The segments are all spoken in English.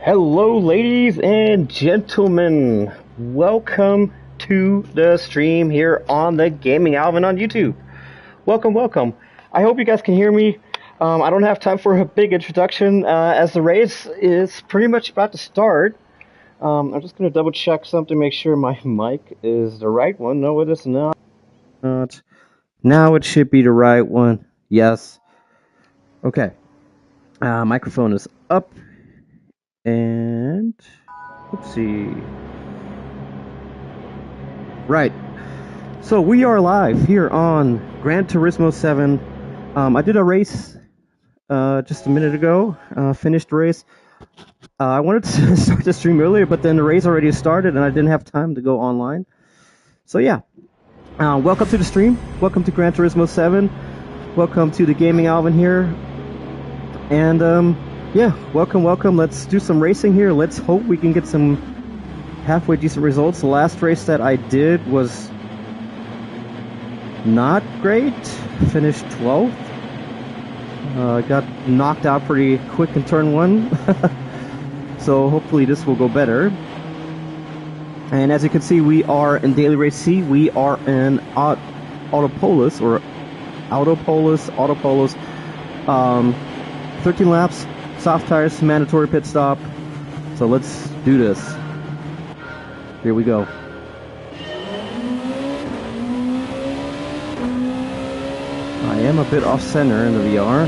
Hello, ladies and gentlemen. Welcome to the stream here on the Gaming Alvin on YouTube. Welcome, welcome. I hope you guys can hear me. I don't have time for a big introduction as the race is pretty much about to start. I'm just going to double check something, make sure my mic is the right one. No, it is not. Now it should be the right one. Yes. Okay. Microphone is up. And let's see. Right. So we are live here on Gran Turismo 7. I did a race just a minute ago. Finished the race. I wanted to start the stream earlier, but then the race already started and I didn't have time to go online. So yeah. Welcome to the stream. Welcome to Gran Turismo 7. Welcome to the Gaming Alvin here. And yeah, welcome. Let's do some racing here. Let's hope we can get some halfway decent results. The last race that I did was not great. Finished 12th. Got knocked out pretty quick in turn 1. So hopefully this will go better. And as you can see, we are in Daily Race C. We are in Autopolis. 13 laps. Soft tires, mandatory pit stop. So let's do this. Here we go. I am a bit off center in the VR.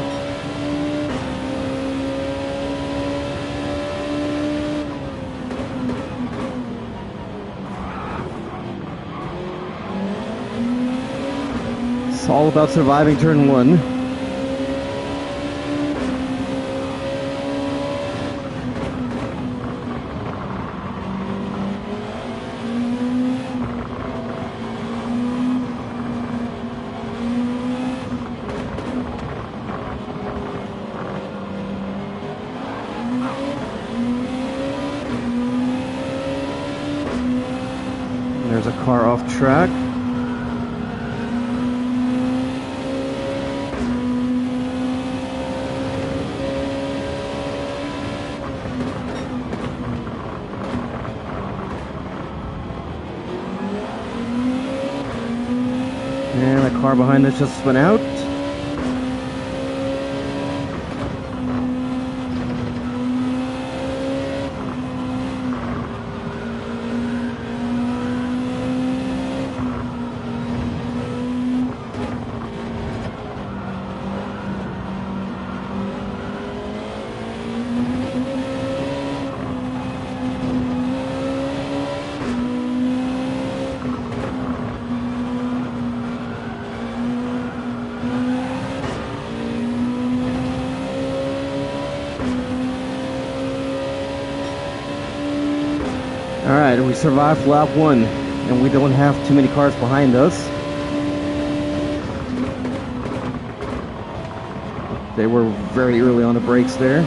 It's all about surviving turn 1. There's a car off track. And the car behind us just spun out. Alright, we survived lap 1, and we don't have too many cars behind us. They were very early on the brakes there.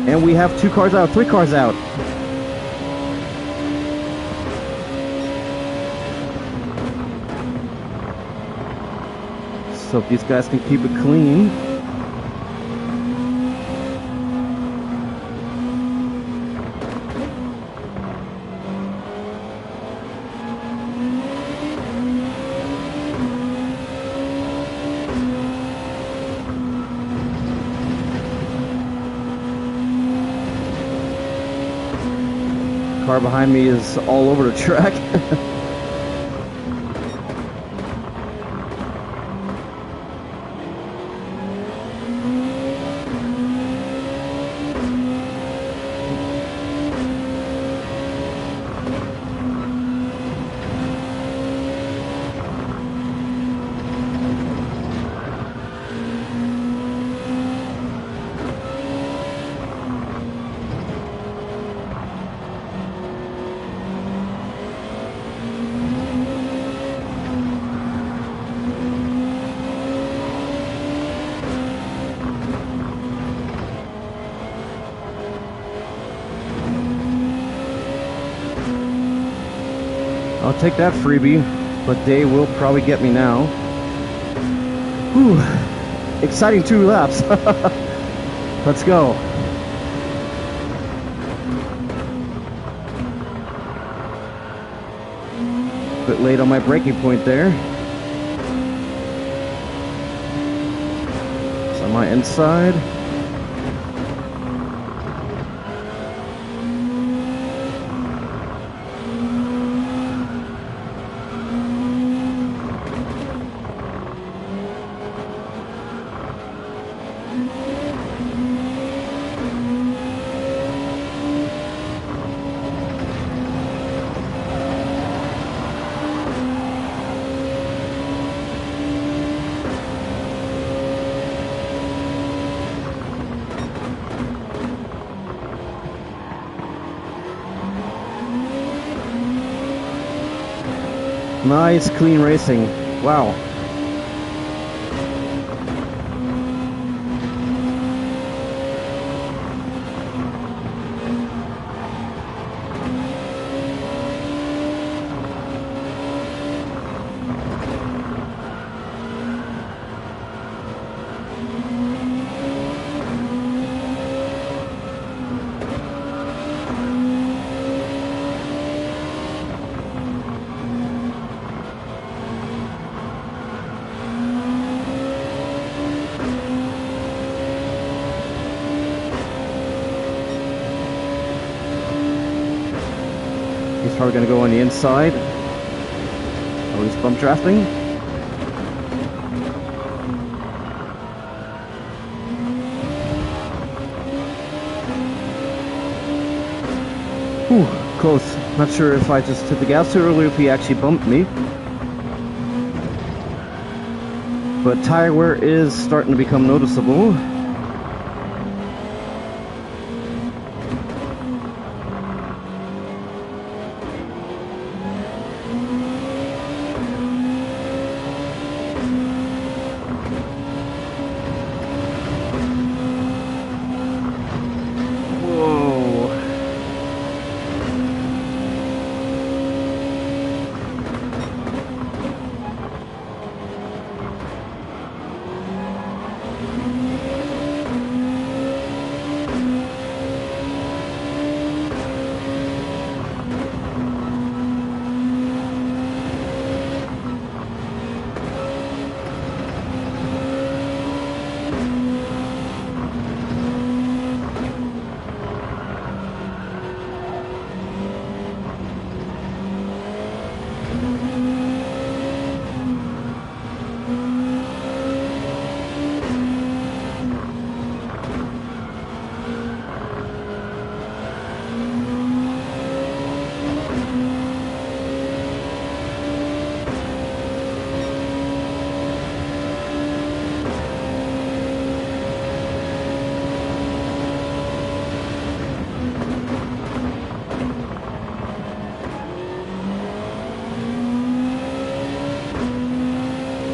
And we have 3 cars out. So if these guys can keep it clean. Car behind me is all over the track. I'll take that freebie, but they will probably get me now. Whew. Exciting 2 laps. Let's go. Bit late on my braking point there. It's on my inside. Nice, clean racing. Wow. He's probably going to go on the inside. Oh, he's bump drafting. Whew, close. Not sure if I just hit the gas too early or if he actually bumped me. But tire wear is starting to become noticeable.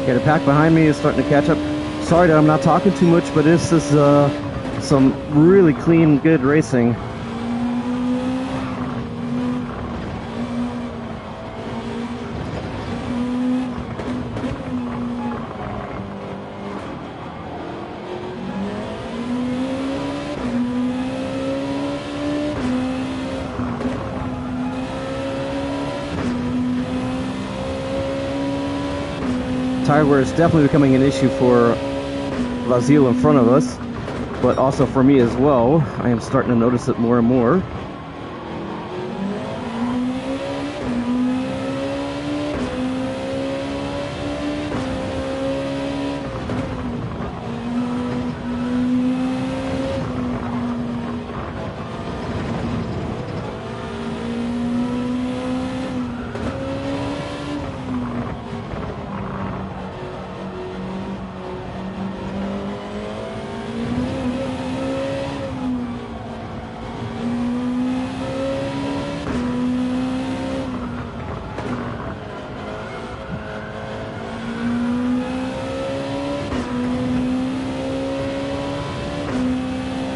Yeah, the pack behind me is starting to catch up. Sorry that I'm not talking too much, but this is some really clean, good racing. Tire wear is definitely becoming an issue for Lazille in front of us, but also for me as well. I am starting to notice it more and more.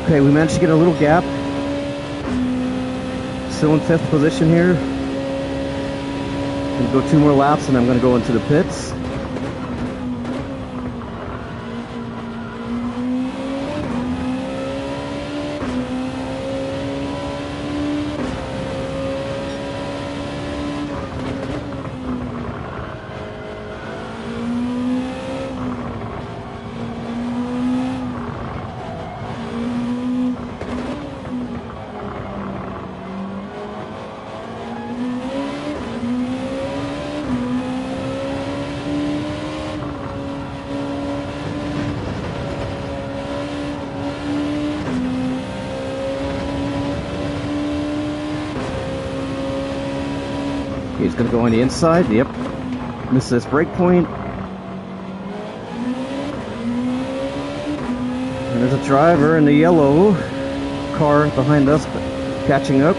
Okay, we managed to get a little gap. Still in 5th position here. Gonna go 2 more laps and I'm gonna go into the pits. He's gonna go on the inside. Yep. Missed this brake point. And there's a driver in the yellow car behind us catching up.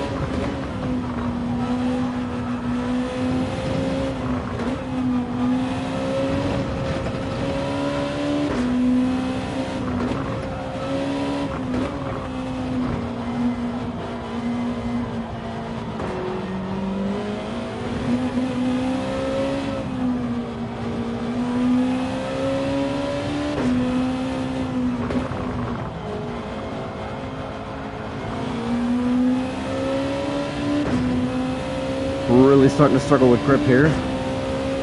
Really starting to struggle with grip here.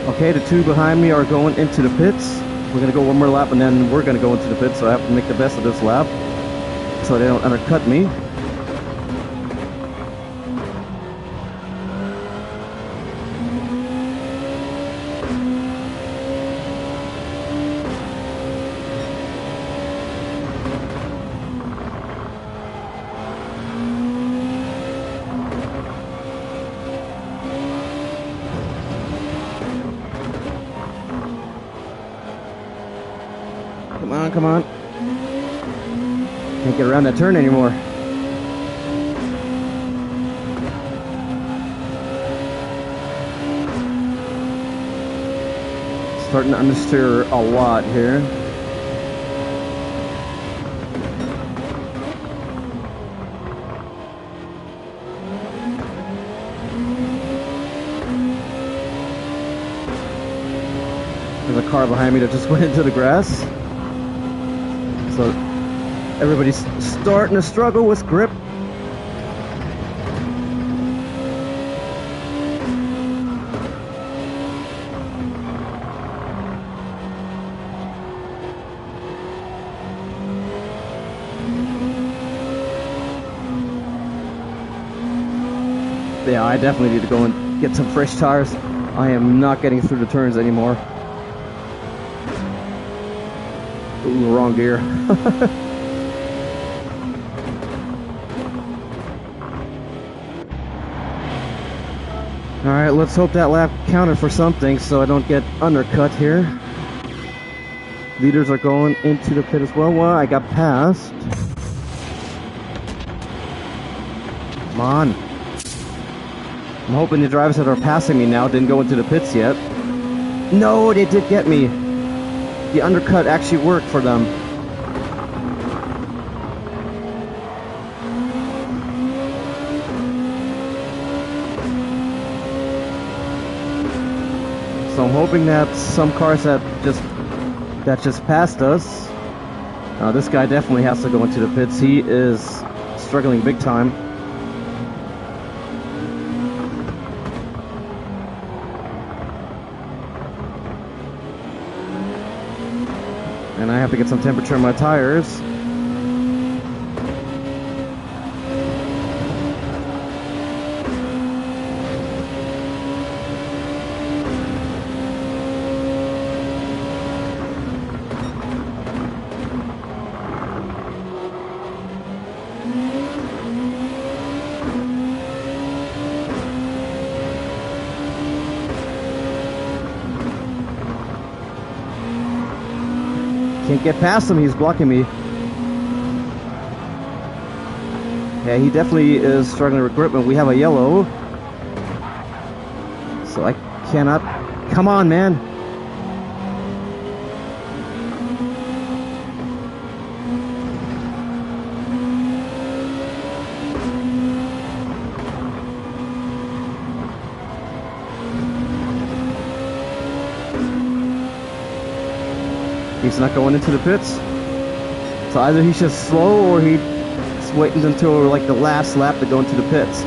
Okay, the two behind me are going into the pits. We're gonna go one more lap and then we're gonna go into the pits, so I have to make the best of this lap so they don't undercut me. Come on, come on. Can't get around that turn anymore. Starting to understeer a lot here. There's a car behind me that just went into the grass. So everybody's starting to struggle with grip. Yeah, I definitely need to go and get some fresh tires. I am not getting through the turns anymore. Ooh, wrong gear. Alright, let's hope that lap counted for something so I don't get undercut here. Leaders are going into the pit as well. Well, I got passed. Come on. I'm hoping the drivers that are passing me now didn't go into the pits yet. No, they did get me. The undercut actually worked for them. So I'm hoping that some cars that just passed us. This guy definitely has to go into the pits. He is struggling big time. And I have to get some temperature in my tires. Can't get past him, he's blocking me. Yeah, he definitely is struggling with grip, and we have a yellow. So I cannot... Come on, man! He's not going into the pits. So either he's just slow or he's waiting until like the last lap to go into the pits.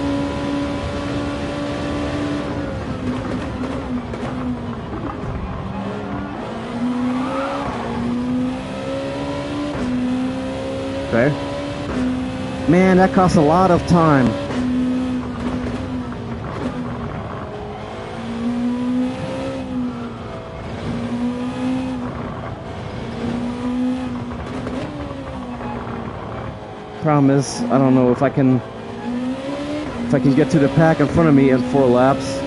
Okay. Man, that costs a lot of time. Problem is, I don't know if I can get to the pack in front of me in 4 laps.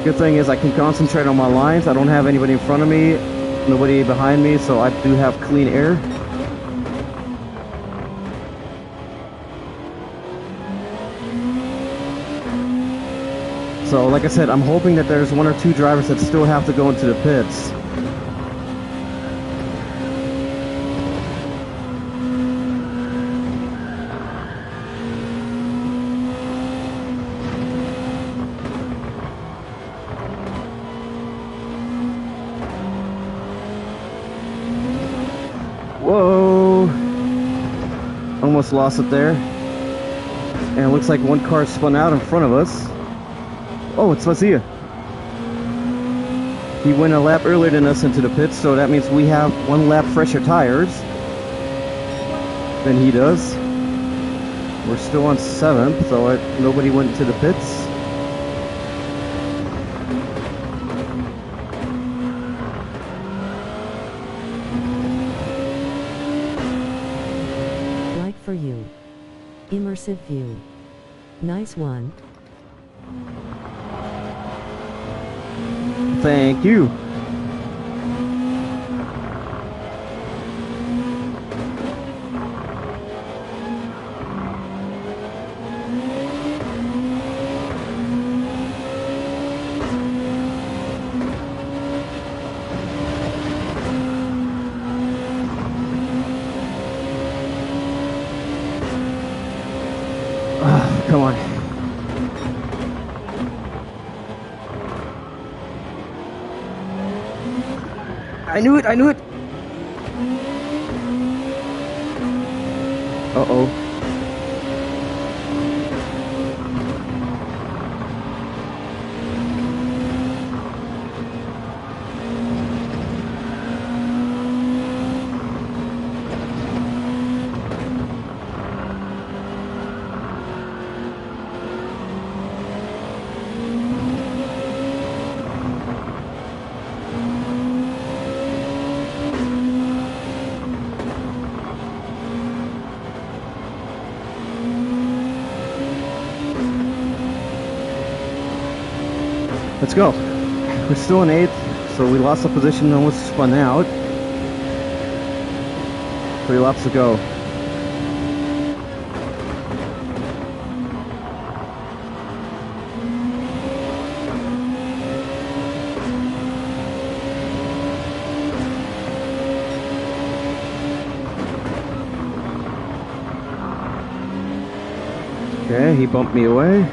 Good thing is I can concentrate on my lines. I don't have anybody in front of me, nobody behind me, so I do have clean air. So like I said, I'm hoping that there's one or two drivers that still have to go into the pits. Whoa! Almost lost it there. And it looks like one car spun out in front of us. Oh, it's Mazia. He went a lap earlier than us into the pits, so that means we have one lap fresher tires than he does. We're still on 7th, so nobody went to the pits. Like for you. Immersive view. Nice one. Thank you. Come on. I knew it, I knew it! Uh-oh. Let's go. We're still in 8th, so we lost the position and almost spun out. 3 laps to go. Okay, he bumped me away.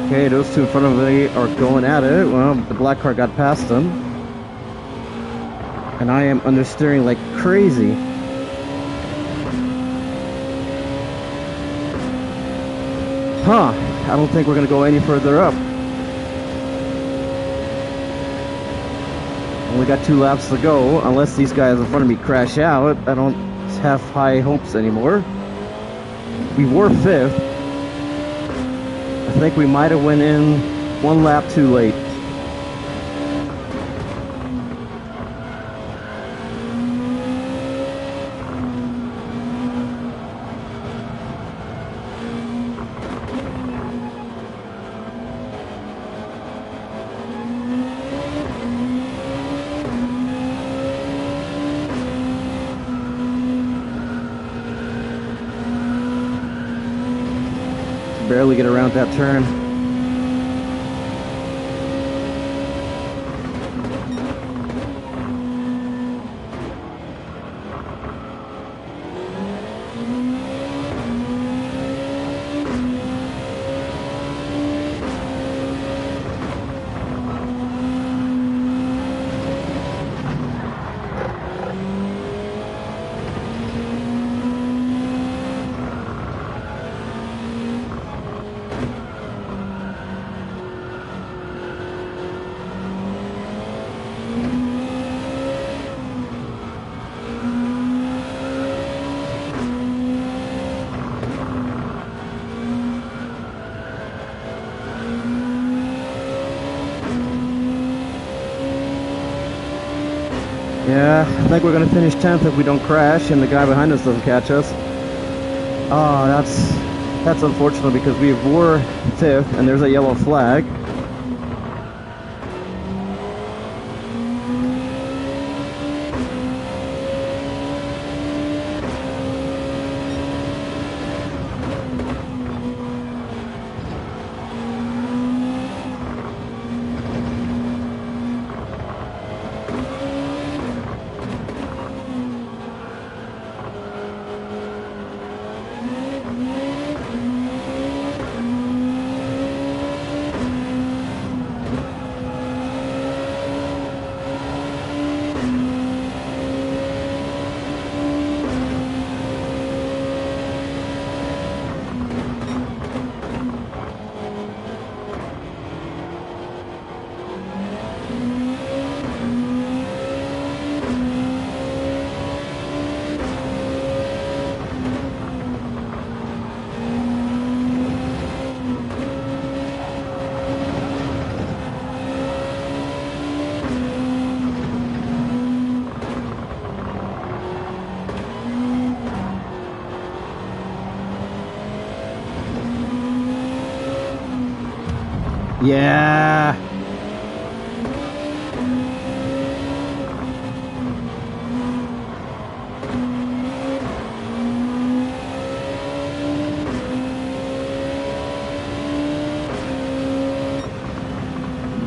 Okay, those two in front of me are going at it. Well, the black car got past them. And I am understeering like crazy. Huh, I don't think we're gonna go any further up. Only got 2 laps to go, unless these guys in front of me crash out. I don't have high hopes anymore. We were 5th. I think we might have went in 1 lap too late. Barely get around that turn. Yeah, I think we're gonna finish 10th if we don't crash and the guy behind us doesn't catch us. Oh, that's unfortunate because we were 5th and there's a yellow flag. Yeah.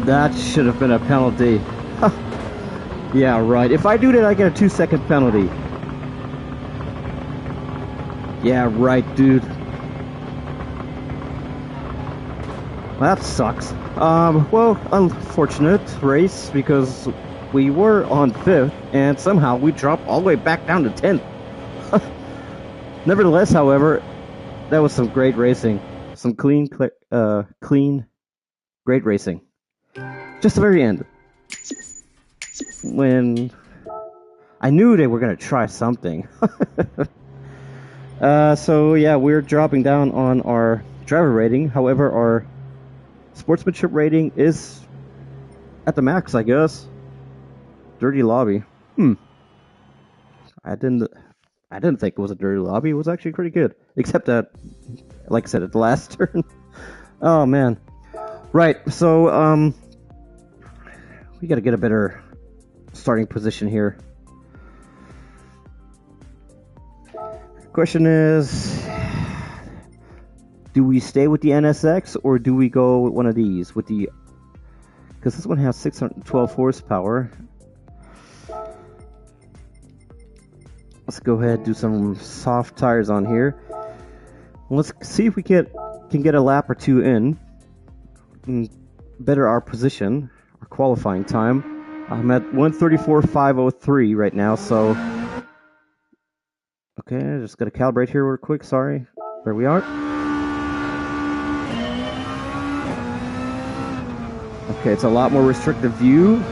That should have been a penalty. Yeah, right. If I do that, I get a 2-second penalty. Yeah, right, dude. That sucks. Well, unfortunate race because we were on 5th and somehow we dropped all the way back down to 10th. Nevertheless, however, that was some great racing. Some clean, great racing. Just the very end. When I knew they were going to try something. So yeah, we're dropping down on our driver rating. However, our sportsmanship rating is at the max, I guess. Dirty lobby. I didn't think it was a dirty lobby. It was actually pretty good. Except that, like I said, at the last turn. Oh, man. Right, so, we gotta get a better starting position here. Question is, do we stay with the NSX or do we go with one of these? With the, because this one has 612 horsepower. Let's go ahead and do some soft tires on here. Let's see if we can get a lap or two in and better our position, our qualifying time. I'm at 1:34.503 right now, so okay, I just gotta calibrate here real quick. Sorry, there we are. Okay, it's a lot more restrictive view.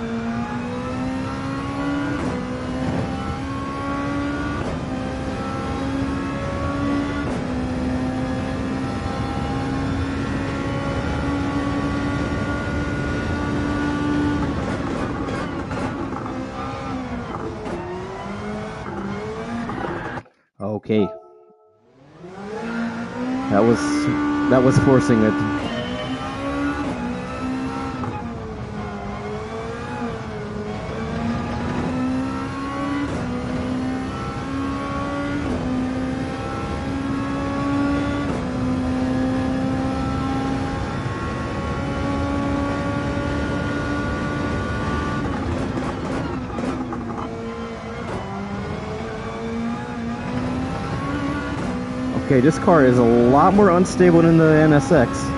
Okay. That was forcing it. Okay, this car is a lot more unstable than the NSX.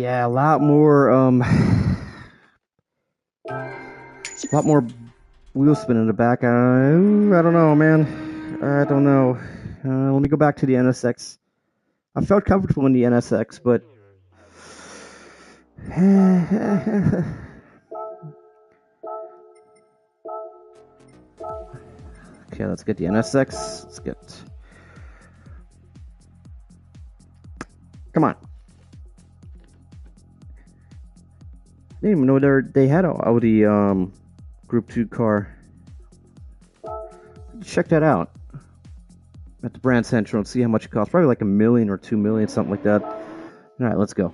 Yeah, a lot more a lot more wheel spin in the back. I don't know, man. I don't know. Let me go back to the NSX. I felt comfortable in the NSX, but okay, let's get the NSX. Let's get. Come on. I didn't even know they had an Audi Group 2 car. Check that out at the brand central and see how much it costs. Probably like $1 million or $2 million, something like that. All right, let's go.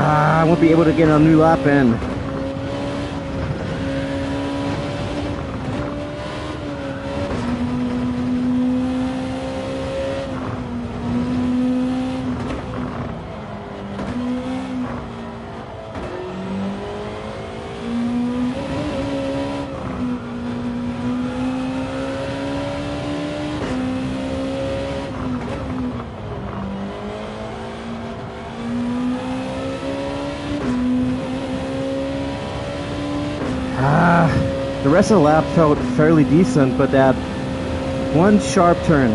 I won't be able to get a new lap in. The rest of the lap felt fairly decent, but that one sharp turn.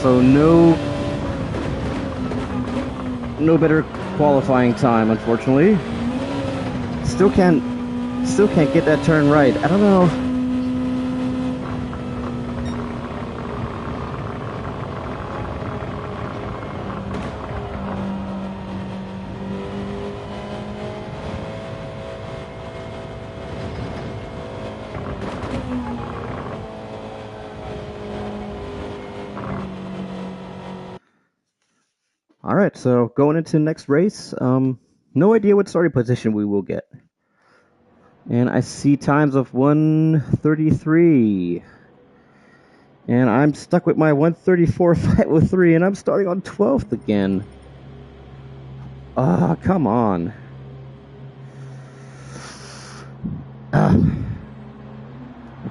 So no better qualifying time, unfortunately. Still can't get that turn right. I don't know. All right, so going into the next race, no idea what starting position we will get. And I see times of 1:33. And I'm stuck with my 1:34.503, and I'm starting on 12th again. Ah, come on.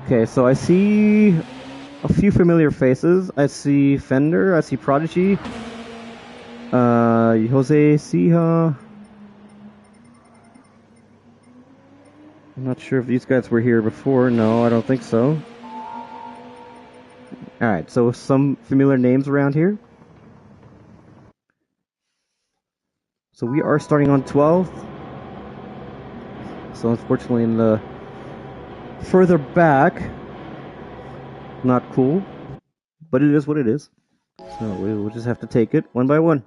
Okay, so I see a few familiar faces. I see Fender, I see Prodigy, Jose Sija. I'm not sure if these guys were here before. No, I don't think so. Alright, so some familiar names around here. So we are starting on 12th. So unfortunately in the further back, not cool. But it is what it is. So we'll just have to take it one by one.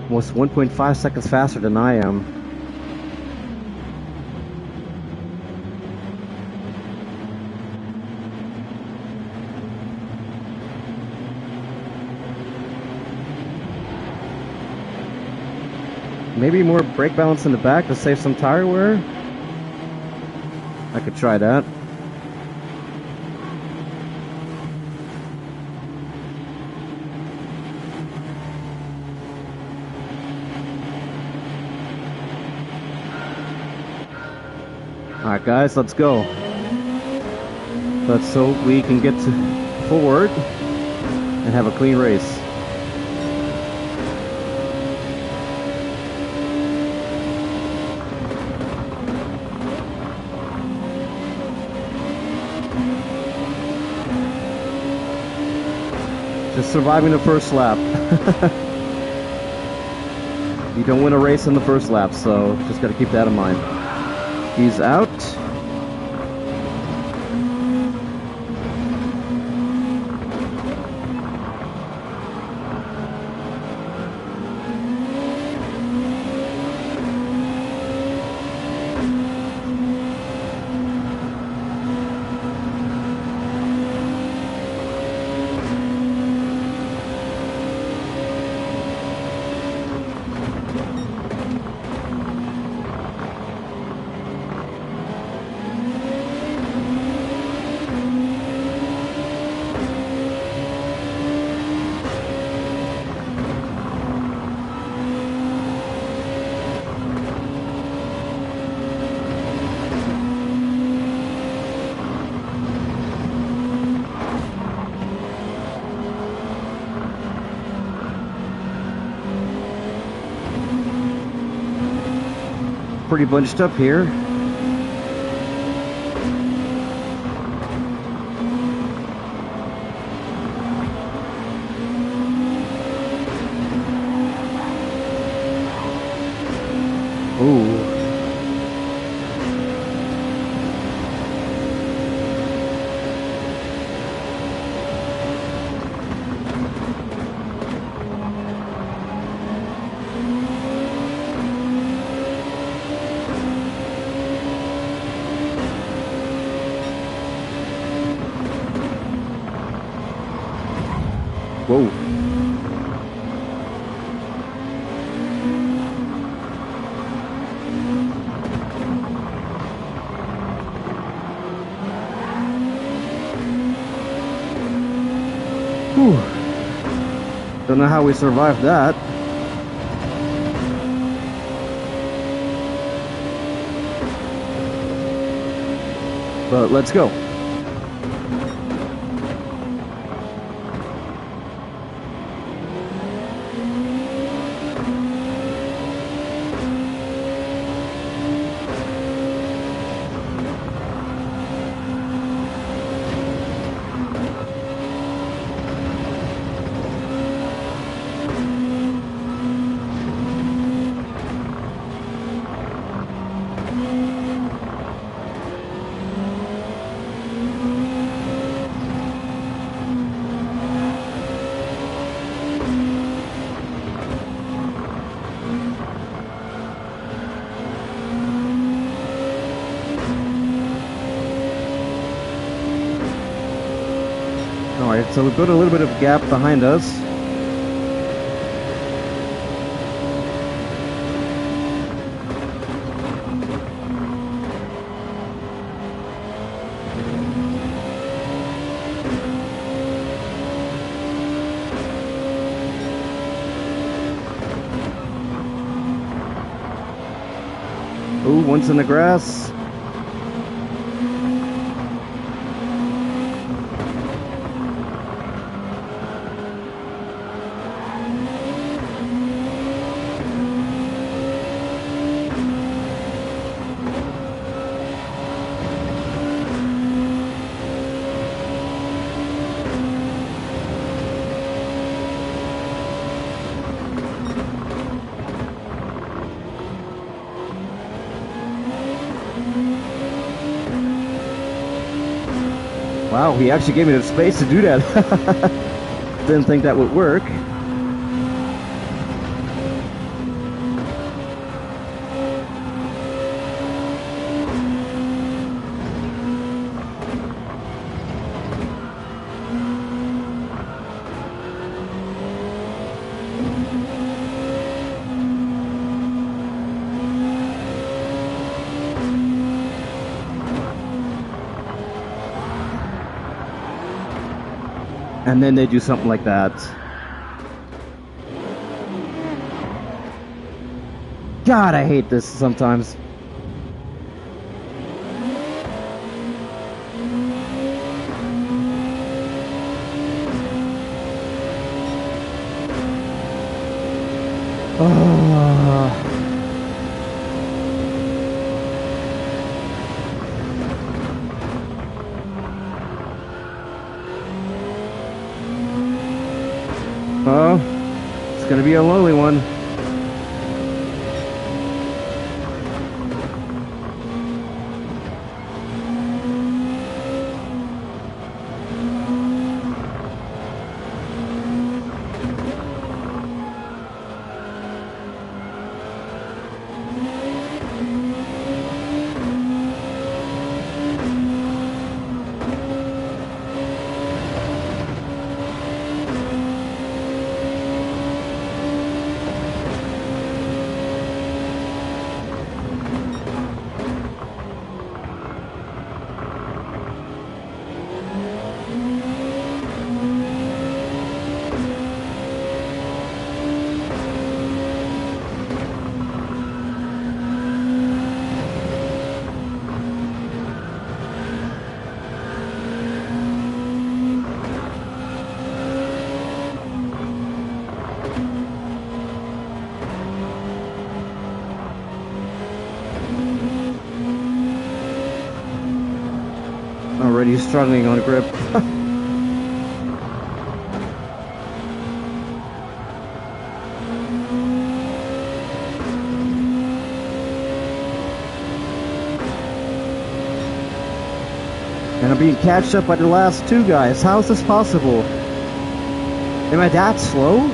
Almost 1.5 seconds faster than I am. Maybe more brake balance in the back to save some tire wear? I could try that. Alright guys, let's go. Let's hope we can get forward and have a clean race. Just surviving the first lap. You don't win a race in the first lap, so just got to keep that in mind. He's out. Pretty bunched up here. Ooh. Whoa. Whew. Don't know how we survived that. But let's go. Alright, so we put a little bit of gap behind us. Ooh, one's in the grass. Wow, he actually gave me the space to do that. Didn't think that would work. And then they do something like that. God, I hate this sometimes. Oh, it's gonna be a lonely one. Already struggling on grip. And I'm being catched up by the last two guys. How is this possible? Am I that slow?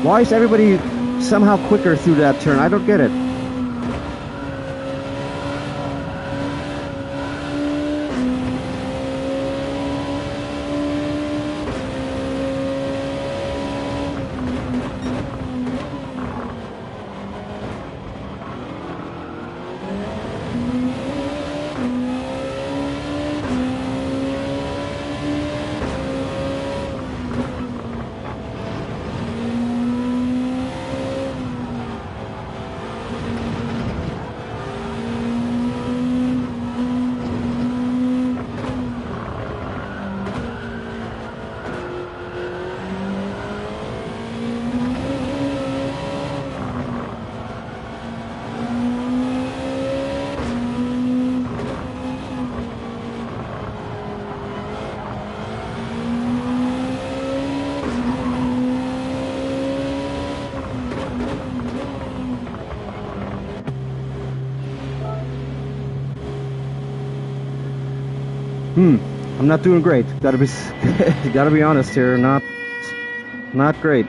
Why is everybody somehow quicker through that turn? I don't get it. I'm not doing great. Gotta be honest here. Not great.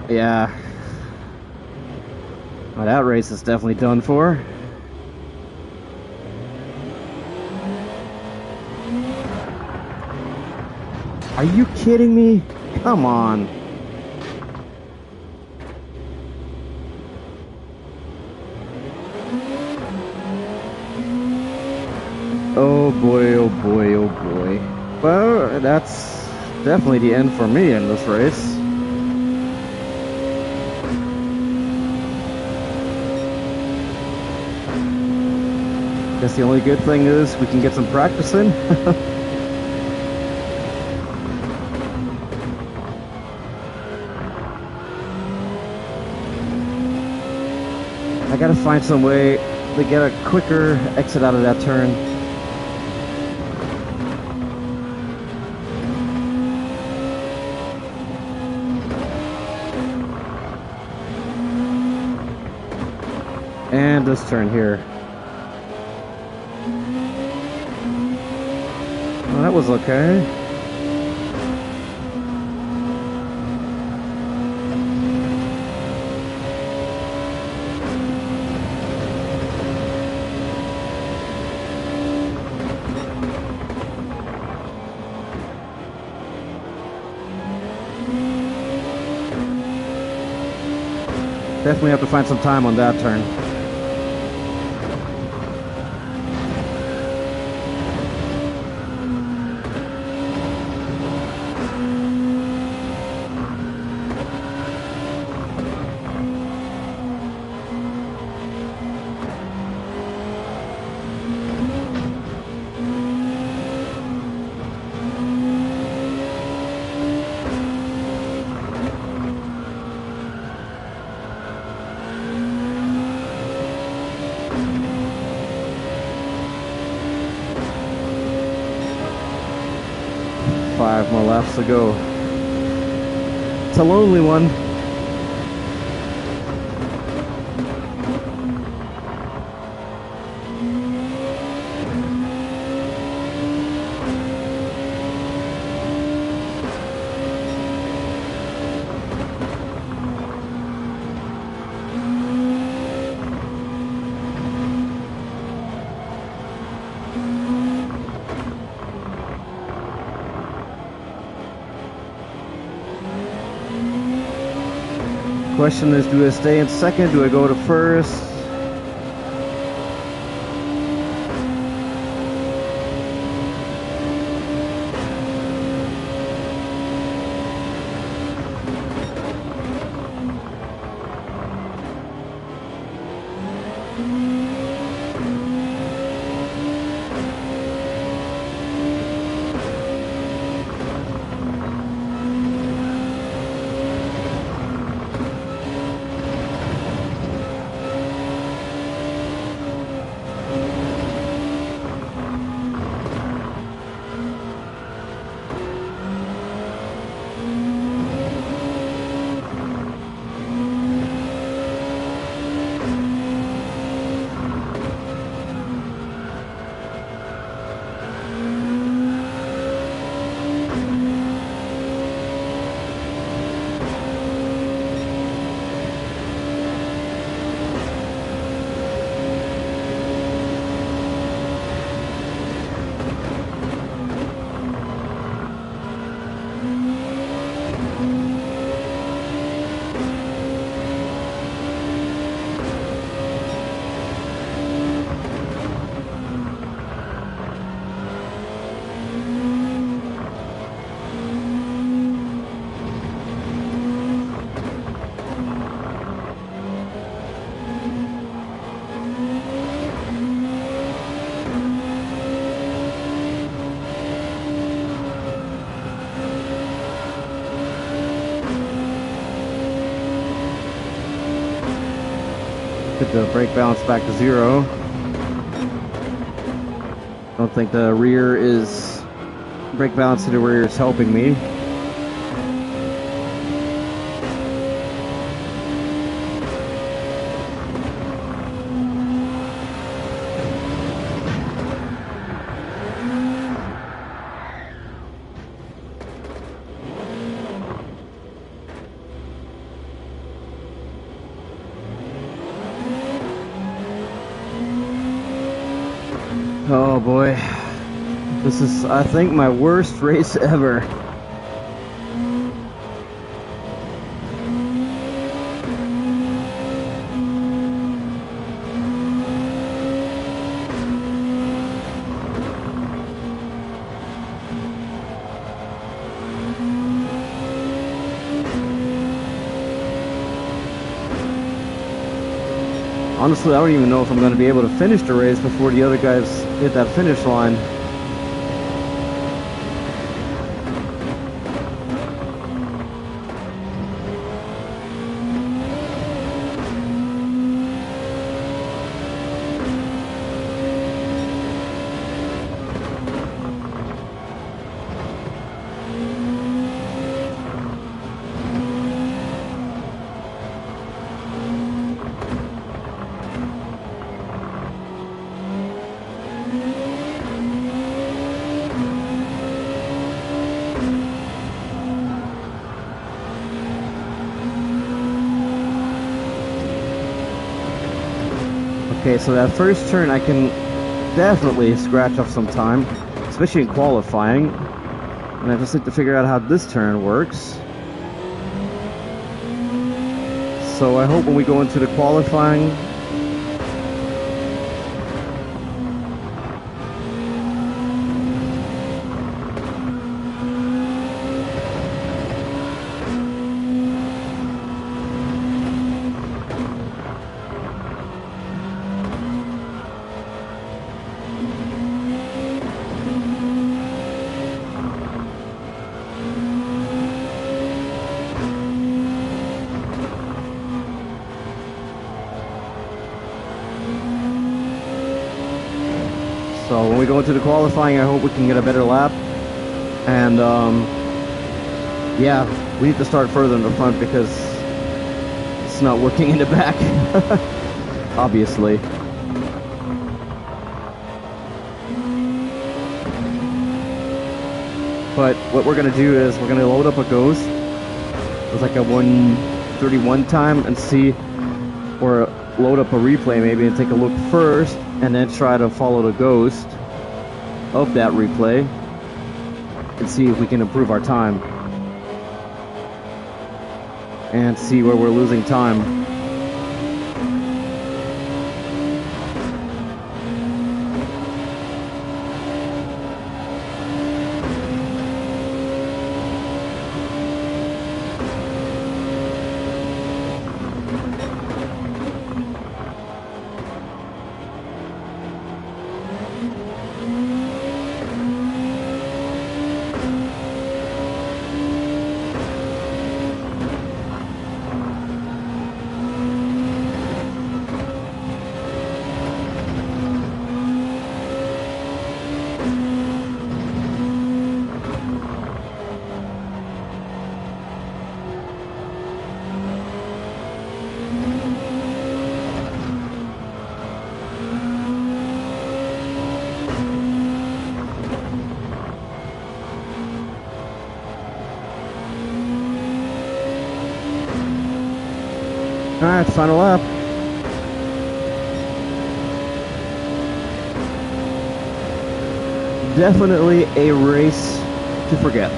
Yeah. Well, that race is definitely done for. Are you kidding me? Come on. Oh boy, oh boy, oh boy. Well, that's definitely the end for me in this race. Guess the only good thing is we can get some practice in. I gotta find some way to get a quicker exit out of that turn. And this turn here. Oh, that was okay. Definitely have to find some time on that turn. Five more laps to go. It's a lonely one. Question is, do I stay in second? Do I go to first? Get the brake balance back to 0. Don't think the rear is... brake balance to the rear is helping me. Oh boy. This is, I think, my worst race ever. Honestly, I don't even know if I'm going to be able to finish the race before the other guys hit that finish line. Okay, so that first turn I can definitely scratch off some time, especially in qualifying. And I just need to figure out how this turn works. So I hope when we go into the qualifying, so when we go into the qualifying, I hope we can get a better lap. And yeah, we need to start further in the front because it's not working in the back, obviously. But what we're gonna do is we're gonna load up a Ghost with like a 1:31 time and see, or load up a replay maybe and take a look first, and then try to follow the Ghost of that replay and see if we can improve our time and see where we're losing time. Alright, final lap. Definitely a race to forget.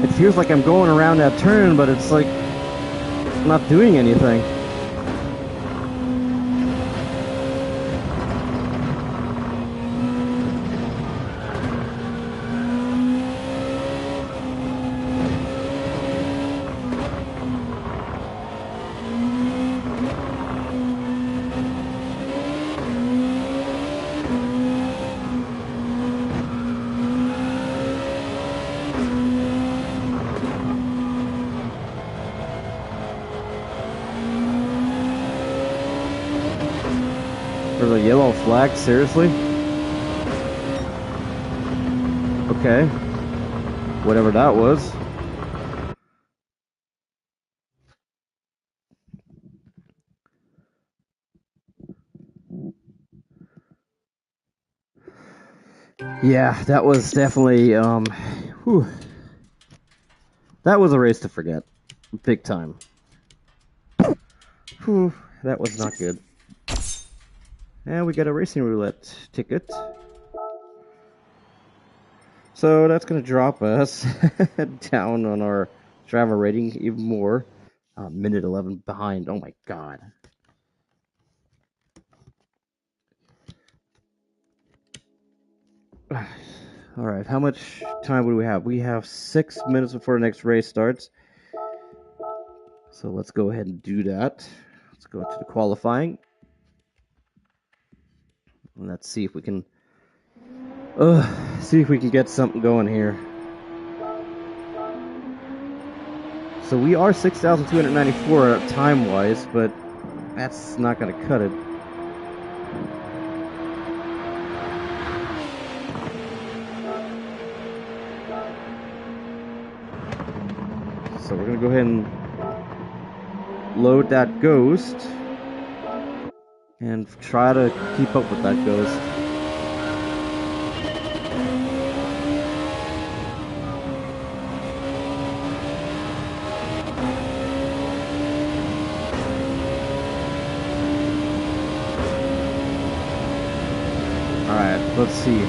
It feels like I'm going around that turn, but it's like not doing anything. There's a yellow flag, seriously? Okay. Whatever that was. Yeah, that was definitely, whew. That was a race to forget. Big time. Whew, that was not good. And we got a racing roulette ticket. So that's going to drop us down on our driver rating even more. Minute 11 behind. Oh my god. Alright, how much time do we have? We have 6 minutes before the next race starts. So let's go ahead and do that. Let's go to the qualifying. And let's see if we can get something going here. So we are 6,294 time-wise, but that's not going to cut it. So we're going to go ahead and load that ghost and try to keep up with that ghost. Alright, let's see.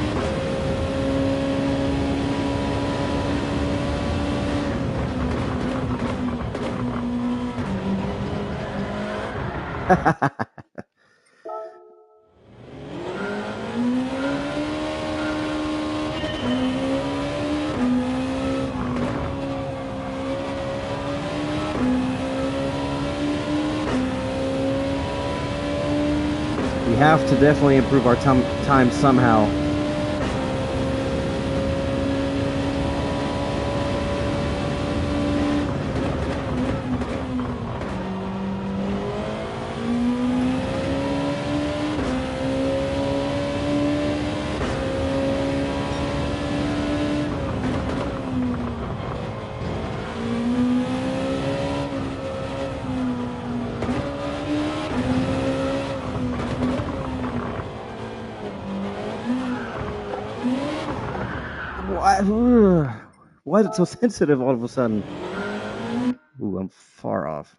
We have to definitely improve our time somehow. Why is it so sensitive all of a sudden? Ooh, I'm far off.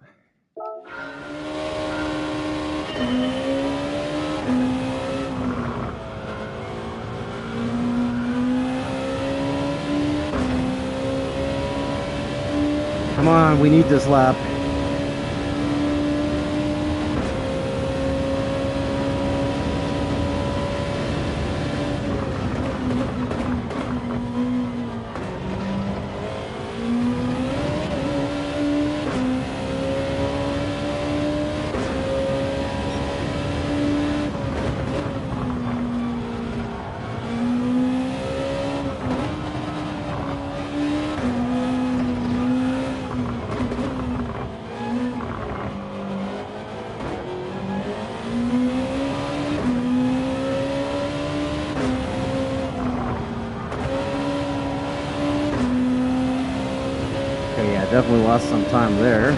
Come on, we need this lap. Definitely lost some time there.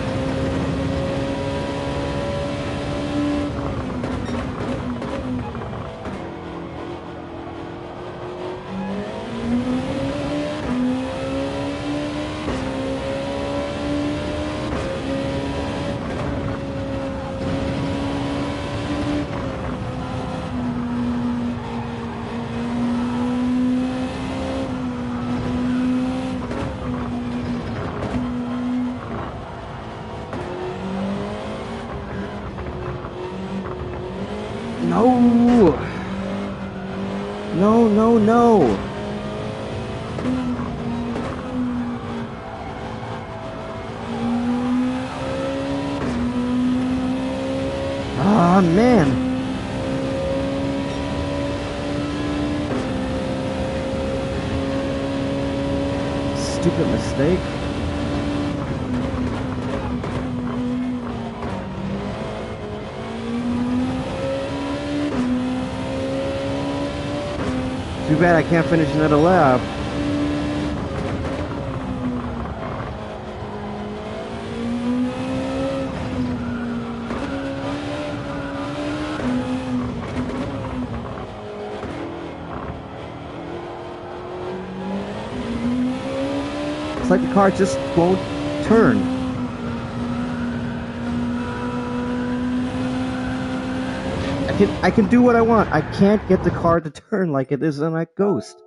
No! No, no, no! Ah, man! Stupid mistake. bad I can't finish another lap. It's like the car just won't turn. I can do what I want. I can't get the car to turn like it is on that Ghost.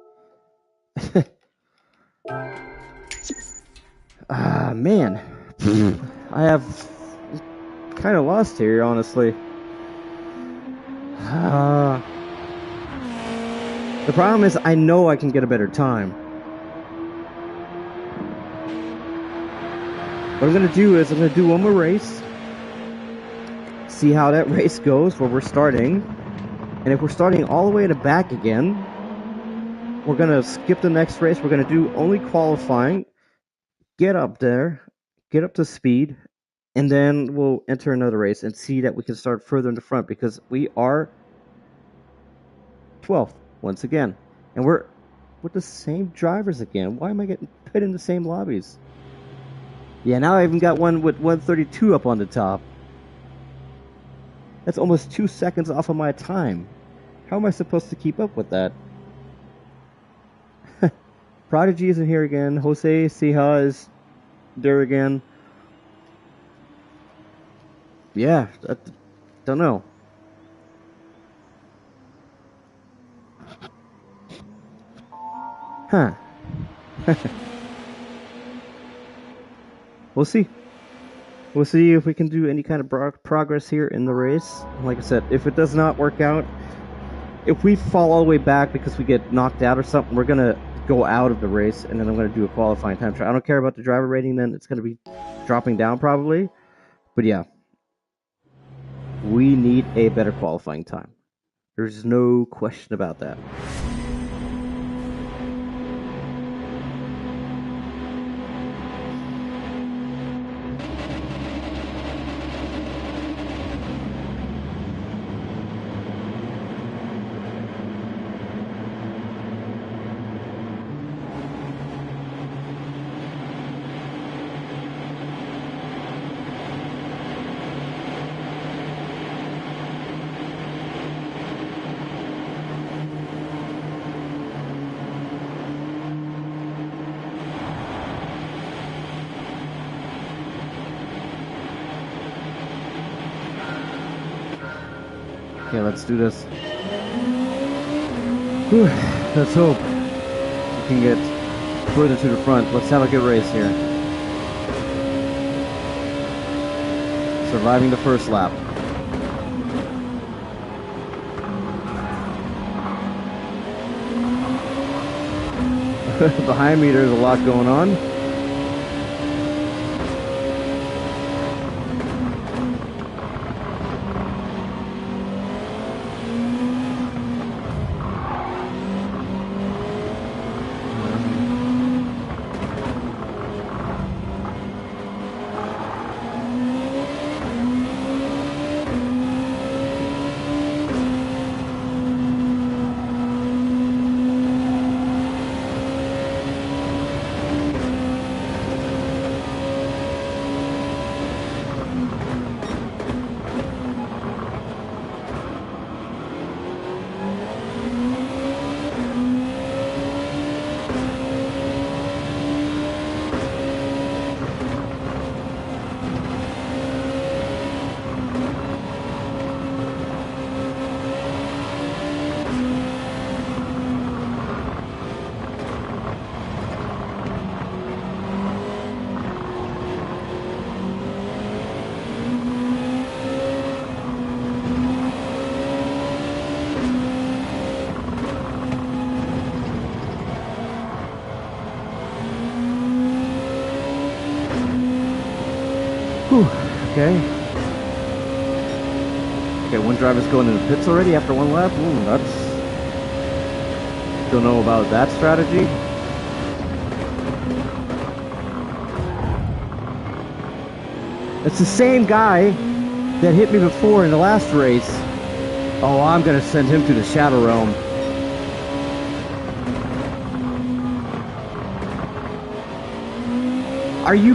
Ah, man. I have kind of lost here, honestly. The problem is I know I can get a better time. What I'm going to do is I'm going to do one more race. See how that race goes where we're starting. And if we're starting all the way in the back again, we're going to skip the next race. We're going to do only qualifying. Get up there. Get up to speed. And then we'll enter another race and see that we can start further in the front. Because we are 12th once again. And we're with the same drivers again. Why am I getting put in the same lobbies? Yeah, now I even got one with 132 up on the top. That's almost 2 seconds off of my time. How am I supposed to keep up with that? Prodigy isn't here again. Jose Sija is there again. Yeah, I don't know. Huh. We'll see. We'll see if we can do any kind of progress here in the race. Like I said, if it does not work out, if we fall all the way back because we get knocked out or something, we're going to go out of the race, and then I'm going to do a qualifying time trial. I don't care about the driver rating, then it's going to be dropping down probably. But yeah, we need a better qualifying time. There's no question about that. Okay, let's do this. Whew, let's hope we can get further to the front. Let's have a good race here. Surviving the first lap. Behind me there's a lot going on. Okay. Okay, one driver's going into the pits already after one lap. Ooh, that's... Don't know about that strategy. It's the same guy that hit me before in the last race. Oh, I'm gonna send him to the Shadow Realm. Are you...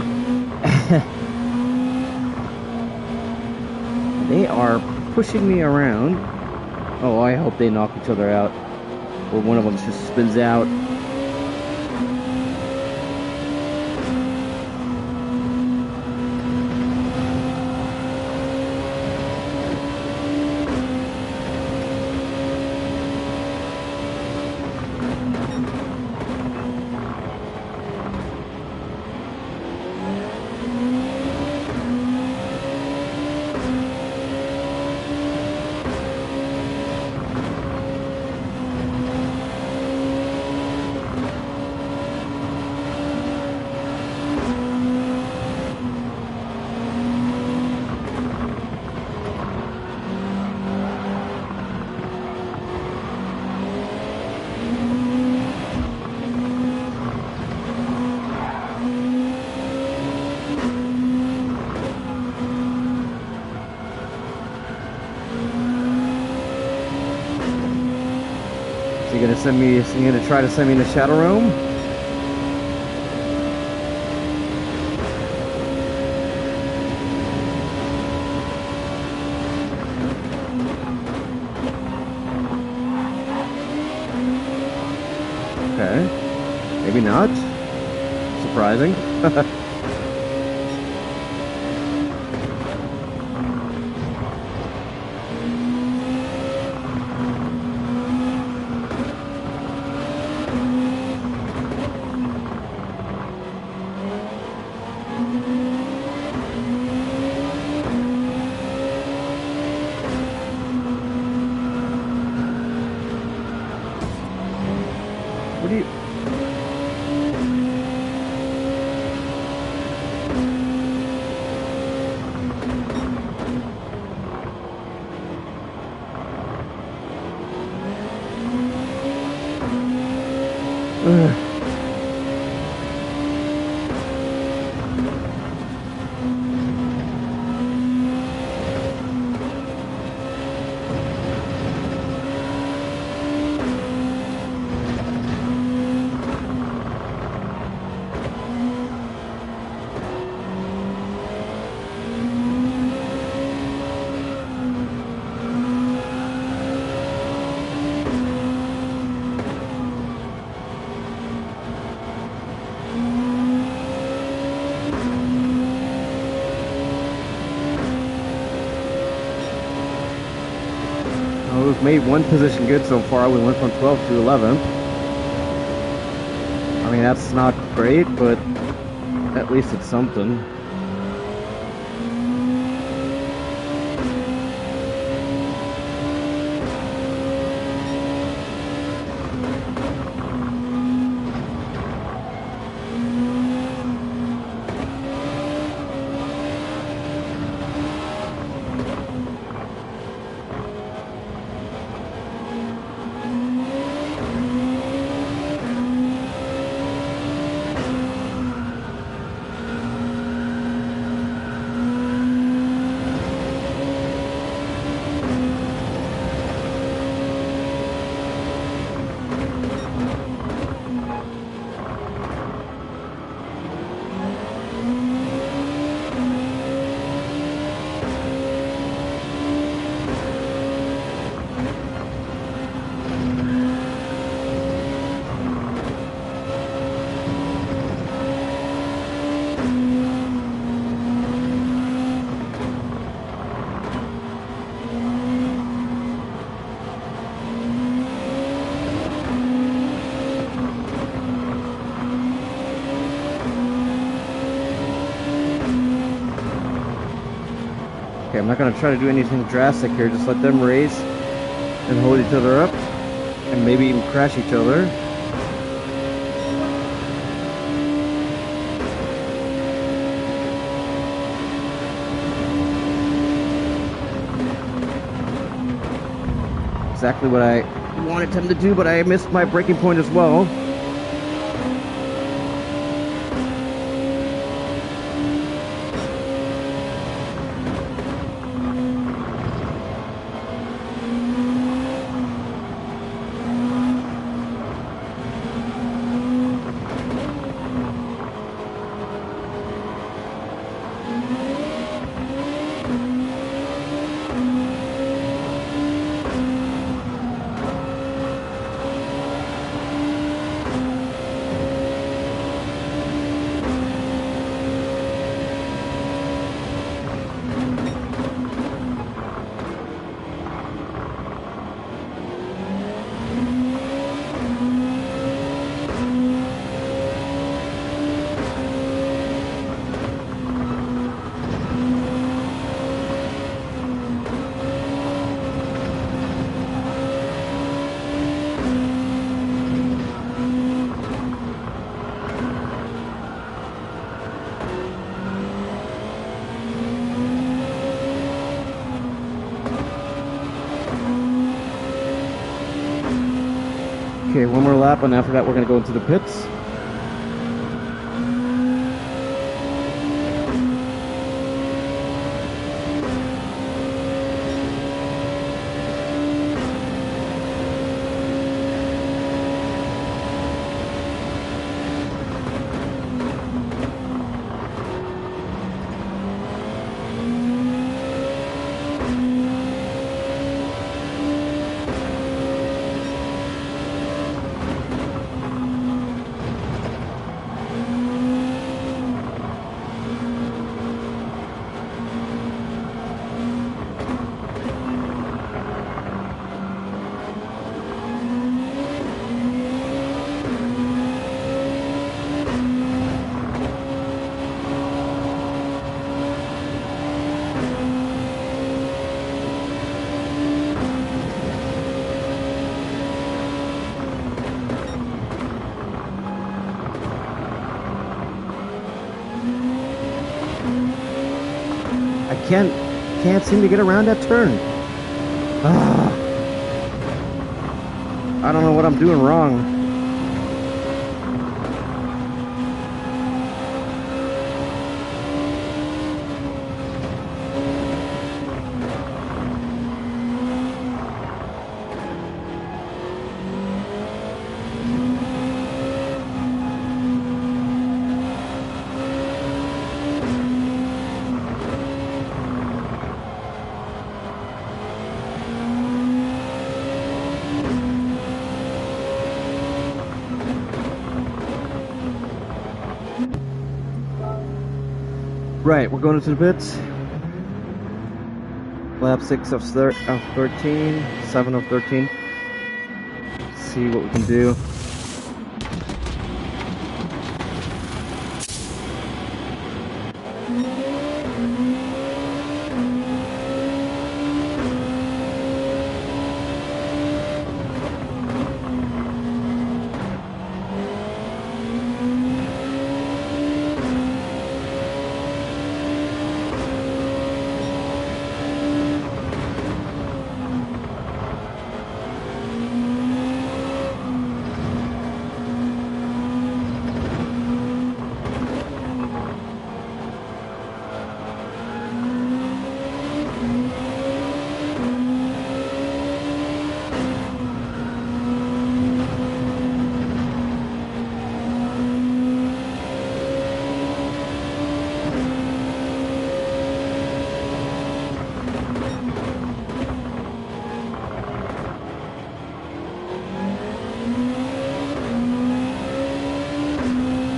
They are pushing me around. Oh, I hope they knock each other out. Or one of them just spins out. Is he gonna try to send me in the Shadow Realm? Okay. Maybe not. Surprising. What do you... We've made one position good so far. We went from 12th to 11th. I mean, that's not great, but at least it's something. Okay, I'm not going to try to do anything drastic here. Just let them race and hold each other up and maybe even crash each other. Exactly what I wanted them to do, but I missed my braking point as well. Okay, one more lap, and after that we're going to go into the pits. Can't seem to get around that turn. I don't know what I'm doing wrong. Right, we're going into the pits. Lap 6 of 13, 7 of 13. Let's see what we can do.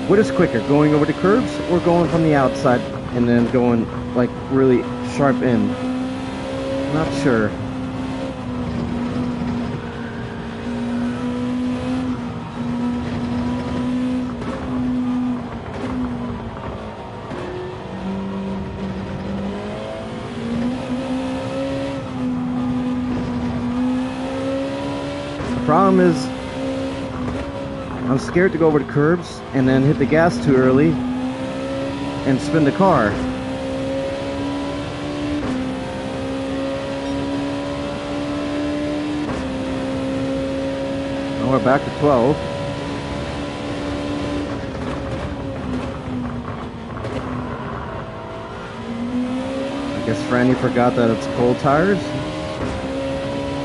What is quicker, going over the curbs or going from the outside and then going like really sharp in? Not sure. The problem is I'm scared to go over the curbs and then hit the gas too early and spin the car. Now we're back to 12. I guess Franny forgot that it's cold tires.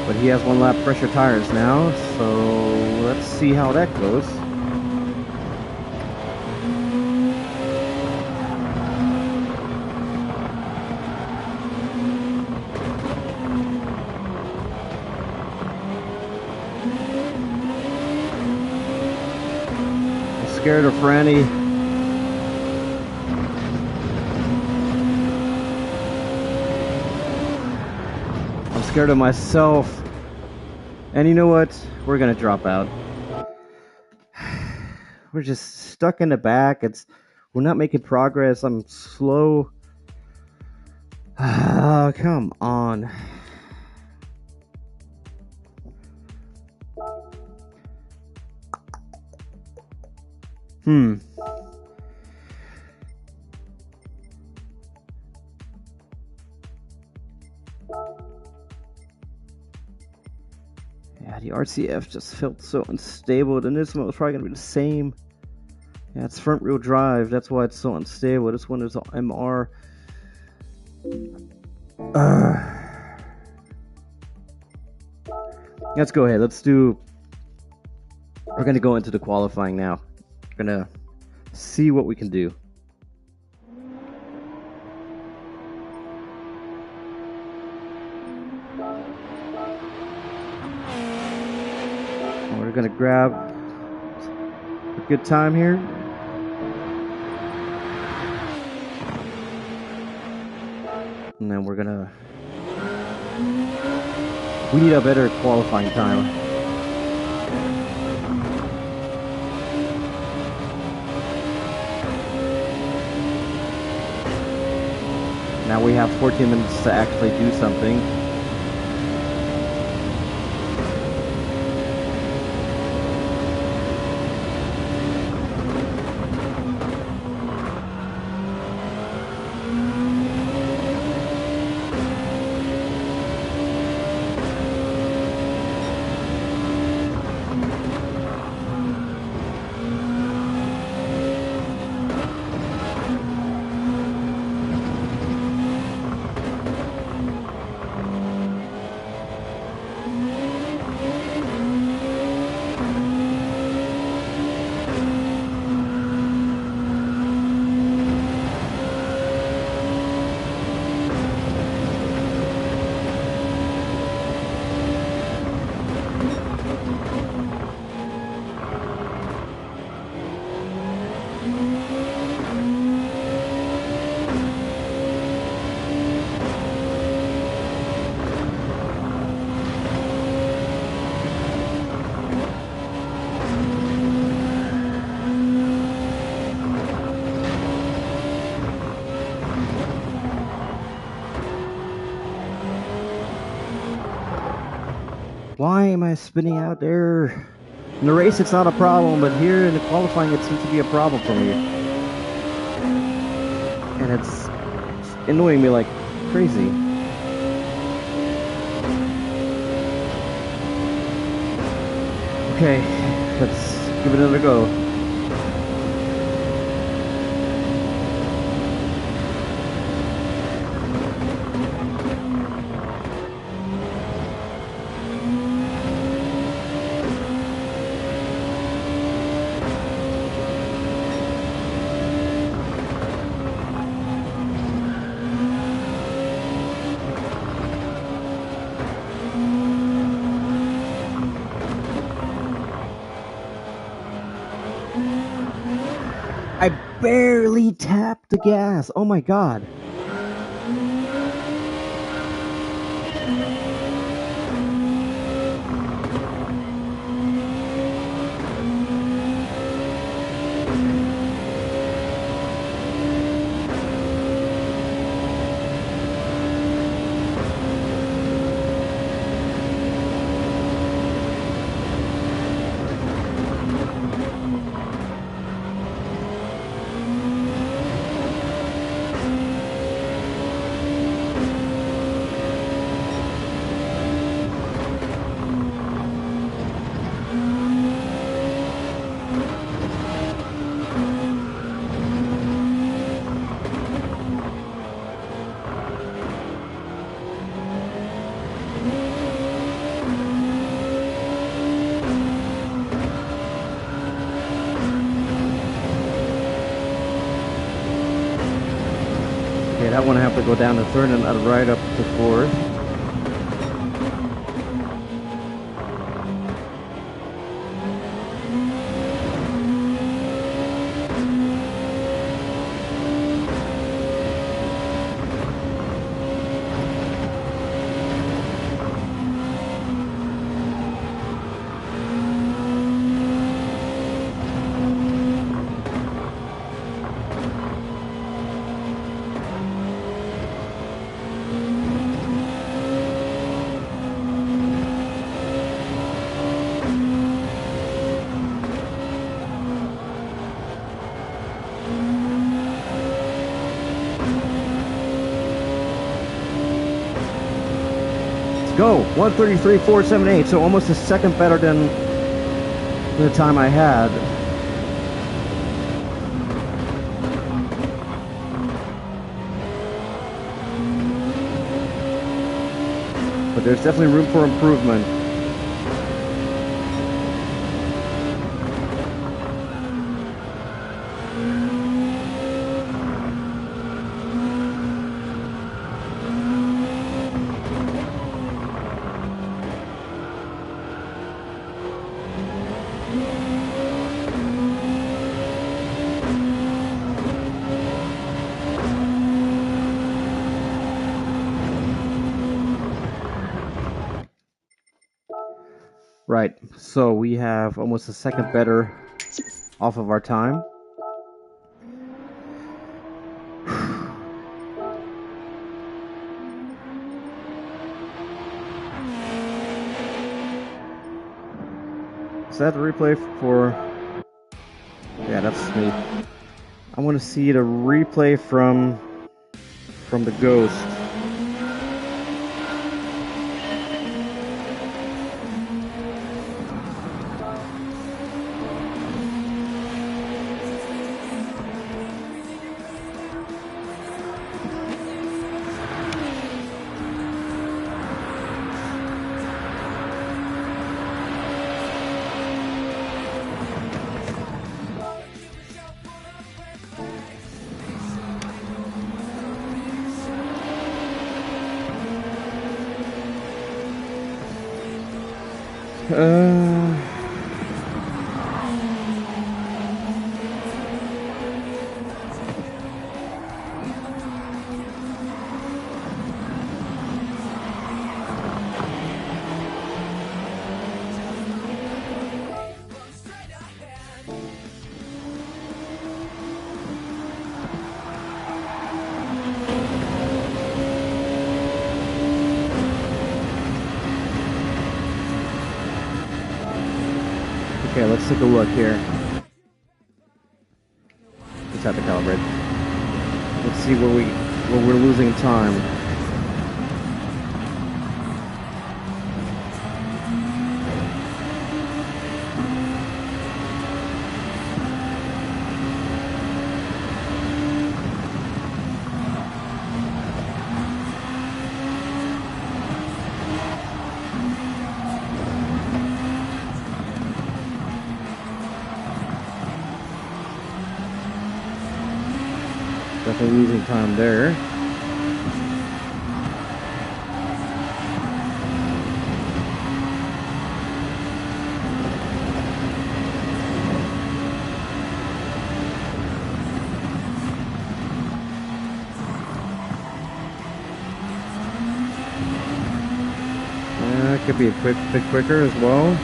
But he has one lap fresher tires now, so let's see how that goes. I'm scared of Franny. I'm scared of myself. And you know what? We're gonna drop out. We're just stuck in the back. We're not making progress. I'm slow. Oh, come on. Yeah, the RCF just felt so unstable. The Nismo is probably gonna be the same. Yeah, it's front wheel drive. That's why it's so unstable. This one is an MR. Let's go ahead. We're gonna go into the qualifying now. We're gonna see what we can do. We're gonna grab a good time here. And then we need a better qualifying time. Now we have 14 minutes to actually do something. Why am I spinning out there? In the race, it's not a problem, but here in the qualifying, it seems to be a problem for me. And it's annoying me like crazy. Okay, let's give it another go. I barely tapped the gas. Oh my god. Okay, that one I have to go down to third and right up to fourth. Go! 1:33.478, so almost a second better than the time I had. But there's definitely room for improvement. Right, so we have almost a second better off of our time. Is that the replay for... Yeah, that's me. I want to see the replay from the Ghost. Okay, let's take a look here. Just have to calibrate. Let's see where we're losing time. Definitely losing time there. Could be a bit quicker as well.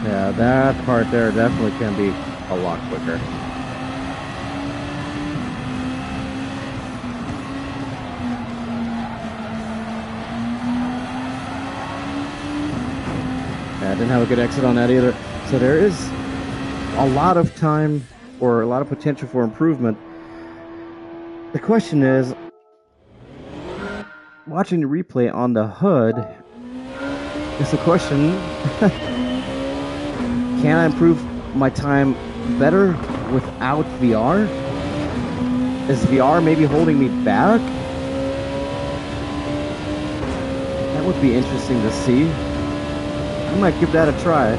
Yeah, that part there definitely can be a lot quicker. Yeah, I didn't have a good exit on that either. So there is a lot of time or a lot of potential for improvement. The question is, watching the replay on the hood is the question. Can I improve my time better without VR? Is VR maybe holding me back? That would be interesting to see. I might give that a try.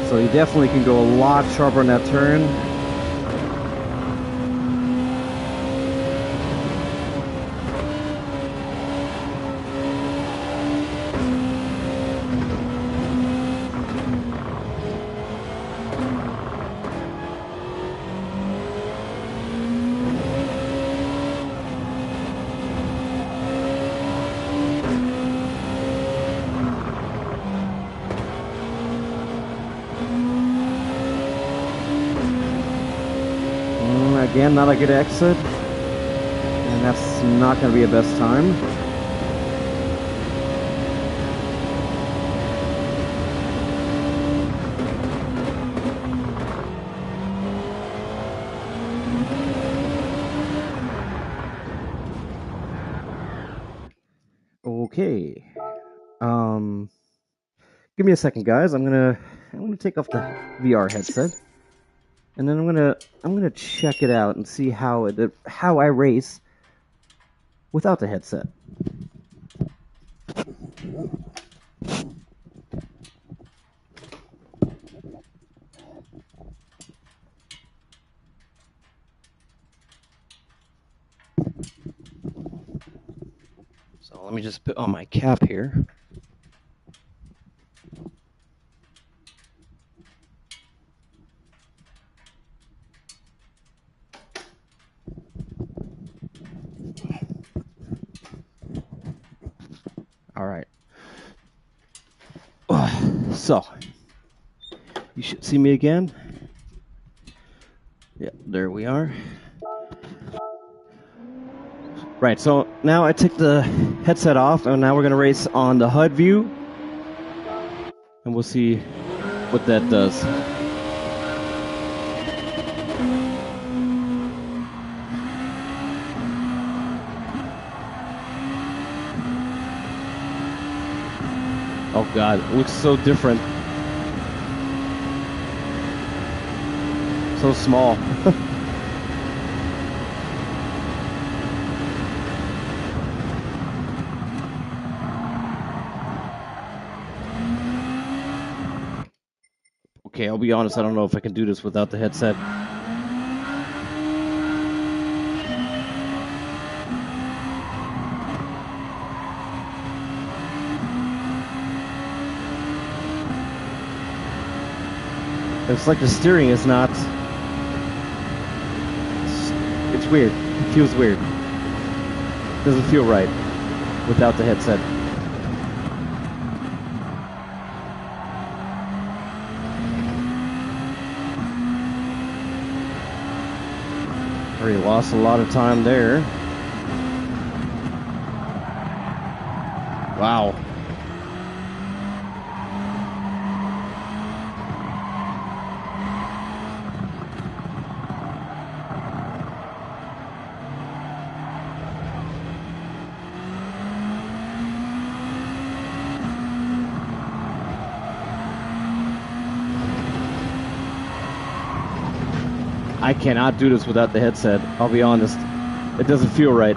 So you definitely can go a lot sharper on that turn. Again, not a good exit. And that's not going to be a best time. Okay. Give me a second, guys. I'm gonna take off the VR headset, and then I'm gonna check it out and see how I race without the headset. So let me just put on my cap here. All right. So you should see me again. Yeah, there we are. Right, so now I took the headset off, and now we're going to race on the HUD view, and we'll see what that does. Oh god, it looks so different. So small. Okay, I'll be honest, I don't know if I can do this without the headset. It's like the steering is not... It's weird. It feels weird. It doesn't feel right without the headset. Already lost a lot of time there. Wow. I cannot do this without the headset. I'll be honest. It doesn't feel right.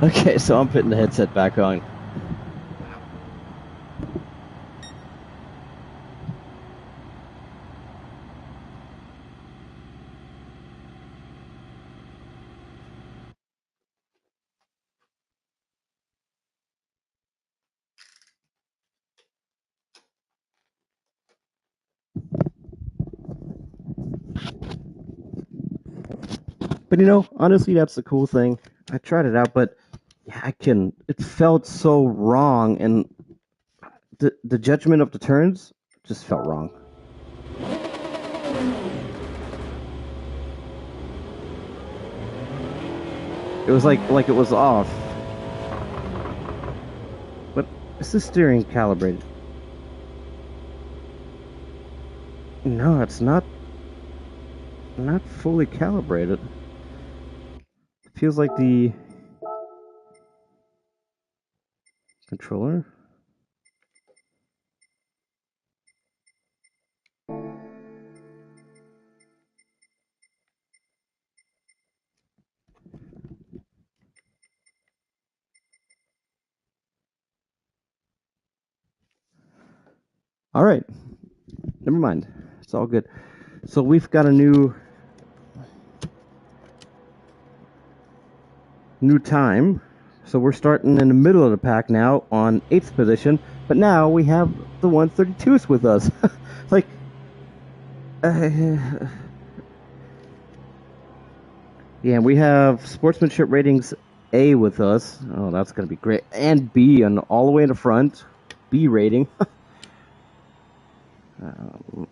Okay, so I'm putting the headset back on. But you know, honestly, that's the cool thing. I tried it out, but yeah, it felt so wrong, and the judgment of the turns just felt wrong. It was like it was off. But is the steering calibrated? No, it's not fully calibrated. It feels like the controller. All right. Never mind. It's all good. So we've got a new time. So we're starting in the middle of the pack now on 8th position. But now we have the 132th with us. Like, yeah, we have sportsmanship ratings A with us. Oh, that's going to be great. And B and all the way in the front. B rating.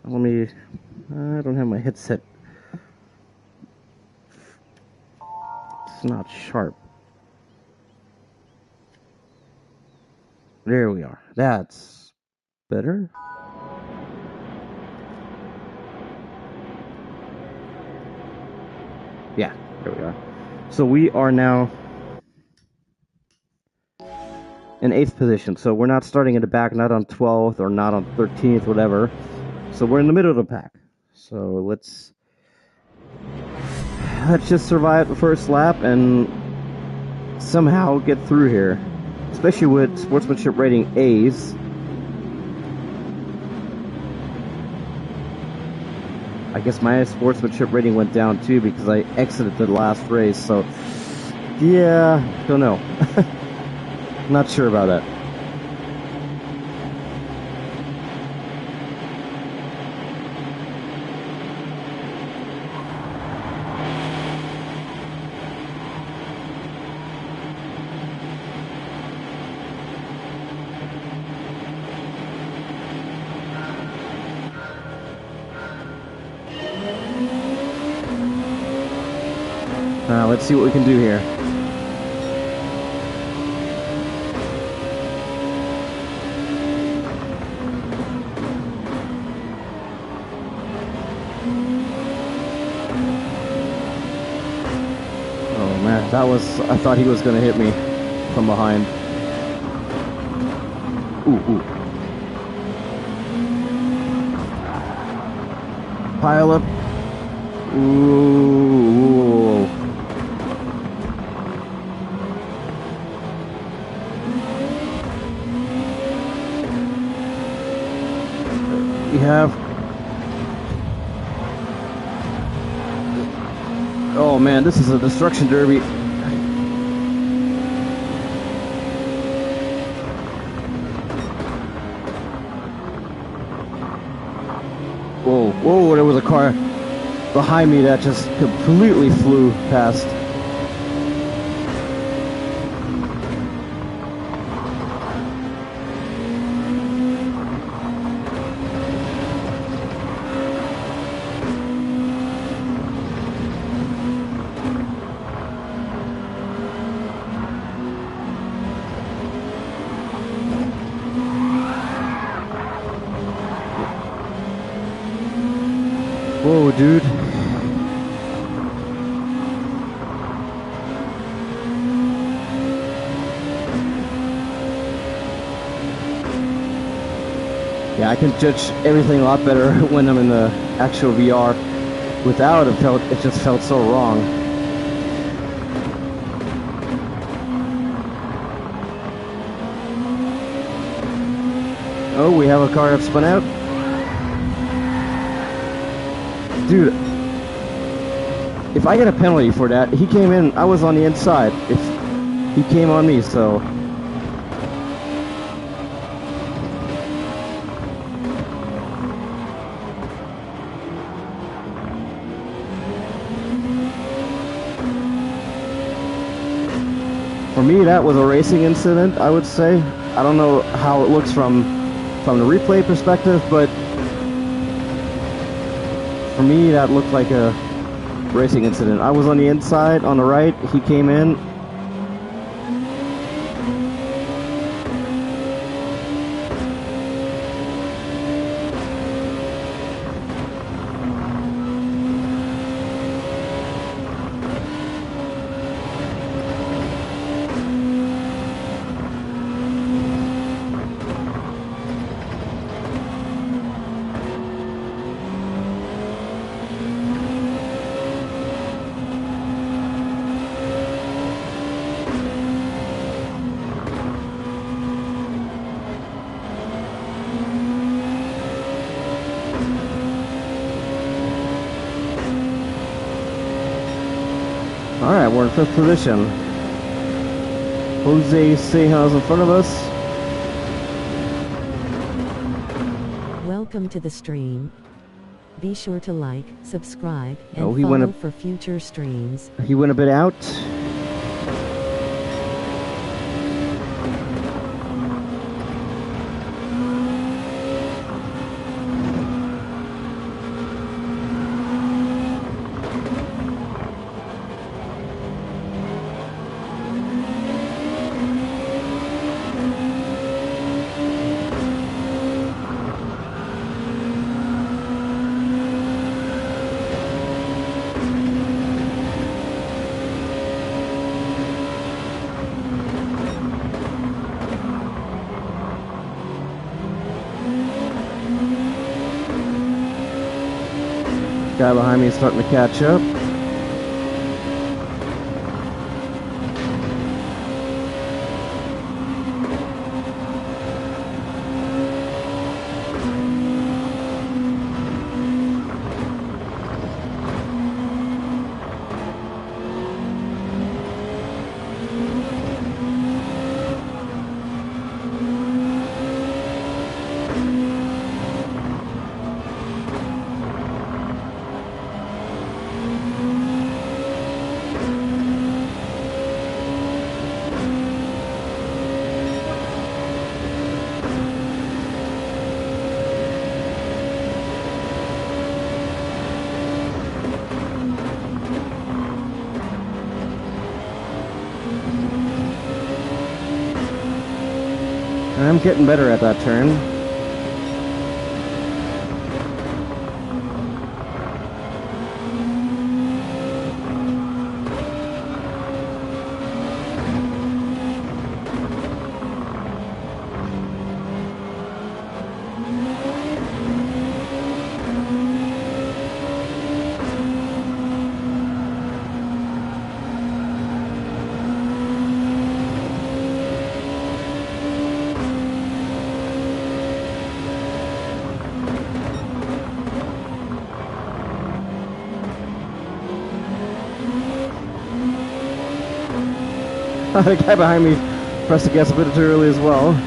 Let me... I don't have my headset. It's not sharp. There we are. That's better. Yeah, there we are. So we are now in 8th position. So we're not starting in the back, not on 12th or not on 13th, whatever. So we're in the middle of the pack. So let's just survive the first lap and somehow get through here. Especially with sportsmanship rating A's. I guess my sportsmanship rating went down too because I exited the last race. So, yeah, don't know. Not sure about that. Let's see what we can do here. Oh man, I thought he was gonna hit me from behind. Ooh. Pile up. Ooh. We have... Oh man, this is a destruction derby. Whoa, there was a car behind me that just completely flew past. Whoa, dude. Yeah, I can judge everything a lot better when I'm in the actual VR. Without it just felt so wrong. Oh, we have a car that spun out. Dude, if I get a penalty for that, he came in, I was on the inside. If he came on me, so... For me, that was a racing incident, I would say. I don't know how it looks from the replay perspective, but for me, that looked like a racing incident. I was on the inside, on the right, he came in. we're in 5th position. Jose Seja's in front of us. Welcome to the stream. Be sure to like, subscribe, and Oh, he follow went for future streams. He went a bit out. Guy behind me is starting to catch up. I'm getting better at that turn. The guy behind me pressed the gas a bit too early as well.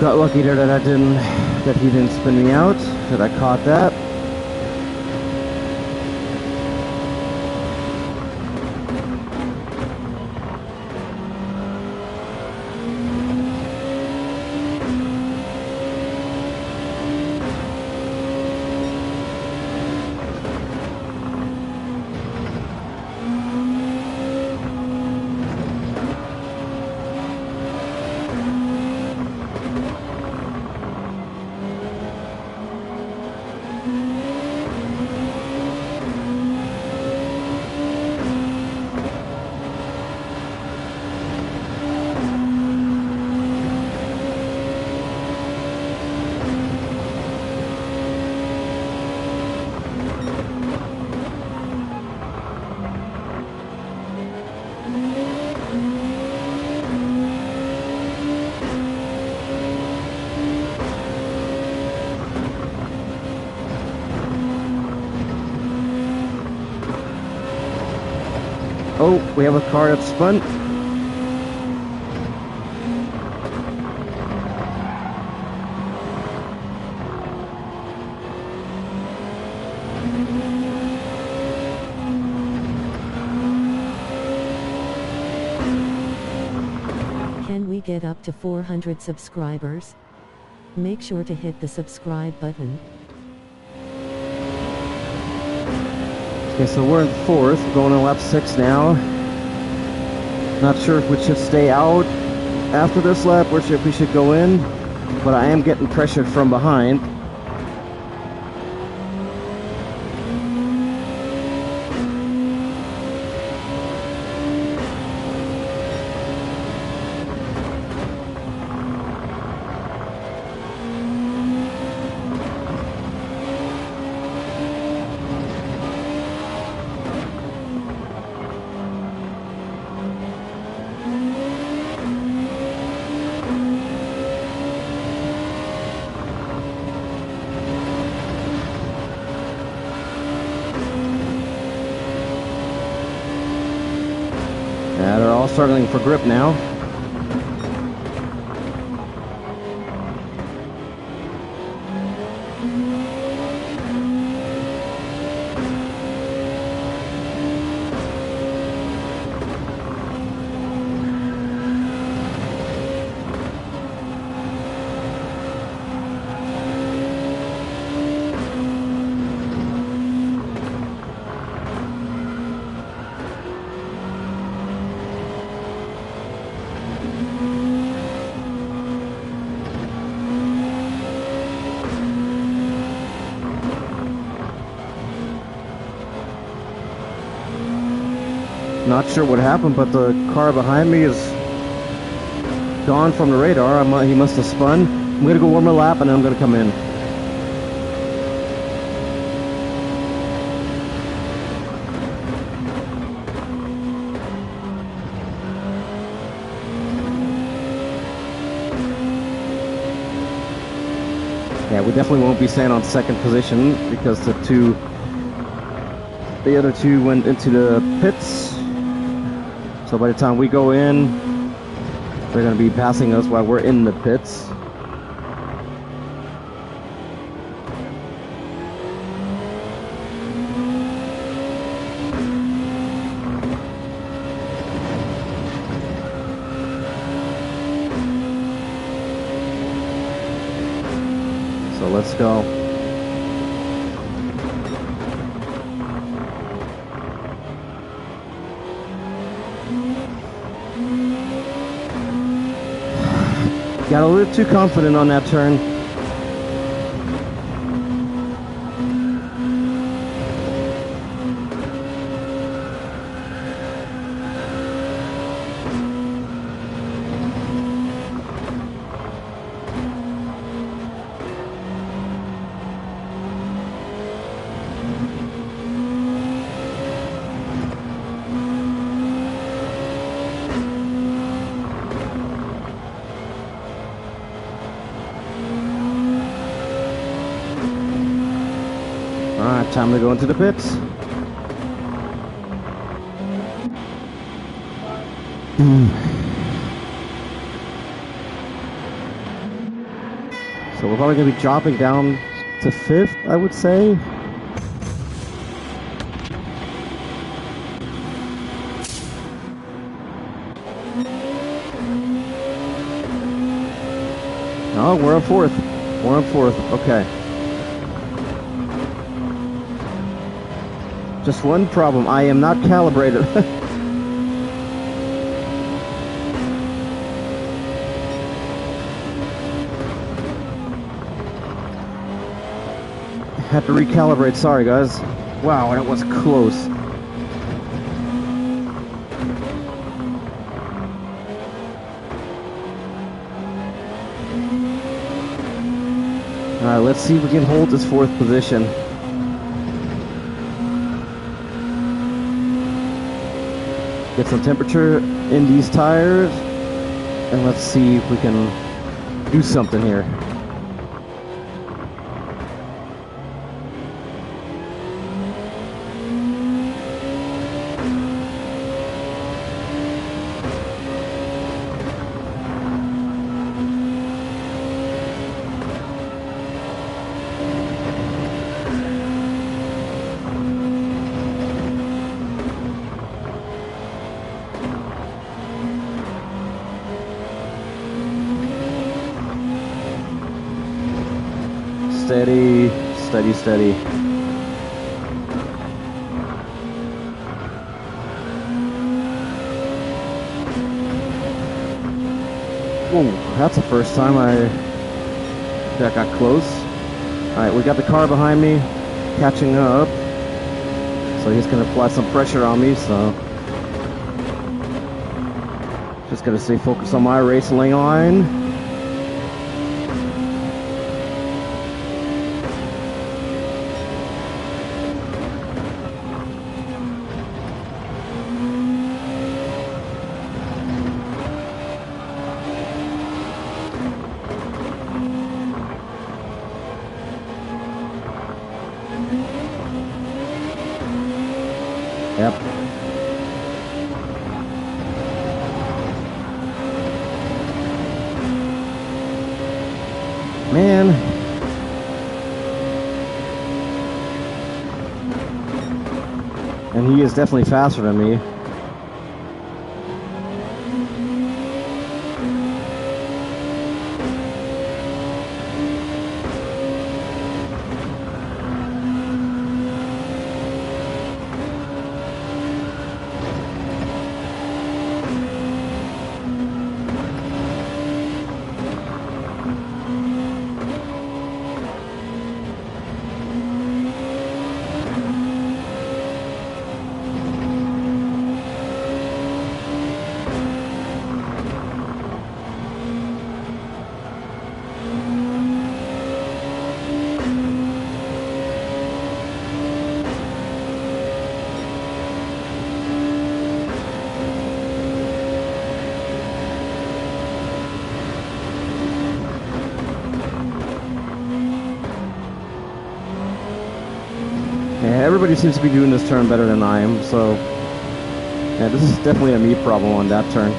Got lucky there that he didn't spin me out, that I caught that. Oh, we have a car that's spun. Can we get up to 400 subscribers? Make sure to hit the subscribe button. Okay, so we're in 4th, going on lap 6 now. Not sure if we should stay out after this lap or if we should go in, but I am getting pressured from behind. feeling for grip now. Not sure what happened, but the car behind me is gone from the radar. He must have spun. I'm going to go warm a lap and then I'm going to come in. Yeah, we definitely won't be staying on second position because the other two went into the pits. So by the time we go in, they're going to be passing us while we're in the pits. So let's go. Got a little too confident on that turn. Alright, time to go into the pits. So we're probably going to be dropping down to 5th, I would say. Oh, we're on 4th. We're on 4th. Okay. Just one problem. I am not calibrated. Had to recalibrate. Sorry, guys. Wow, that was close. Alright, let's see if we can hold this 4th position. Get some temperature in these tires, and let's see if we can do something here. Steady, steady, steady. Whoa, that's the first time that got close. Alright, we got the car behind me, catching up. So he's gonna apply some pressure on me, so just gonna stay focused on my race lane line. Yep. Man. And he is definitely faster than me. Yeah, everybody seems to be doing this turn better than I am, so yeah, this is definitely a me problem on that turn.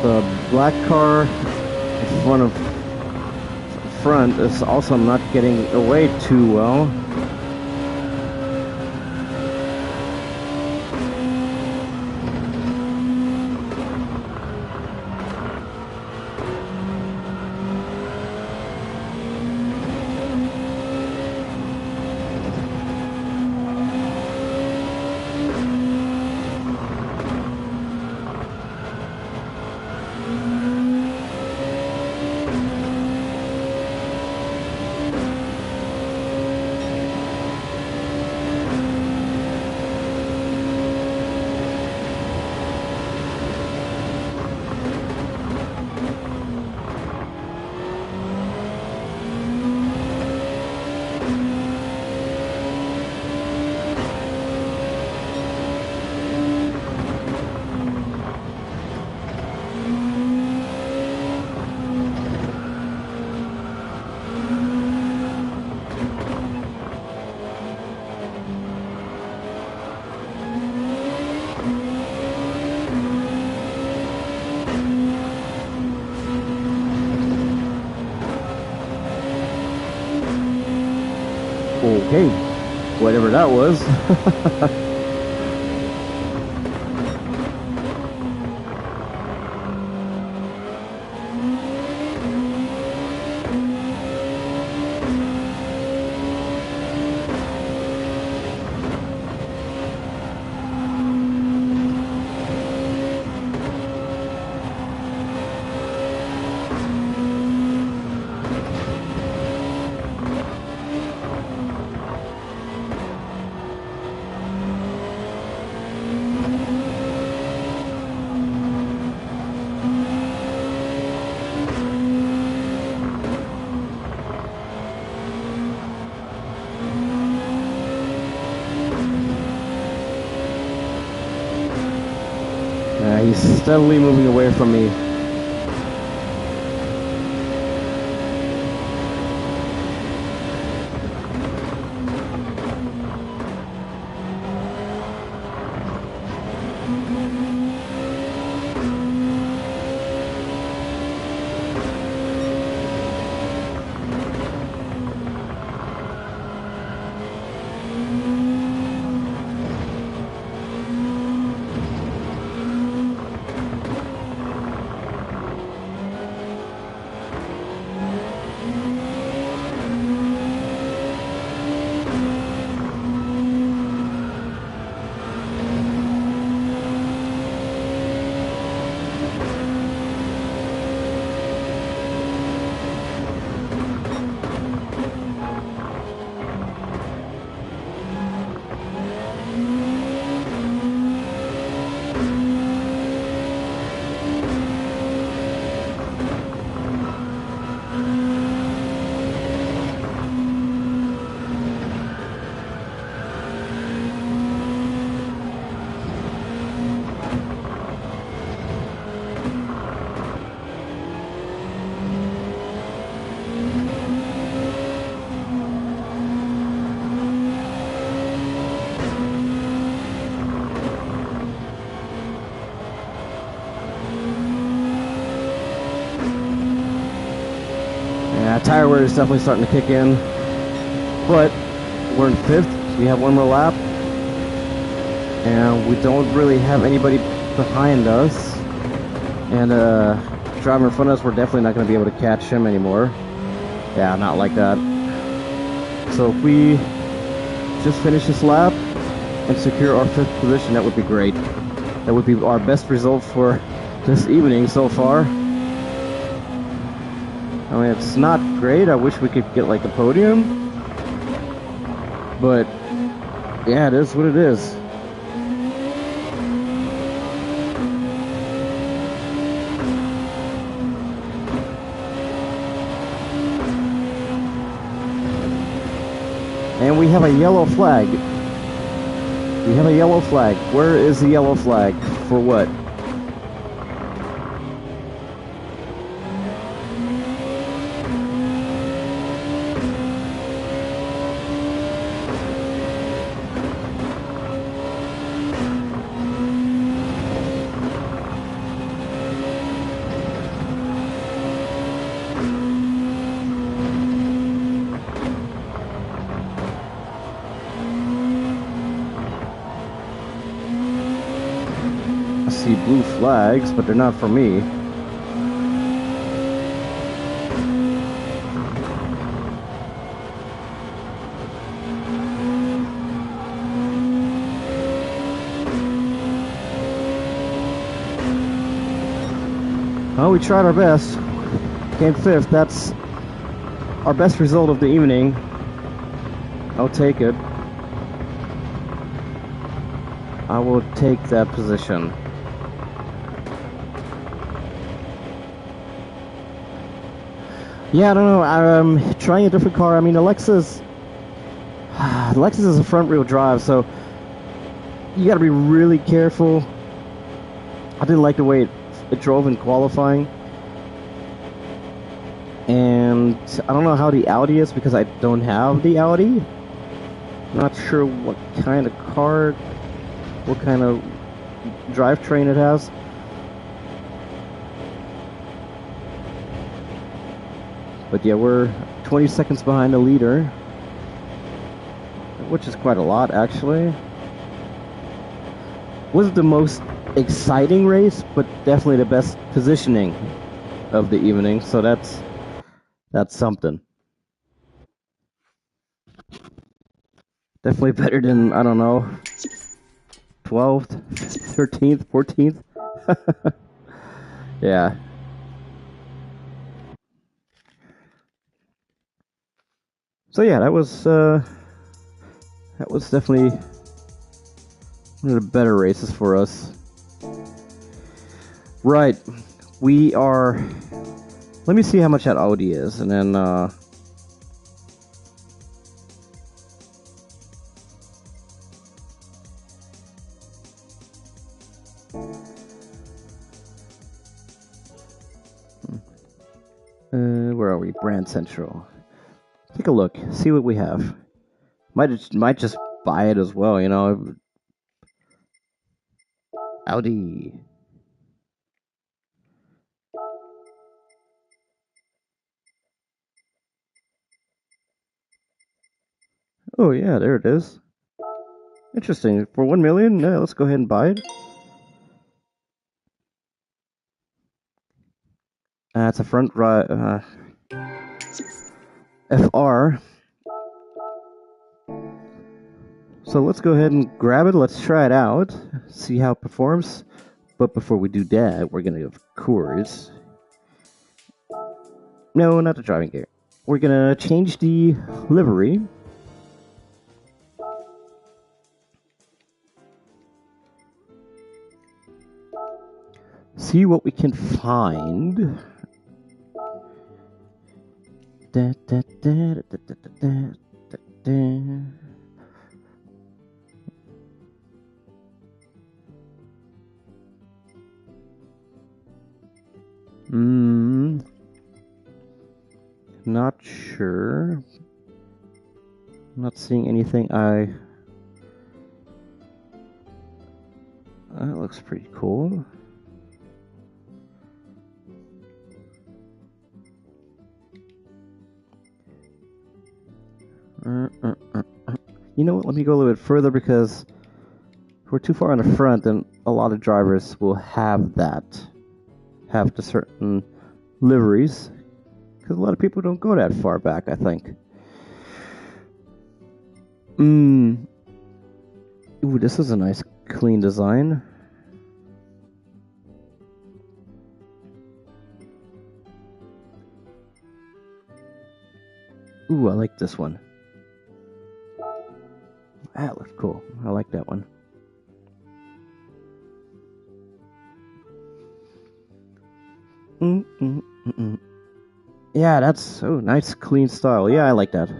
The black car in front is also not getting away too well. Okay, whatever that was. He's steadily moving away from me. wear is definitely starting to kick in. But we're in 5th. We have one more lap. And we don't really have anybody behind us. And driver in front of us, we're definitely not going to be able to catch him anymore. Yeah, not like that. So if we just finish this lap and secure our 5th position, that would be great. That would be our best result for this evening so far. I mean, it's not great. I wish we could get like the podium. But yeah, it is what it is. And we have a yellow flag. We have a yellow flag. Where is the yellow flag? For what? I see blue flags, but they're not for me. Well, we tried our best. Came 5th. That's our best result of the evening. I'll take it. I will take that position. Yeah, I don't know. I'm trying a different car. I mean, Lexus is a front-wheel drive, so you got to be really careful. I didn't like the way it drove in qualifying, and I don't know how the Audi is because I don't have the Audi. Not sure what kind of car, what kind of drivetrain it has. But yeah, we're 20 seconds behind the leader, which is quite a lot, actually. Wasn't the most exciting race, but definitely the best positioning of the evening, so that's something. Definitely better than, I don't know, 12th, 13th, 14th. Yeah. So yeah, that was definitely one of the better races for us. Right, we are. Let me see how much that Audi is, and then where are we? Brand Central. Take a look, see what we have. Might just buy it as well, you know. Audi. Oh yeah, there it is. Interesting. For 1 million, yeah, let's go ahead and buy it. It's a front right FR. So let's go ahead and grab it. Let's try it out, see how it performs. But before we do that, we're gonna, of course. No, not the driving gear. We're gonna change the livery. See what we can find. Da, da, da, da, da, da, da, da. Not sure. Not seeing anything. That looks pretty cool. You know what? Let me go a little bit further because if we're too far in the front, then a lot of drivers will have the certain liveries. Because a lot of people don't go that far back, I think. Ooh, this is a nice clean design. Ooh, I like this one. That looks cool. I like that one. Yeah, that's so nice, clean style. Yeah, I like that.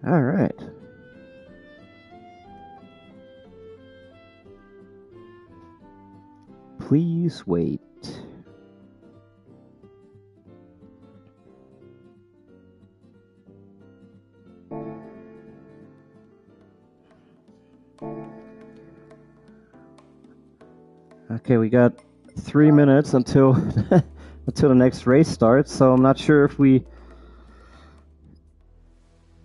All right. Please wait. Okay, we got 3 minutes until until the next race starts, so I'm not sure if we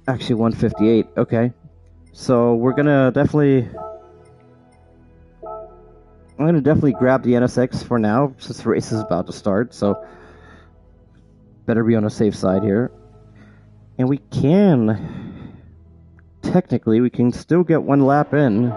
actually 158. Okay. So we're gonna definitely I'm gonna definitely grab the NSX for now since the race is about to start, so better be on the safe side here. And we can technically we can still get one lap in.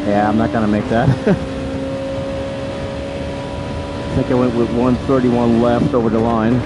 Yeah, I'm not gonna make that. I think I went with 131 left over the line.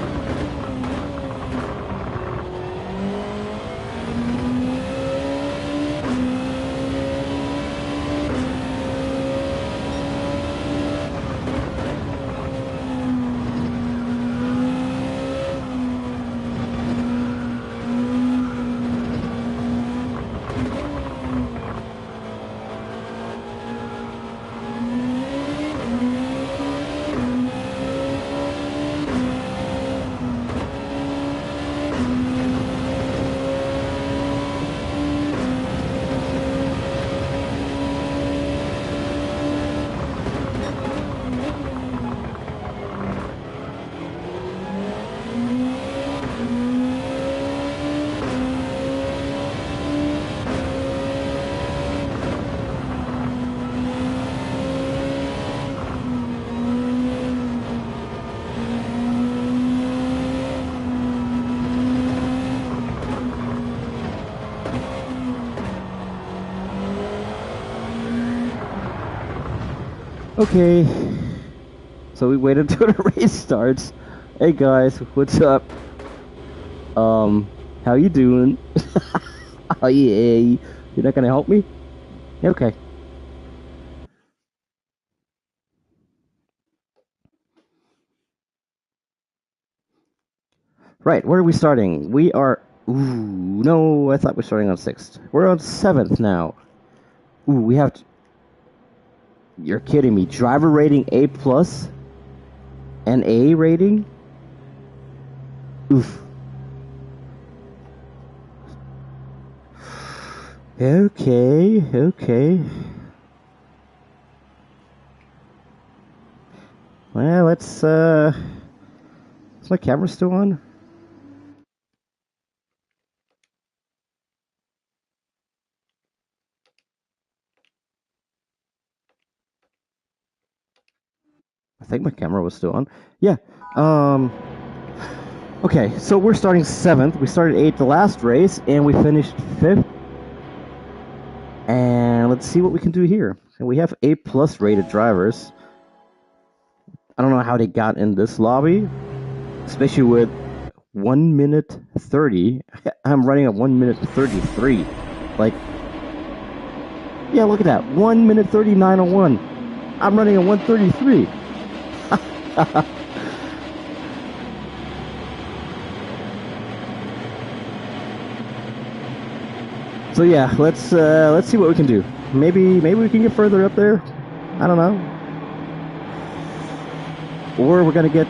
Okay, so we wait until the race starts. Hey guys, what's up? How you doing? Oh yeah, you're not gonna help me? Okay. Right, where are we starting? We are... Ooh, no, I thought we were starting on 6th. We're on 7th now. Ooh, we have... You're kidding me. Driver rating A+? An A rating? Oof. Okay. Well, let's, is my camera still on? I think my camera was still on. Yeah. Okay, so we're starting 7th. We started 8th the last race, and we finished 5th. And let's see what we can do here. And we have A+ rated drivers. I don't know how they got in this lobby, especially with 1 minute 30. I'm running at 1 minute 33. Like, yeah, look at that. 1 minute 39:01. I'm running at 133. So yeah, let's see what we can do. Maybe we can get further up there. I don't know. or we're gonna get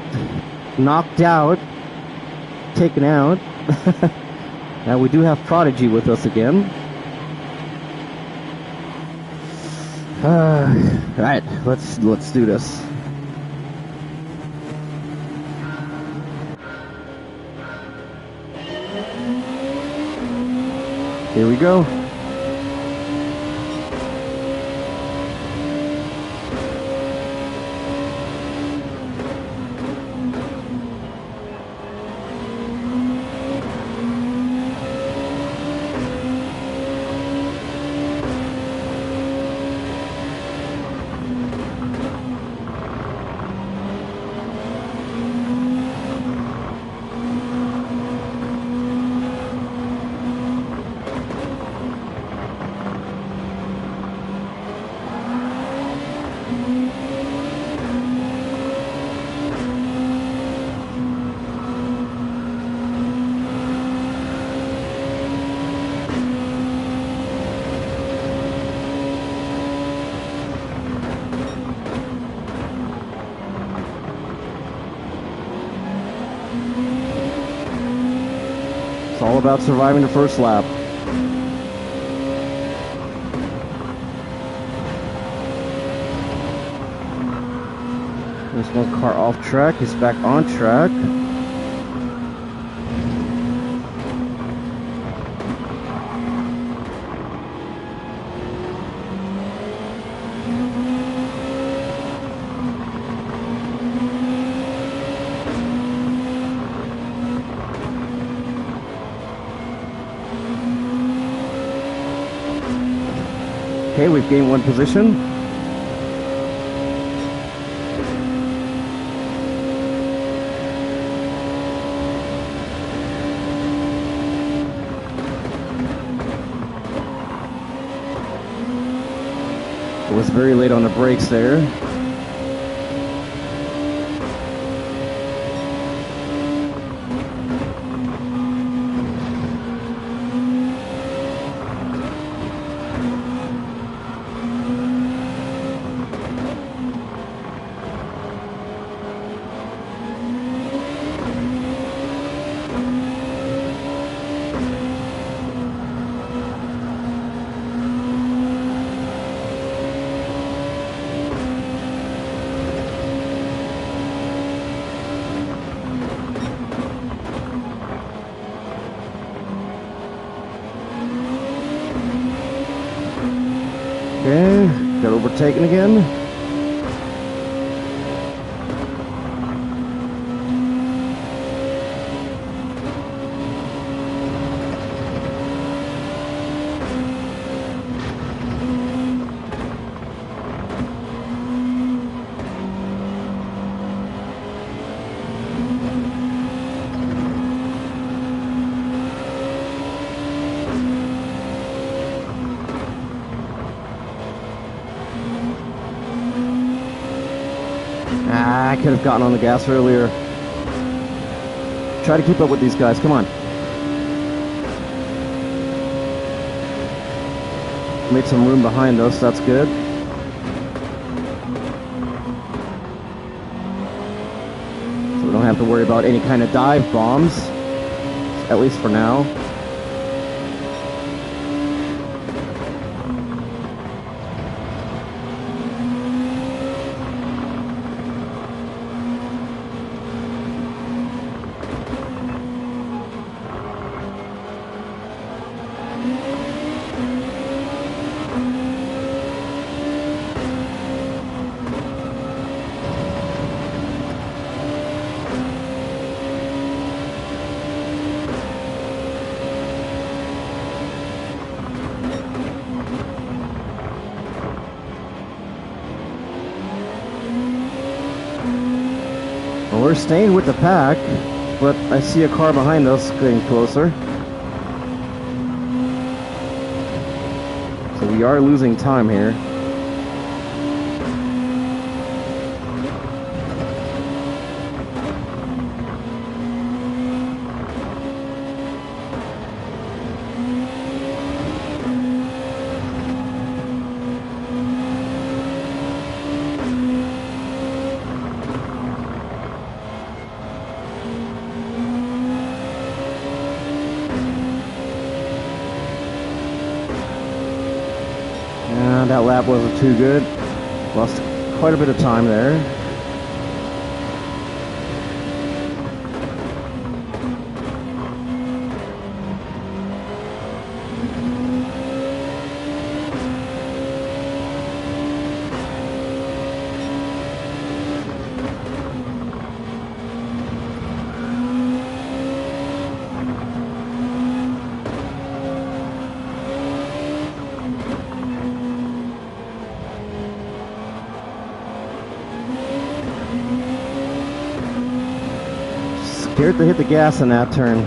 knocked out, taken out. Now we do have Prodigy with us again. Right, let's do this. Here we go. It's all about surviving the first lap. There's one car off track. He's back on track. Okay, we've gained one position. It was very late on the brakes there. Okay, got overtaken again. I could have gotten on the gas earlier. Try to keep up with these guys, come on. Made some room behind us, that's good. So we don't have to worry about any kind of dive bombs, at least for now. We're staying with the pack, but I see a car behind us getting closer. So we are losing time here. That lap wasn't too good. Lost quite a bit of time there. Scared to hit the gas in that turn.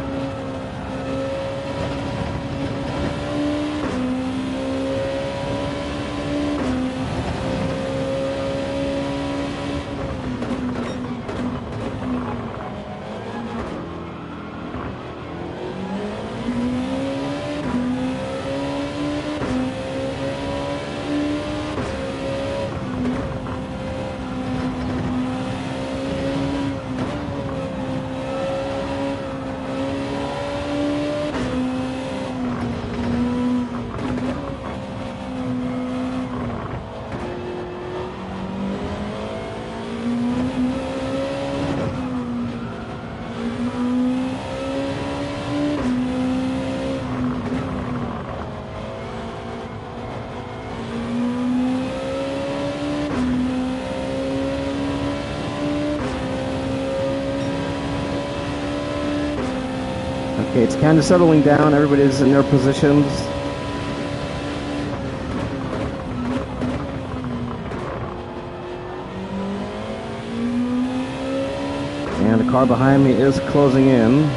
Okay, it's kind of settling down. Everybody's in their positions. And the car behind me is closing in.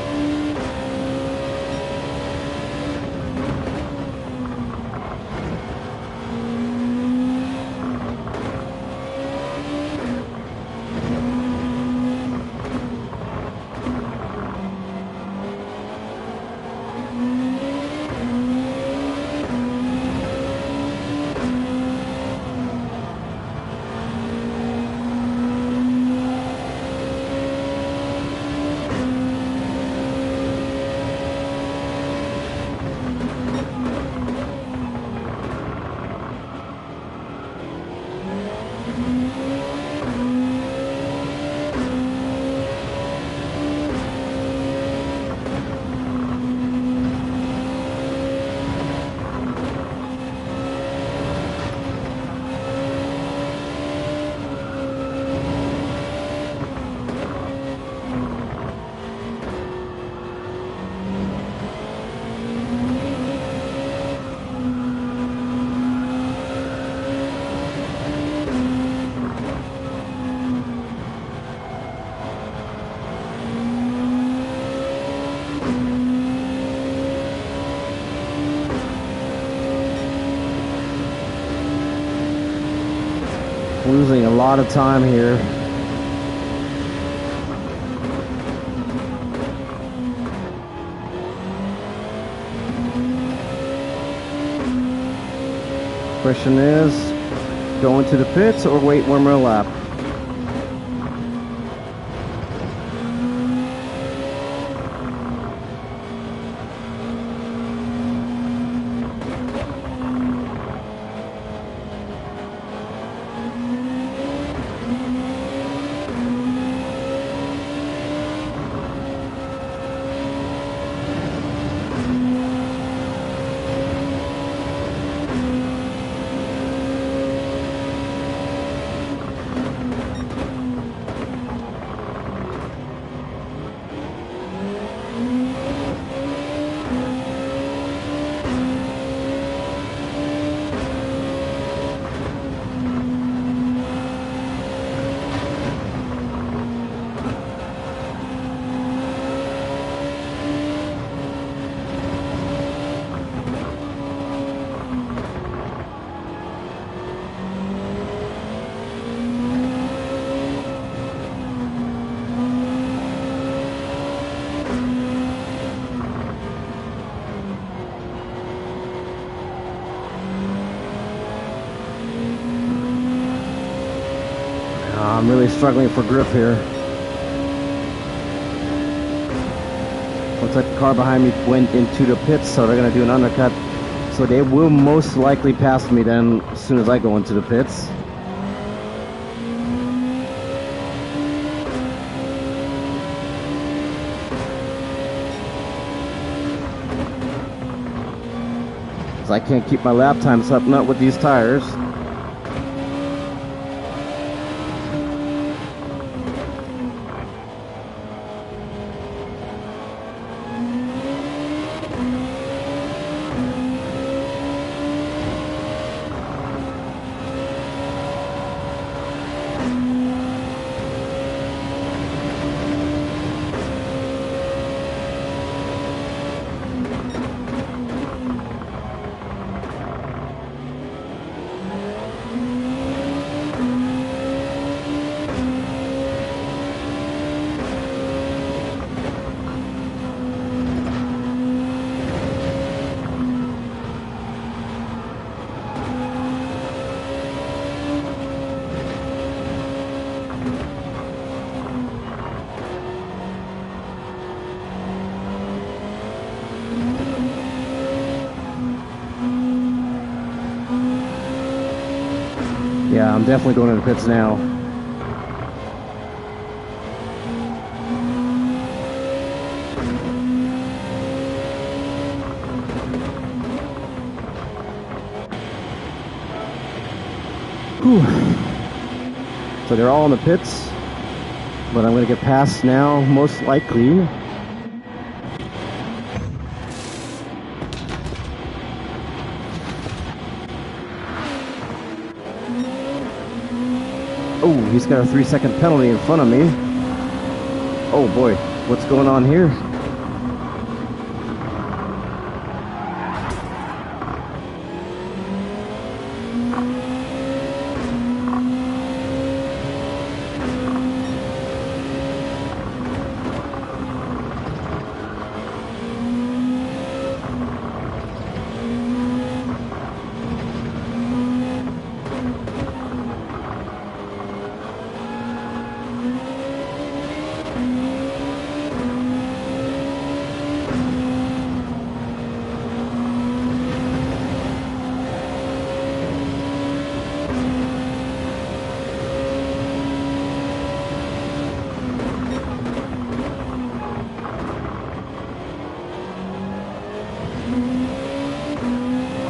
Losing a lot of time here. Question is, go into the pits or wait one more lap? I'm really struggling for grip here. Looks like the car behind me went into the pits, so they're going to do an undercut So they will most likely pass me then as soon as I go into the pits. Because I can't keep my lap times up, not with these tires. Yeah, I'm definitely going to the pits now. Whew. So they're all in the pits, but I'm going to get past now, most likely. Oh, he's got a 3-second penalty in front of me. Oh boy, what's going on here?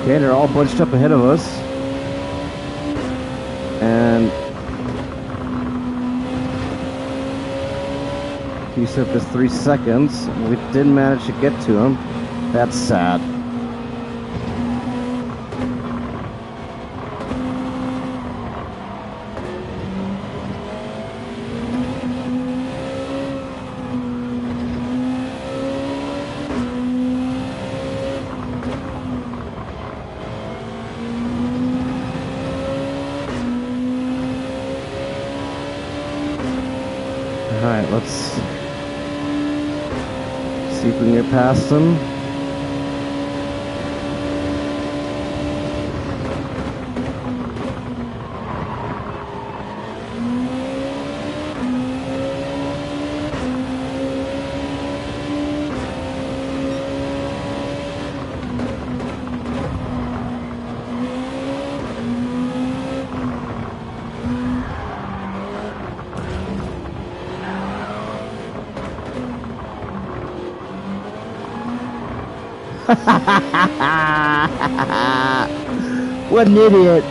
Okay, they're all bunched up ahead of us. And he said this 3 seconds. We didn't manage to get to him. That's sad. Alright, let's see if we can get past them. What an idiot.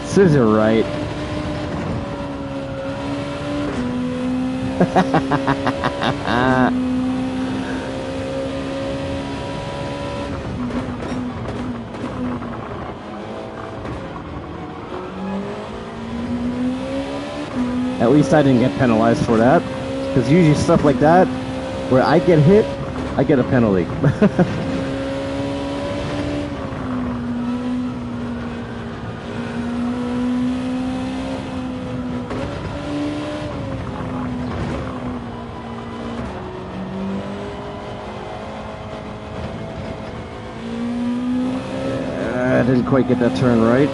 Scissor right. At least I didn't get penalized for that. Because usually stuff like that, where I get hit, I get a penalty. I didn't quite get that turn right.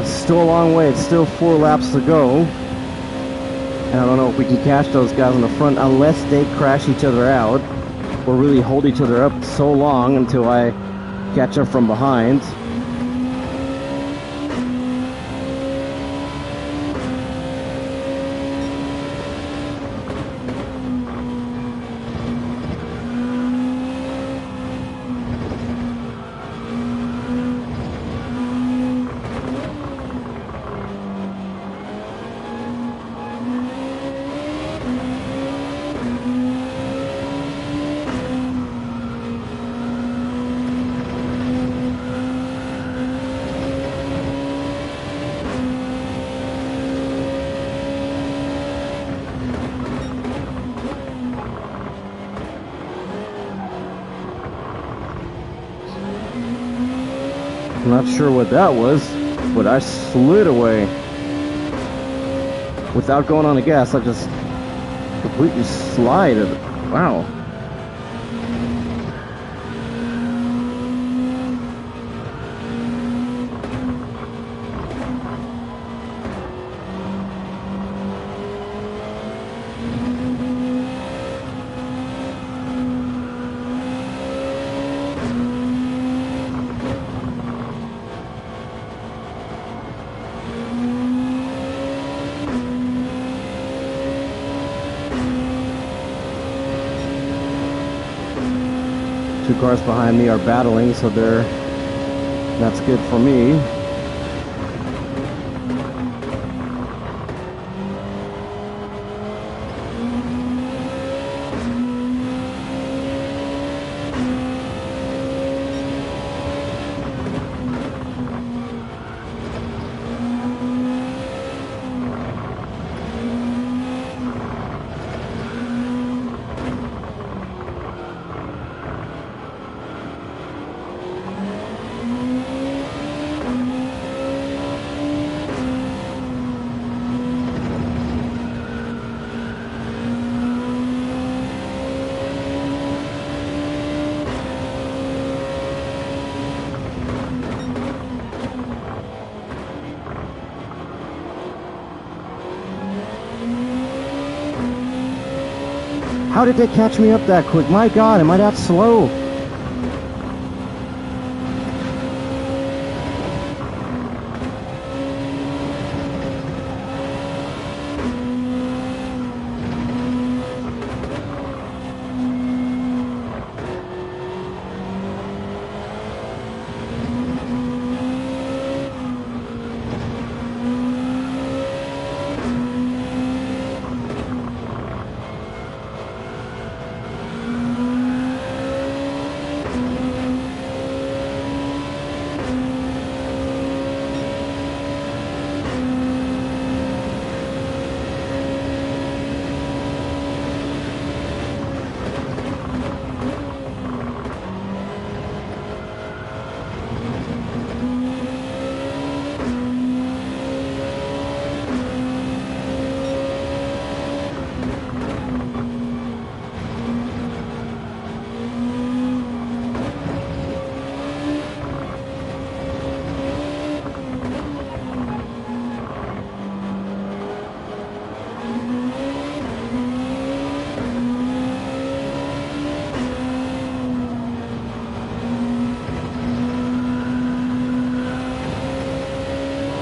It's still a long way. It's still 4 laps to go. And I don't know if we can catch those guys on the front unless they crash each other out or really hold each other up so long until I catch up from behind. I'm not sure what that was, but I slid away. Without going on the gas, I just completely slided. Wow. Two cars behind me are battling, so that's good for me. How did they catch me up that quick? My God, am I that slow?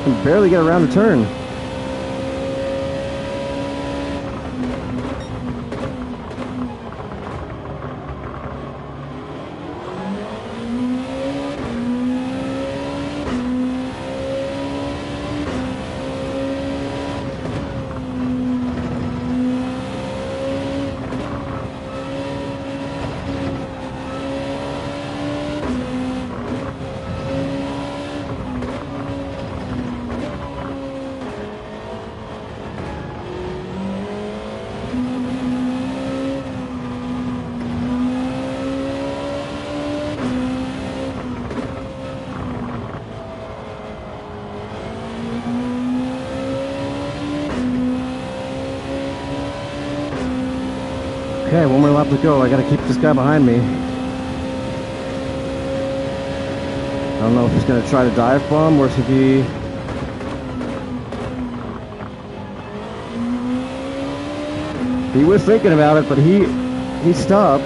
I can barely get around the turn. Okay, one more lap to go. I gotta keep this guy behind me. I don't know if he's gonna try to dive bomb or if he He was thinking about it, but he stopped.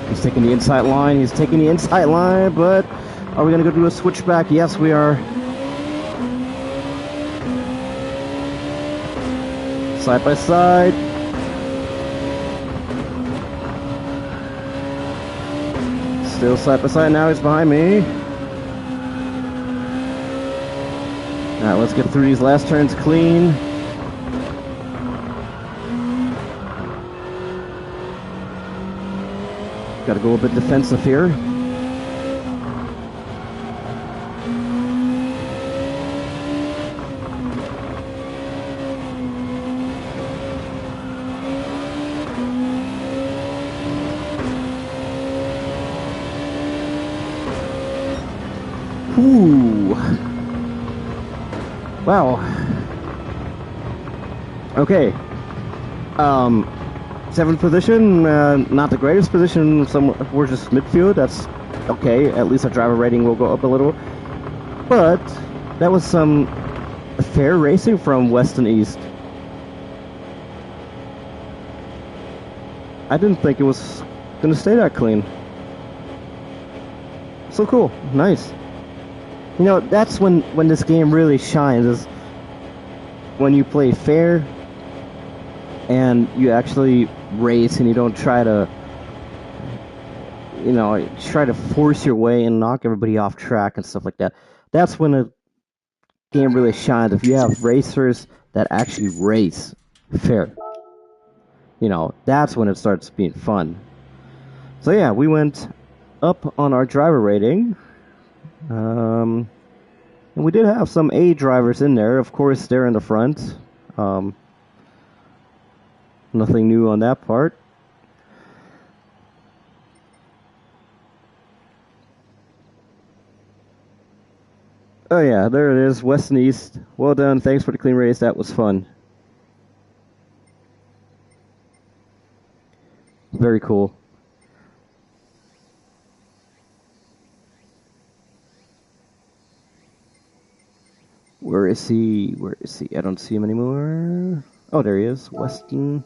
He's taking the inside line. He's taking the inside line, but are we going to go do a switchback? Yes, we are. Side by side. Still side by side. Now he's behind me. Alright, let's get through these last turns clean. Got to go a bit defensive here. Ooh. Wow. Okay. Seventh position, not the greatest position. We're just midfield. That's okay. At least our driver rating will go up a little. But that was some fair racing from West and East. I didn't think it was gonna stay that clean. So cool, nice. You know, that's when this game really shines, is when you play fair and you actually race and you don't try to, you know, try to force your way and knock everybody off track and stuff like that. That's when a game really shines, if you have racers that actually race fair. You know, that's when it starts being fun. So yeah, we went up on our driver rating. And we did have some A drivers in there. Of course, they're in the front. Nothing new on that part. Oh yeah, there it is, West and East. Well done, thanks for the clean race, that was fun. Very cool. Where is he? Where is he? I don't see him anymore. Oh, there he is, Weston.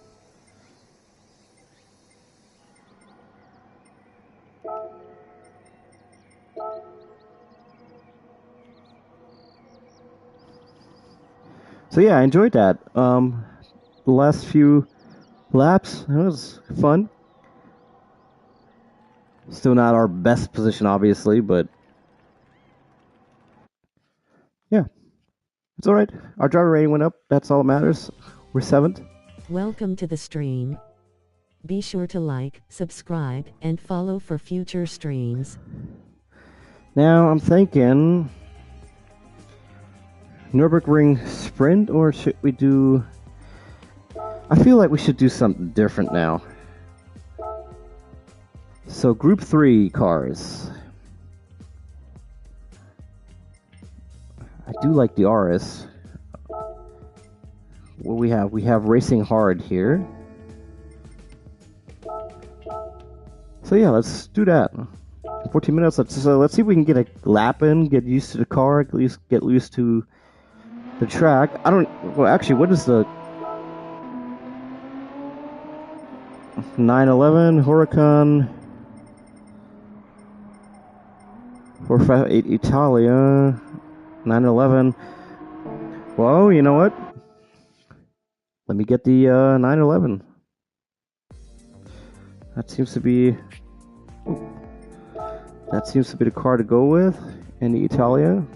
So yeah, I enjoyed that. The last few laps, it was fun. Still not our best position, obviously, but yeah, it's alright. Our driver rating went up, that's all that matters. We're 7th. Welcome to the stream. Be sure to like, subscribe, and follow for future streams. Now I'm thinking Nürburgring Sprint, or should we do... I feel like we should do something different now. So Group 3 cars. I do like the RS. What we have? We have Racing Hard here. So yeah, let's do that. 14 minutes. Let's see if we can get a lap in, get used to the car, at least get used to the track. I don't... Well, actually, what is the... 911 Huracan 458 Italia 911. Well, you know what? Let me get the 911. That seems to be... That seems to be the car to go with in the Italia.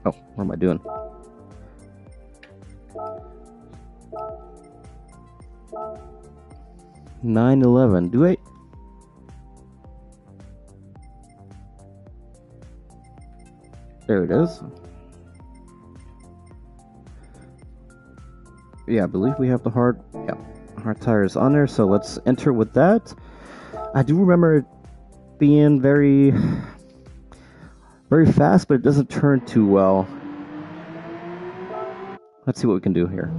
Oh, what am I doing? $911. Do I? There it is. yeah, I believe we have the hard tires on there. So let's enter with that. I do remember it being very fast, but it doesn't turn too well. Let's see what we can do here.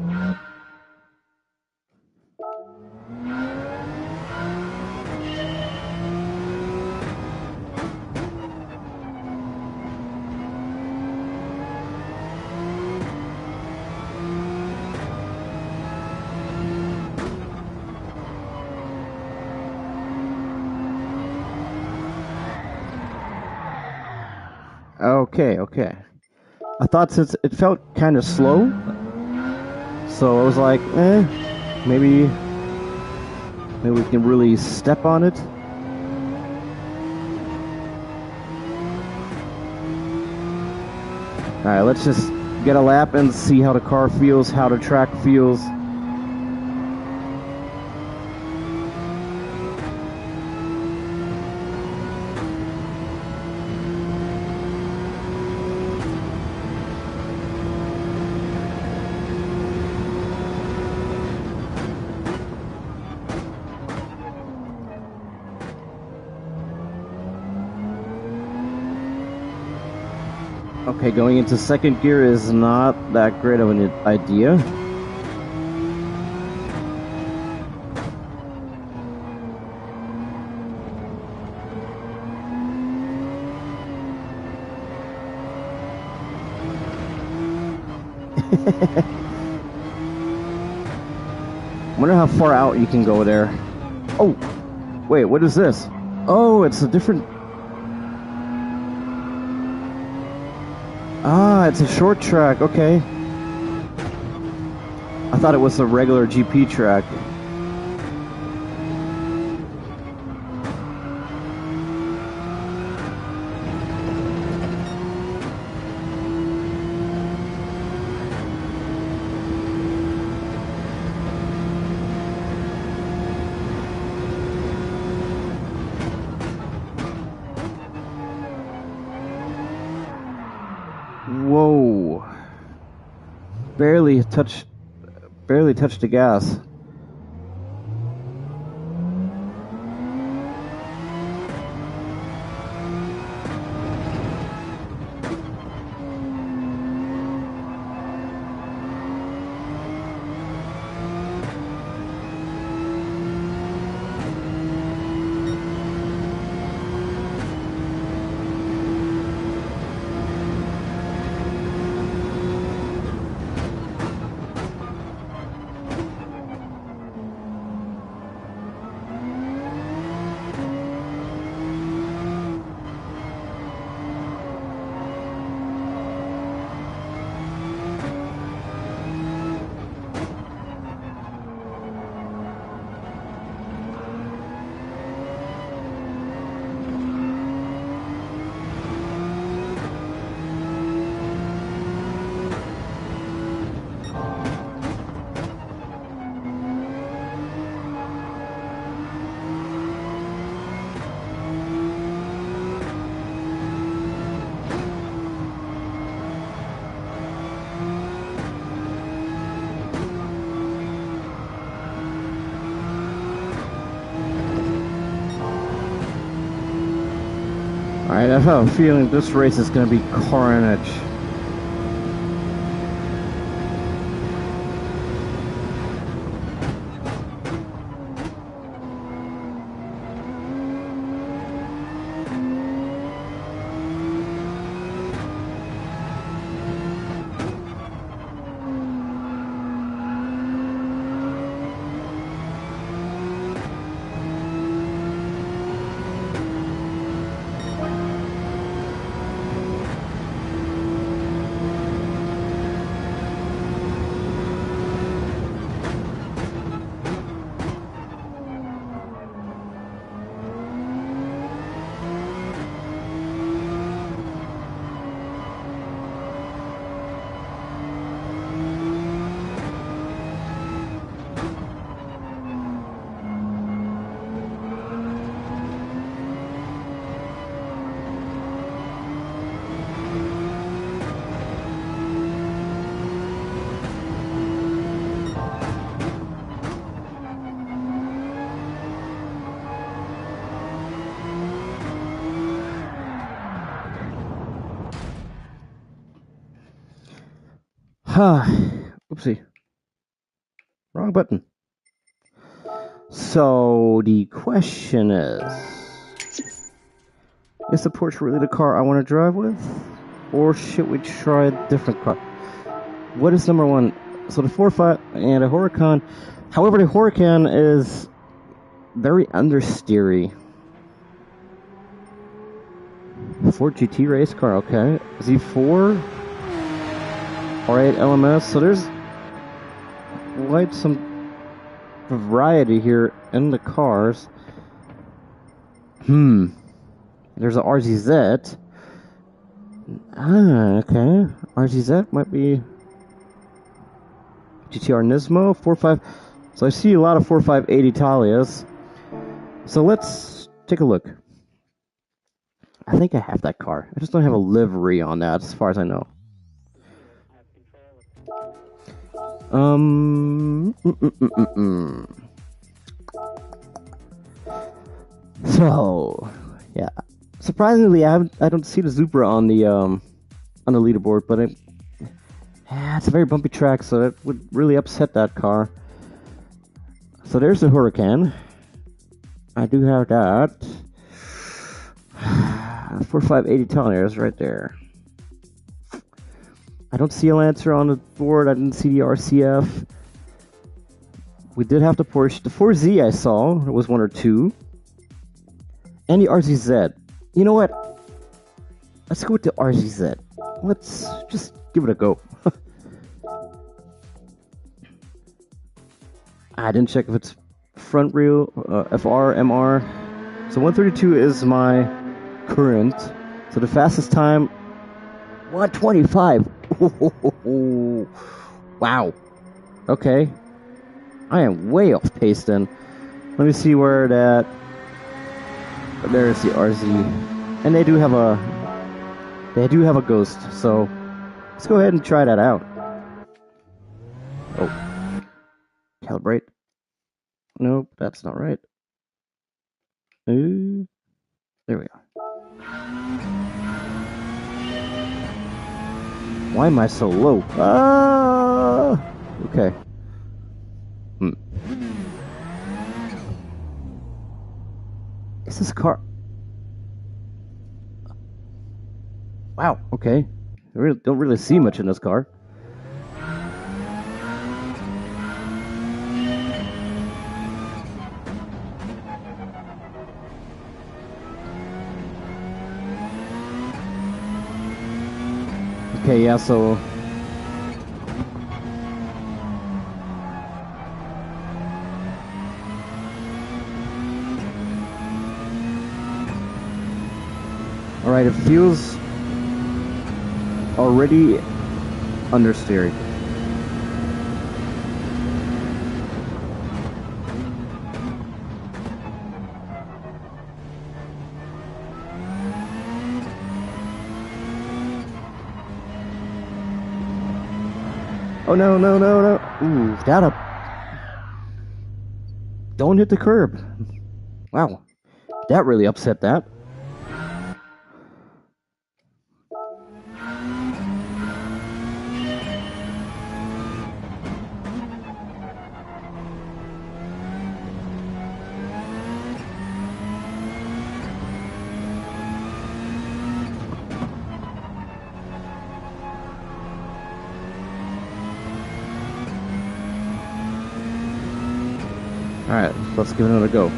Okay. I thought since it felt kind of slow, so I was like, maybe we can really step on it. Alright, let's just get a lap and see how the car feels, how the track feels. Okay, going into second gear is not that great of an idea. Wonder how far out you can go there. Oh, wait, what is this? Oh, it's a different... Ah, it's a short track, okay. I thought it was a regular GP track. Whoa. Barely touched the gas. Alright, I have a feeling this race is going to be carnage. Oopsie. Wrong button. So the question is the Porsche really the car I want to drive with? Or should we try a different car? What is number one? So the 4.5 and a Huracan. However, the Huracan is very understeery. Ford GT race car, okay. Z4. R8 LMS. So there's quite some variety here in the cars. There's a RZZ. Okay. RZZ might be GTR Nismo 4.5. So I see a lot of 4.58 Italias. So let's take a look. I think I have that car. I just don't have a livery on that, as far as I know. So, yeah. Surprisingly, I don't see the Supra on the leaderboard, but it's a very bumpy track, so that would really upset that car. So there's the Huracan. I do have that. 4.58 Italians right there. I don't see a Lancer on the board. I didn't see the RCF. We did have the Porsche. The 4Z I saw. It was 1 or 2. And the RZZ. You know what? Let's go with the RZZ. Let's just give it a go. I didn't check if it's front wheel, FR, MR. So 132 is my current. So the fastest time, 125. Wow. Okay. I am way off pace then. Let me see where that. There's the RZ, and they do have a Ghost. So let's go ahead and try that out. Oh, calibrate. Nope, that's not right. There we are. Why am I so low? Okay. Is this car? Wow, okay. I don't really see much in this car. Okay, yeah, so alright, it feels already understeered. Oh no, no, no, no. Ooh, that up. Don't hit the curb. Wow. That really upset that. Alright, let's give it another go.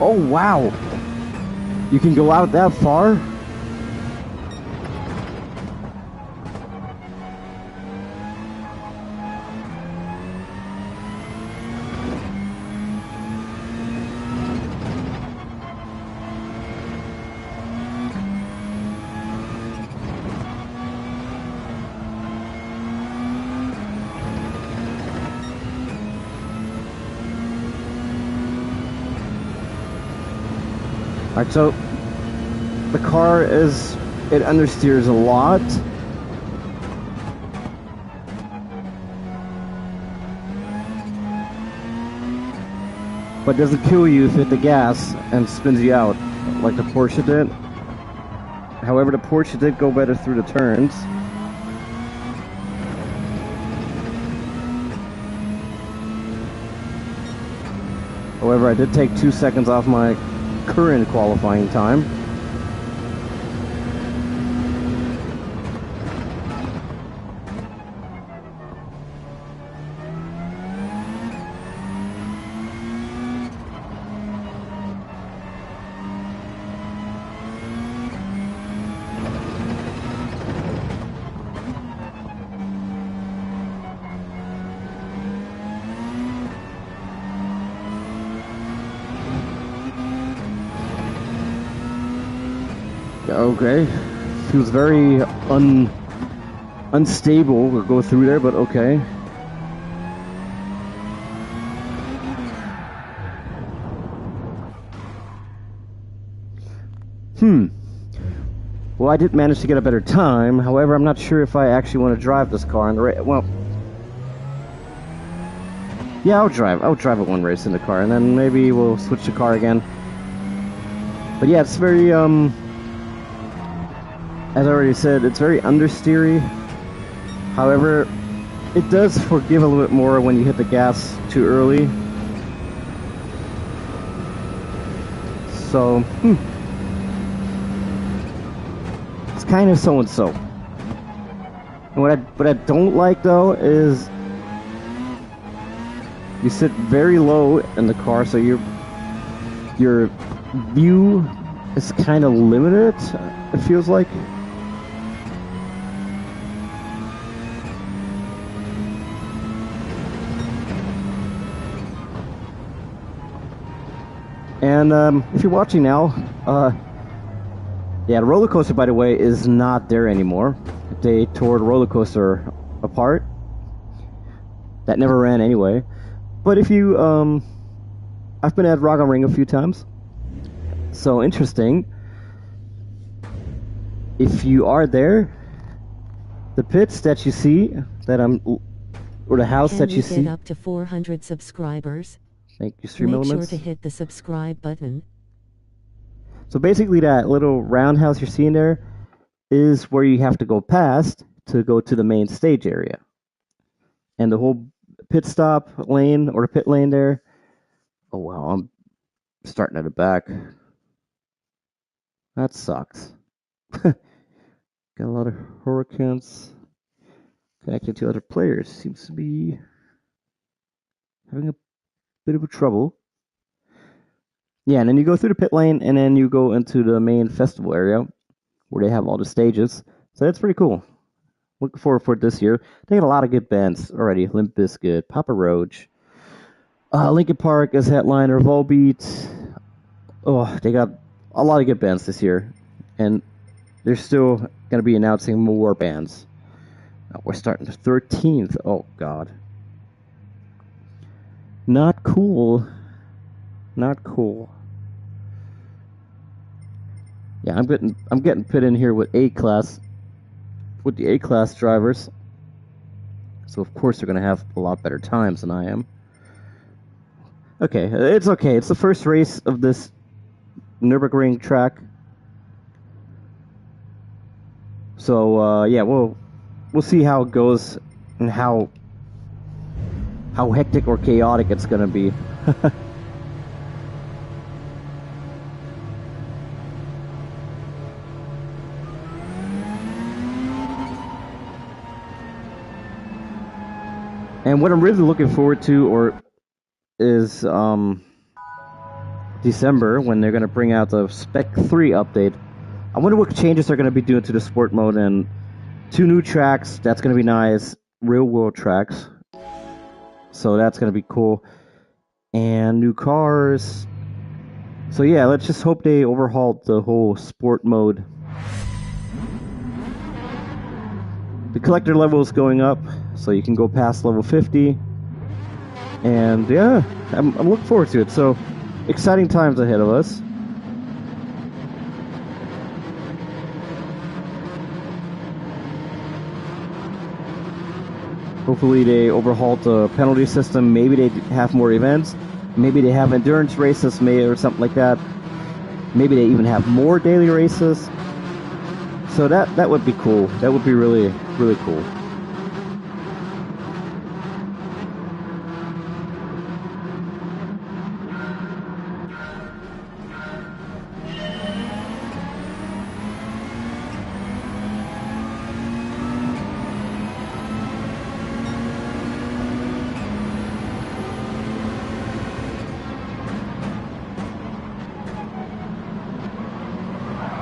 Oh wow! You can go out that far? Alright, so the car it understeers a lot. But doesn't kill you if you hit the gas and spins you out like the Porsche did. However, the Porsche did go better through the turns. However, I did take 2 seconds off my current qualifying time. Okay, feels very unstable to go through there, but okay. Well, I did manage to get a better time. However, I'm not sure if I actually want to drive this car in the race. Well, yeah, I'll drive it one race in the car, and then maybe we'll switch the car again. But yeah, it's very as I already said, it's very understeery. However, it does forgive a little bit more when you hit the gas too early. So, it's kind of so and so. And what I don't like though is you sit very low in the car, so your view is kind of limited. It feels like. And if you're watching now, yeah, the roller coaster, by the way, is not there anymore. They tore the roller coaster apart. That never ran anyway. But if you, I've been at Rock am Ring a few times. So interesting. If you are there, the pits that you see, or the house that you see. Can we get up to 400 subscribers? Thank you, Stream Elements. Make sure to hit the subscribe button. So basically that little roundhouse you're seeing there is where you have to go past to go to the main stage area. And the whole pit stop lane, or the pit lane there. Oh wow, I'm starting at the back. That sucks. Got a lot of Hurricanes connected to other players. Seems to be having a bit of a trouble. Yeah, and then you go through the pit lane, and then you go into the main festival area where they have all the stages. So that's pretty cool. Looking forward for it this year. They got a lot of good bands already. Limp Bizkit, Papa Roach, Linkin Park as headliner, Volbeat. Oh, they got a lot of good bands this year, and they're still going to be announcing more bands. We're starting the 13th. Oh God. Not cool. Not cool. Yeah, I'm getting put in here with A-class, with the A-class drivers. So of course they're gonna have a lot better times than I am. Okay, it's okay. It's the first race of this Nürburgring track. So yeah, we'll see how it goes and how hectic or chaotic it's gonna be. And what I'm really looking forward to is December, when they're going to bring out the Spec 3 update. I wonder what changes they're going to be doing to the sport mode, and 2 new tracks. That's going to be nice. Real world tracks. So that's going to be cool. And new cars. So yeah, let's just hope they overhaul the whole sport mode. The collector level is going up, so you can go past level 50. And yeah, I'm looking forward to it. So exciting times ahead of us. Hopefully they overhauled the penalty system. Maybe they have more events. Maybe they have endurance races, or something like that. Maybe they even have more daily races. So that would be cool. That would be really, really cool.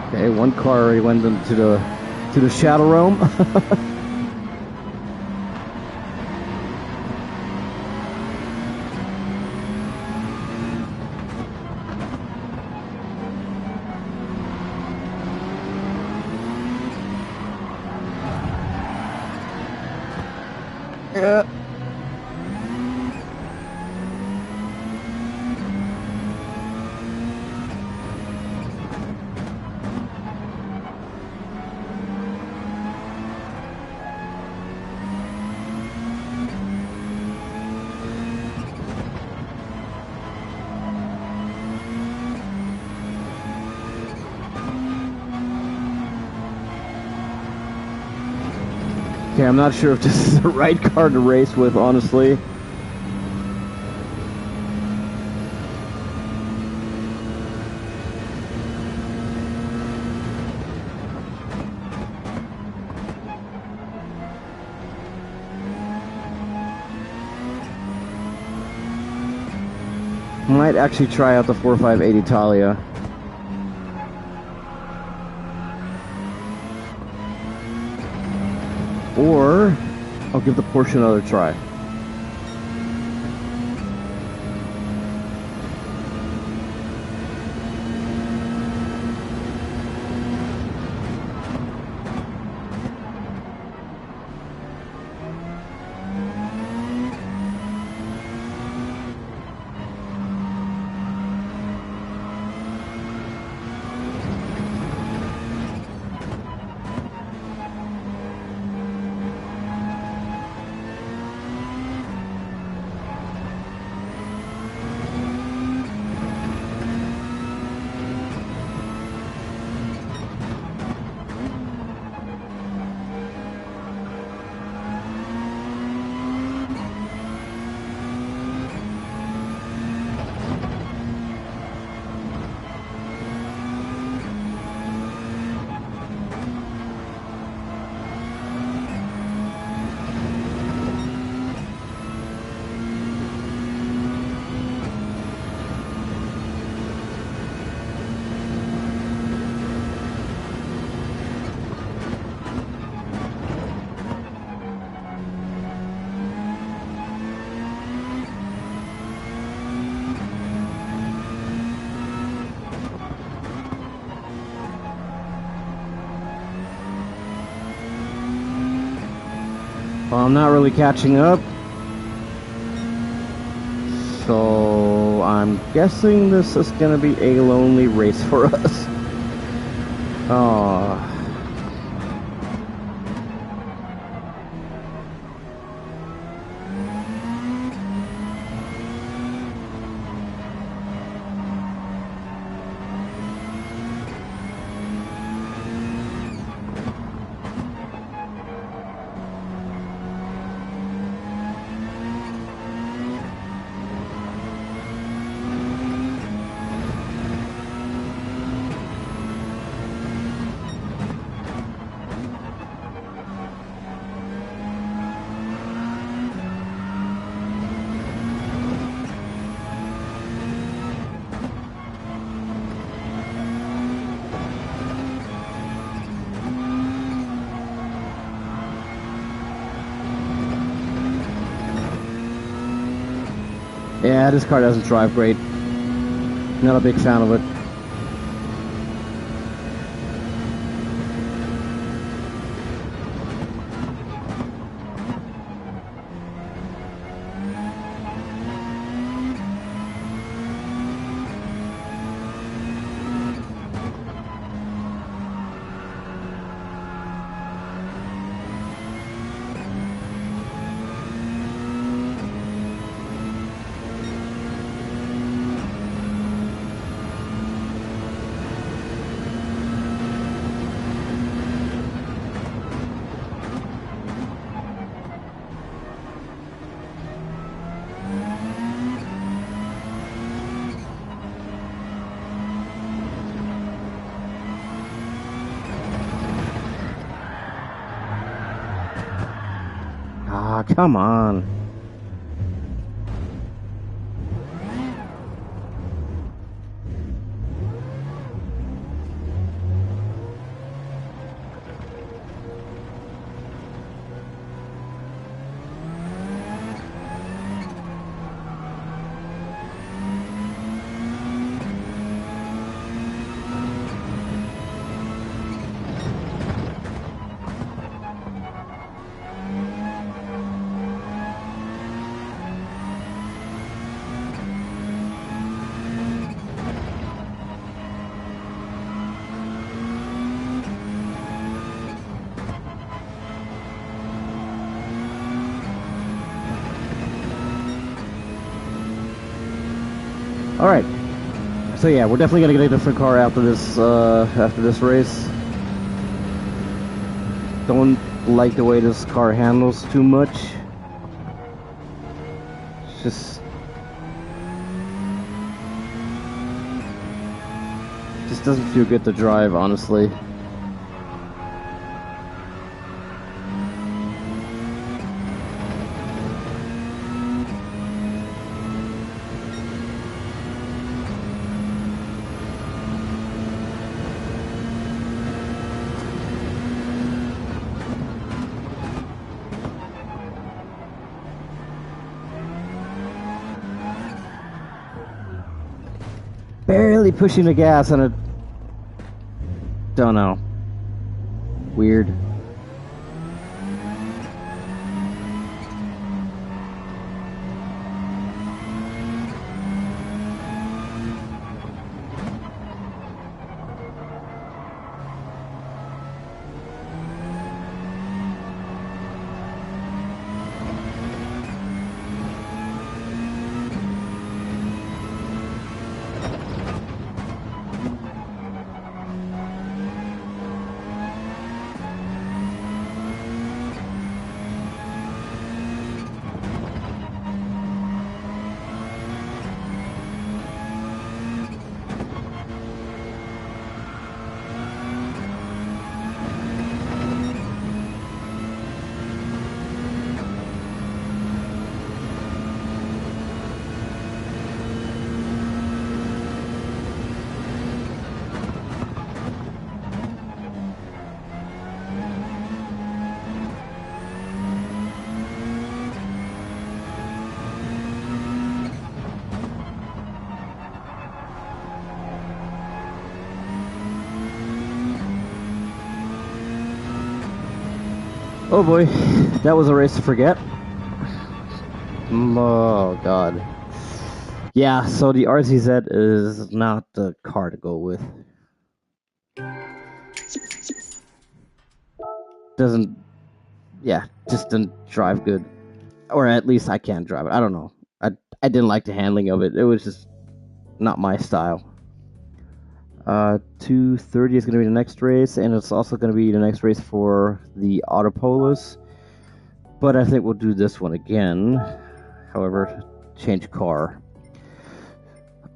Okay, one car already went into the shadow realm. Yeah. Okay, I'm not sure if this is the right car to race with, honestly. Might actually try out the 458 Italia. Or I'll give the Porsche another try. Well, I'm not really catching up. So I'm guessing this is gonna be a lonely race for us. Oh. Yeah, this car doesn't drive great. Not a big fan of it. Come on. All right. So yeah, we're definitely gonna get a different car after this race. Don't like the way this car handles too much. It's just doesn't feel good to drive, honestly. Barely pushing the gas on it. Don't know. Weird. Oh boy, that was a race to forget. Oh god. Yeah, so the RZZ is not the car to go with. Just doesn't drive good. Or at least I can't drive it. I don't know. I didn't like the handling of it. It was just not my style. 230 is going to be the next race, and it's also going to be the next race for the Autopolis. But I think we'll do this one again. However, change car.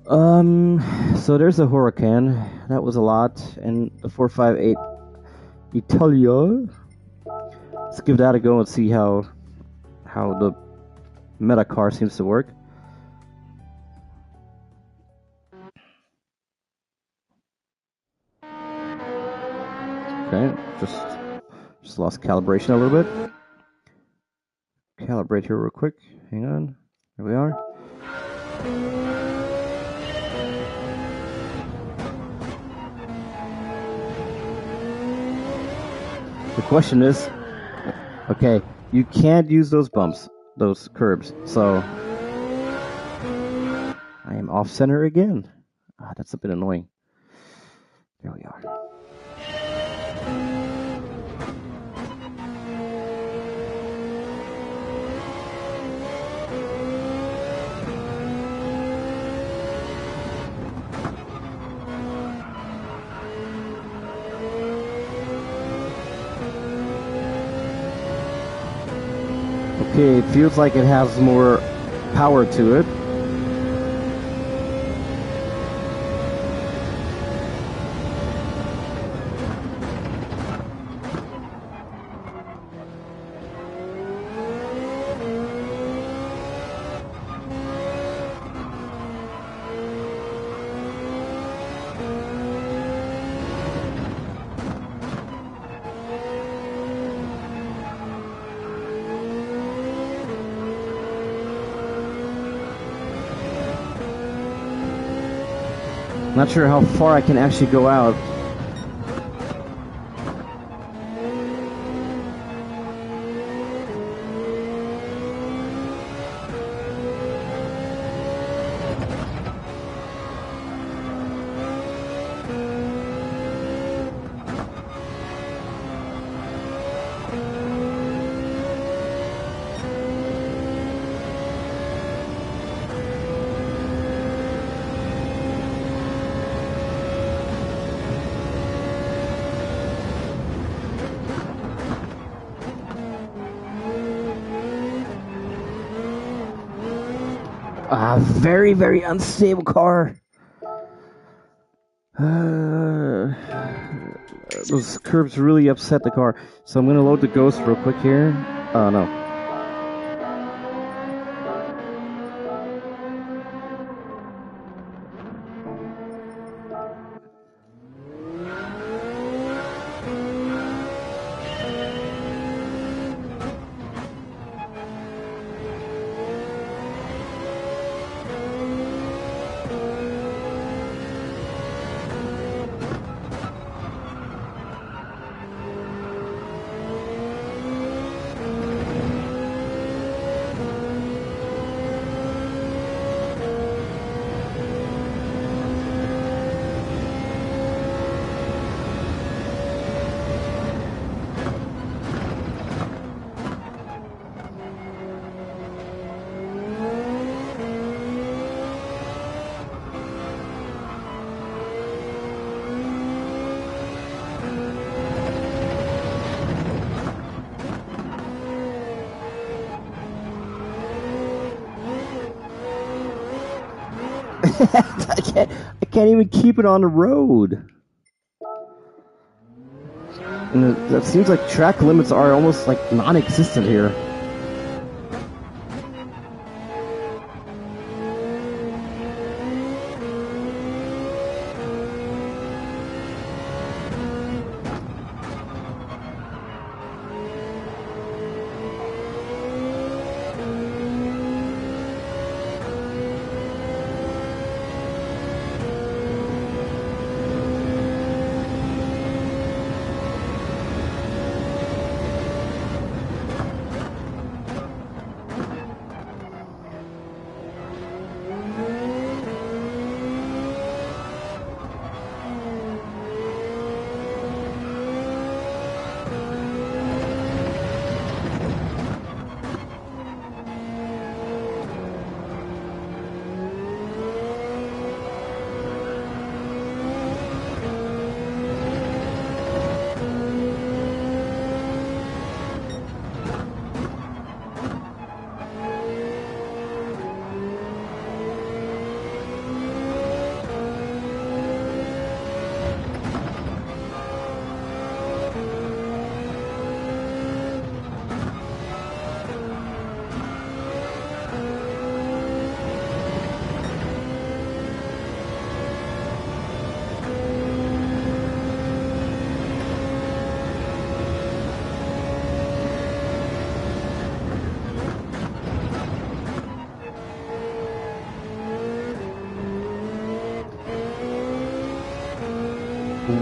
So there's a Huracan. That was a lot. And the 458 Italia. Let's give that a go and see how the meta car seems to work. Okay, just lost calibration a little bit. Calibrate here real quick. Hang on. There we are. The question is, okay, you can't use those bumps, those curbs, so I am off center again. That's a bit annoying. There we are. Okay, it feels like it has more power to it. Not sure how far I can actually go out. Very, very unstable car. Those curbs really upset the car. So I'm going to load the Ghost real quick here. Oh, no. I can't even keep it on the road. And it seems like track limits are almost like non-existent here.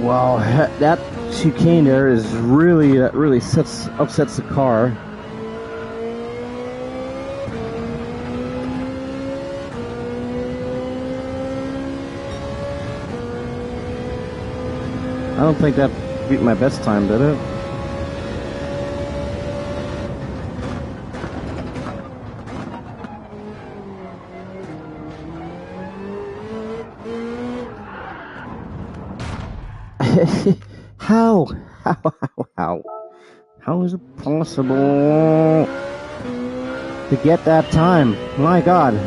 Wow, that chicane there is really upsets the car. I don't think that beat my best time, did it? How? How is it possible to get that time? My God.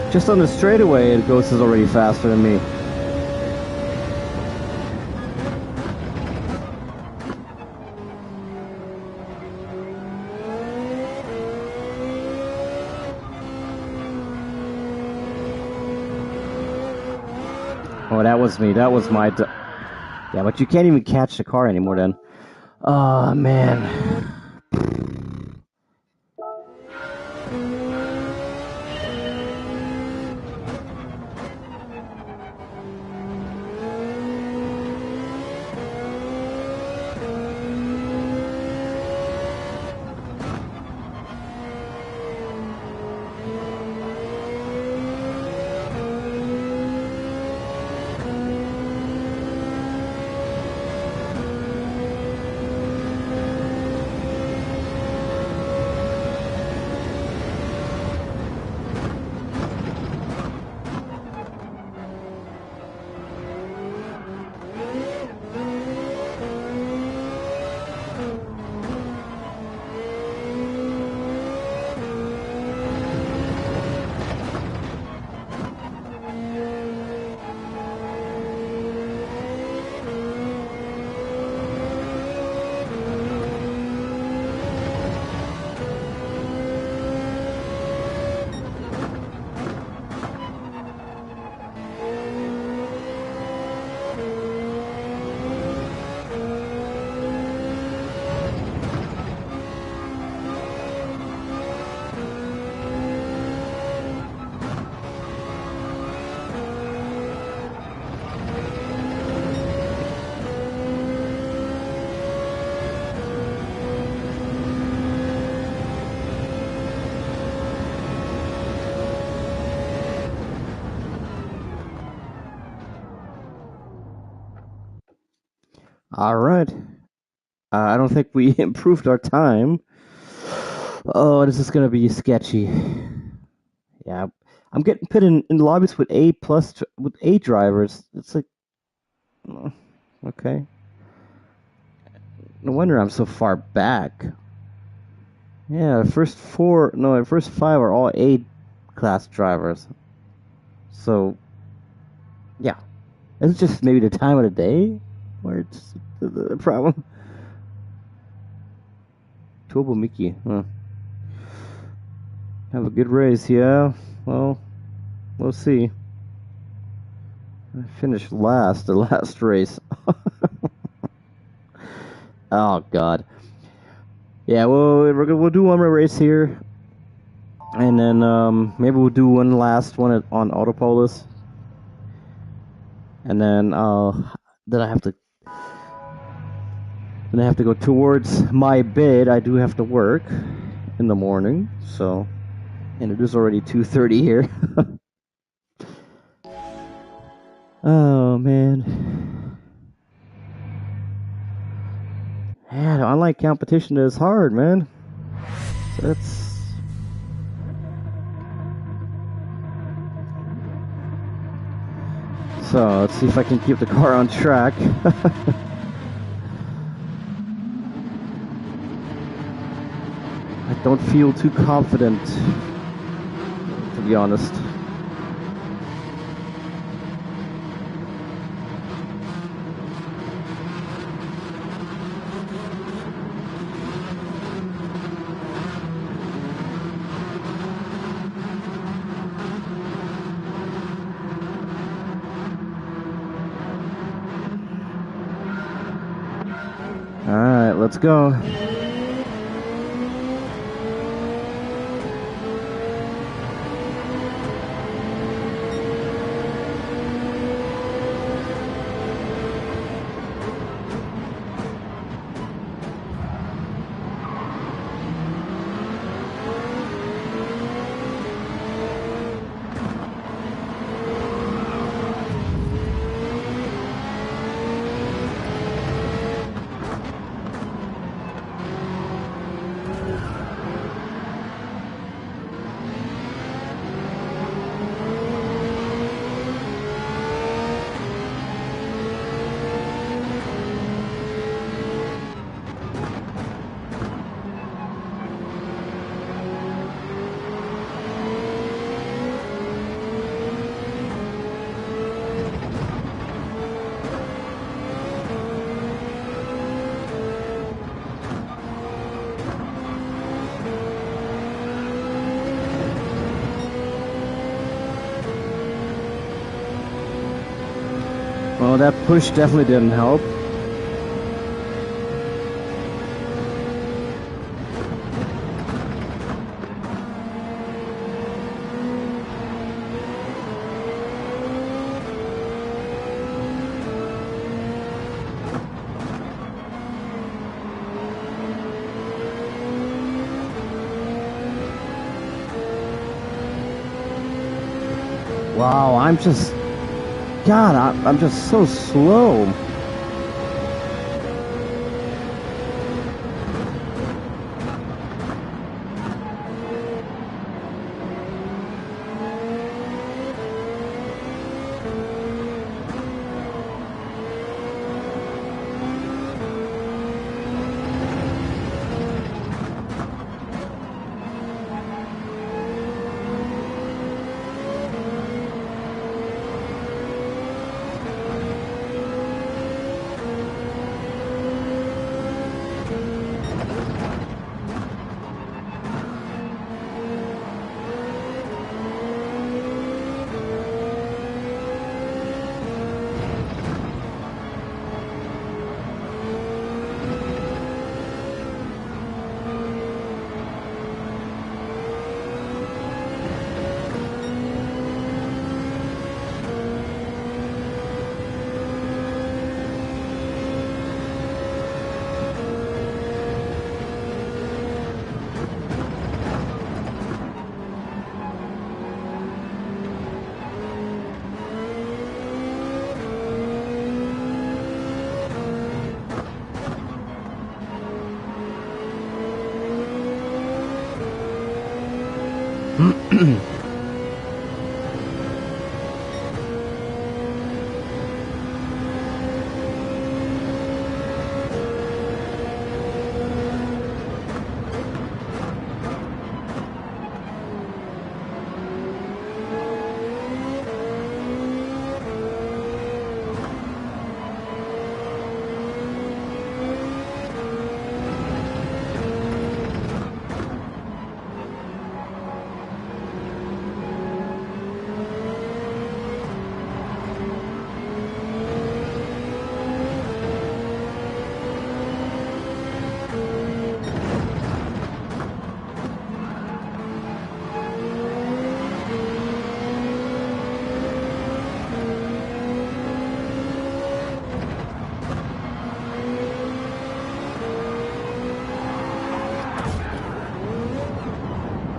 Just on the straightaway, it goes is already faster than me. Oh, that was me. That was my... Yeah, but you can't even catch the car anymore then. Oh, man. All right. I don't think we improved our time. Oh, this is gonna be sketchy. Yeah, I'm getting put in lobbies with A plus with A drivers. It's like, okay. No wonder I'm so far back. Yeah, the first four, no, the first five are all A class drivers. So, yeah, it's just maybe the time of the day where it's the problem. Turbo Mickey, huh? Have a good race, yeah. Well, we'll see. I finished last, the last race. Oh God. Yeah, well, we'll do one more race here, and then maybe we'll do one last one on Autopolis, and then then I have to go towards my bed. I do have to work in the morning, so, and it is already 2:30 here. Oh man. Yeah, the online competition is hard, man. That's... So, let's see if I can keep the car on track. I don't feel too confident, to be honest. Alright, let's go. know, that push definitely didn't help. Wow, I'm just... God, I'm just so slow.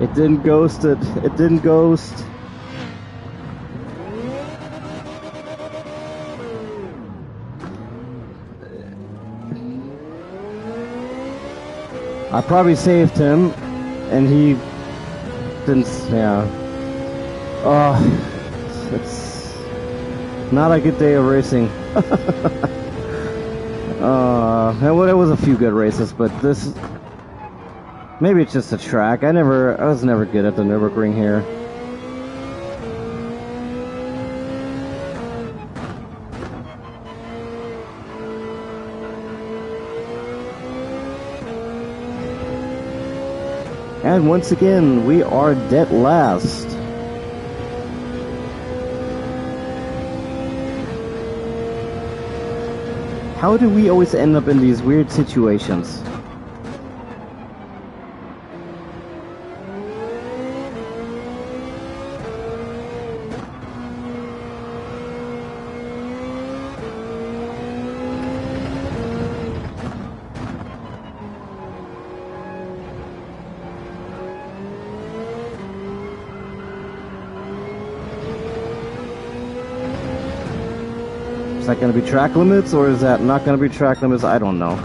It didn't ghost it. It didn't ghost. I probably saved him, and he didn't. Yeah. Oh, it's not a good day of racing. It was a few good races, but this. Maybe it's just a track. I was never good at the Nürburgring here. And once again, we are dead last. How do we always end up in these weird situations? Is that going to be track limits, or is that not going to be track limits? I don't know.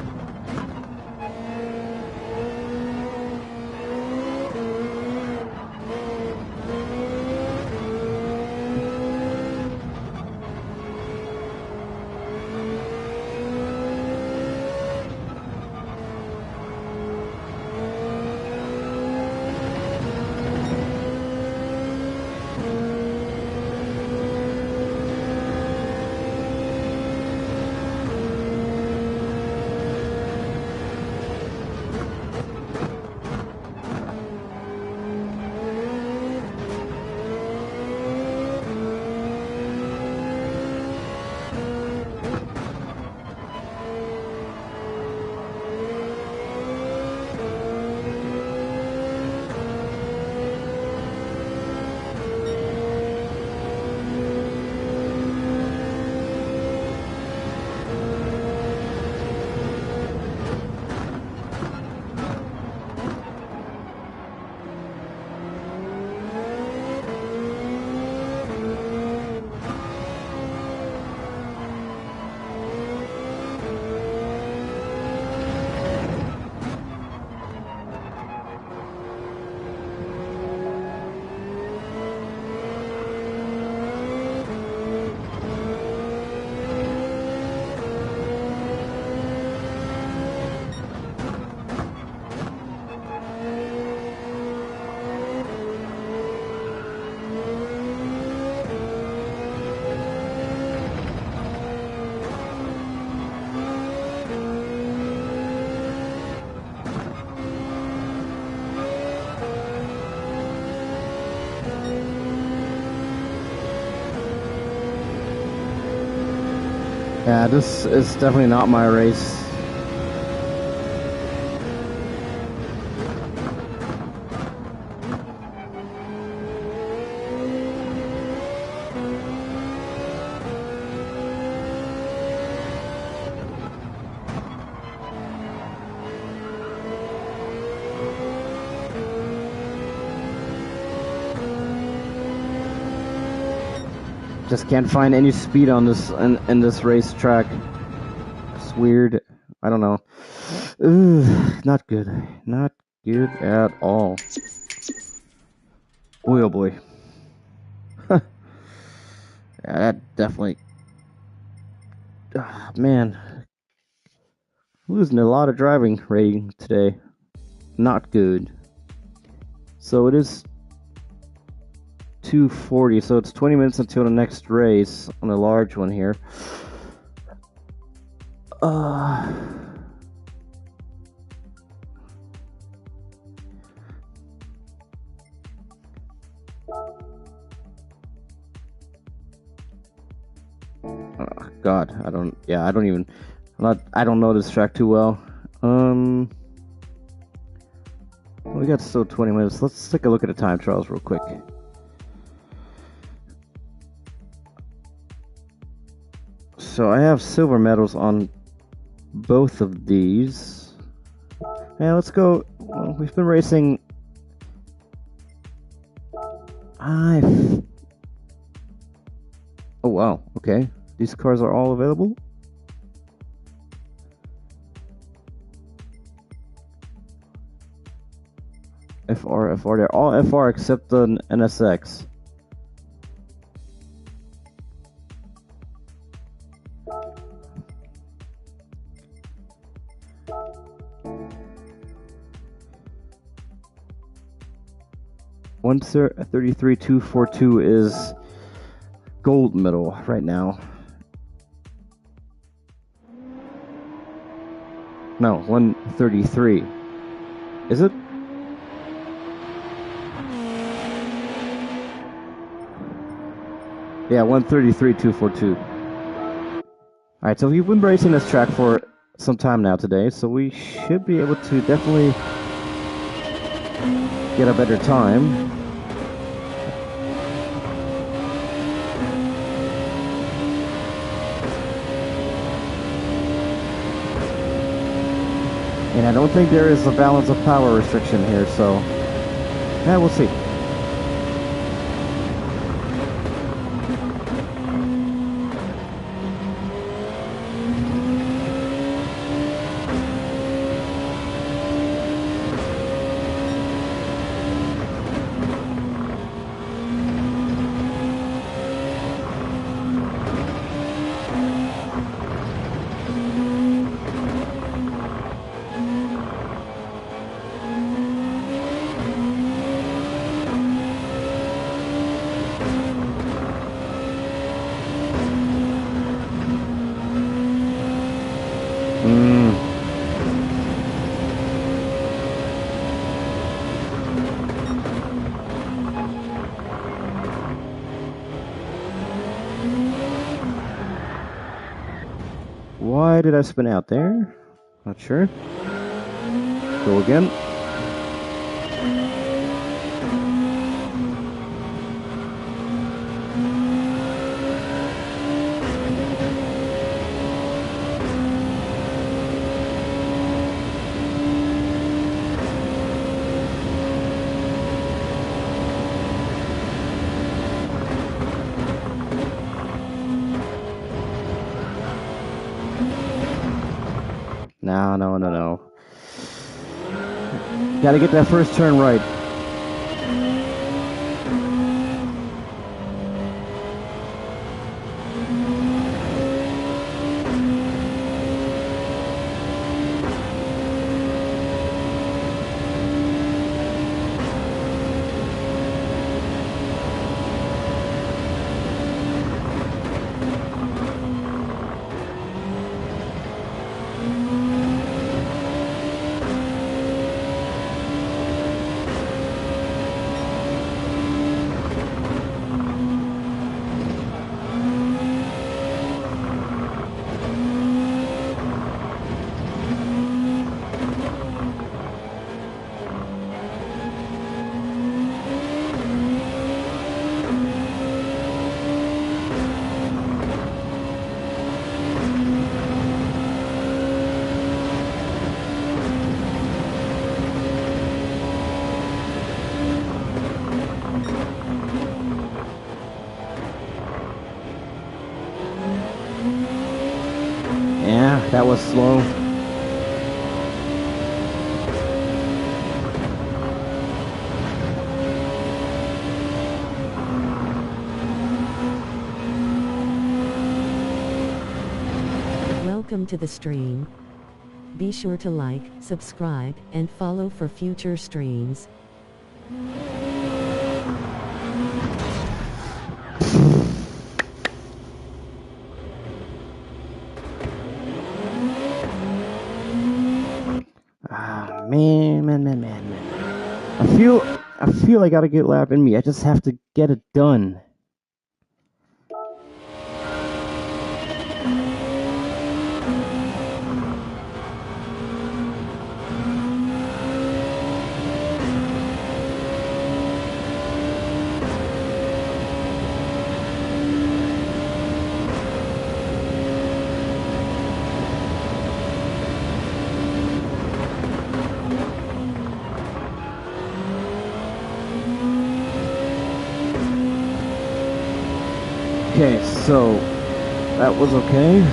Yeah, this is definitely not my race. Just can't find any speed on this in this racetrack. It's weird. I don't know. Ugh, not good. Not good at all. Boy, oh boy. Yeah, that definitely. Man, losing a lot of driving rating today. Not good. So it is 2:40. So it's 20 minutes until the next race on a large one here. God, I don't know this track too well. We got still 20 minutes. Let's take a look at the time trials real quick. So I have silver medals on both of these. Yeah, let's go. Well, we've been racing. Oh wow, okay. These cars are all available? FR, they're all FR except the NSX. One 33,242 is gold medal right now. No, 133. Is it? Yeah, 133,242. Alright, so we've been racing this track for some time now today, so we should be able to definitely get a better time. And I don't think there is a balance of power restriction here, so yeah, we'll see. Why did I spin out there? Not sure. Go again. No. Gotta get that first turn right. was slow. Welcome to the stream. Be sure to like, subscribe, and follow for future streams. Man. I feel I gotta get lap in me. I just have to get it done. Okay, so that was okay.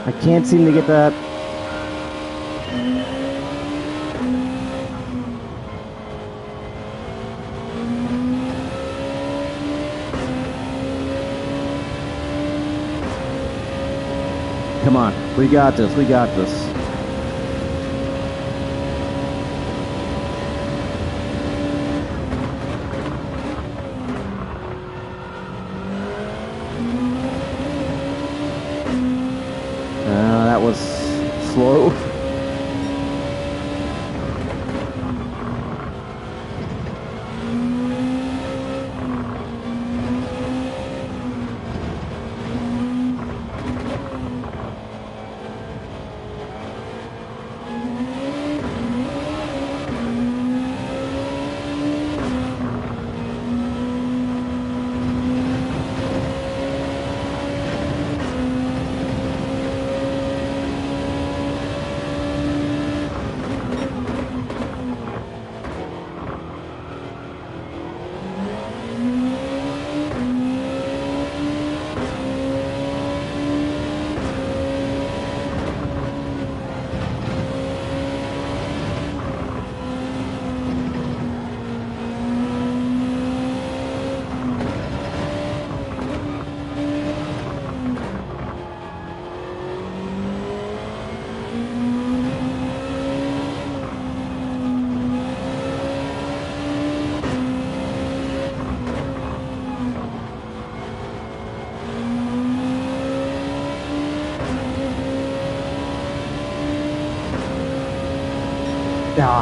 I can't seem to get that. Come on, we got this, we got this. That was slow.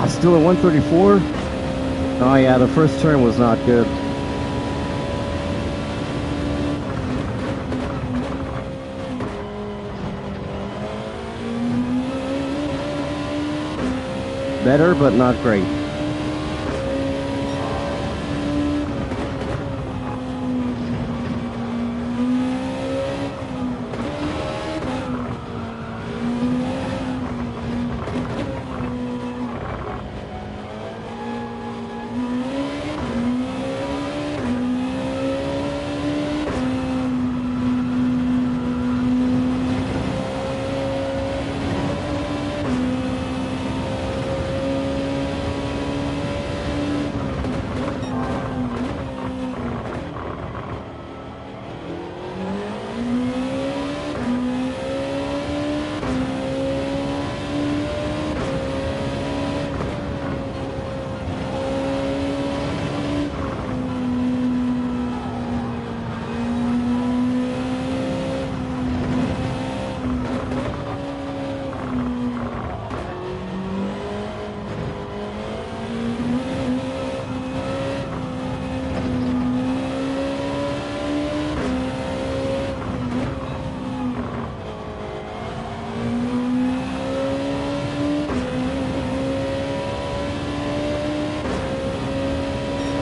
Still at 134? Oh yeah, the first turn was not good. Better, but not great.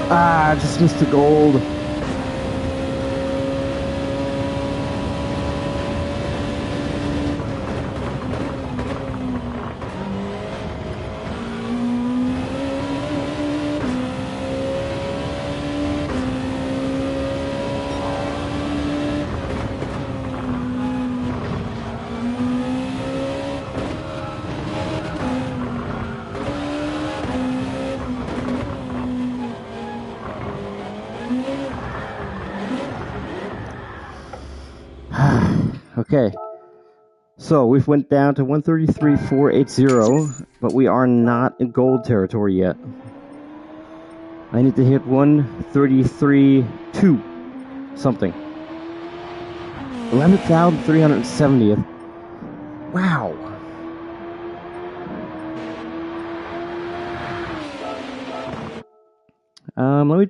Ah, I just missed the gold. Okay, so we've went down to 133,480, but we are not in gold territory yet. I need to hit 133,2 something. 11,370th. Wow. Let me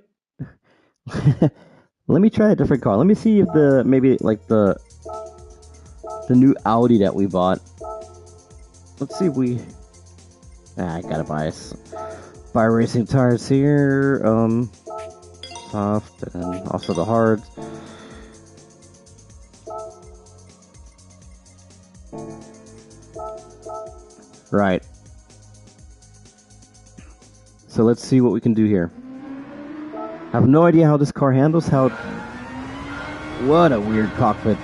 let me try a different car. Let me see if maybe like the new Audi that we bought. Let's see if we. I gotta buy racing tires here. Soft and also the hard. Right. So let's see what we can do here. I have no idea how this car handles. What a weird cockpit.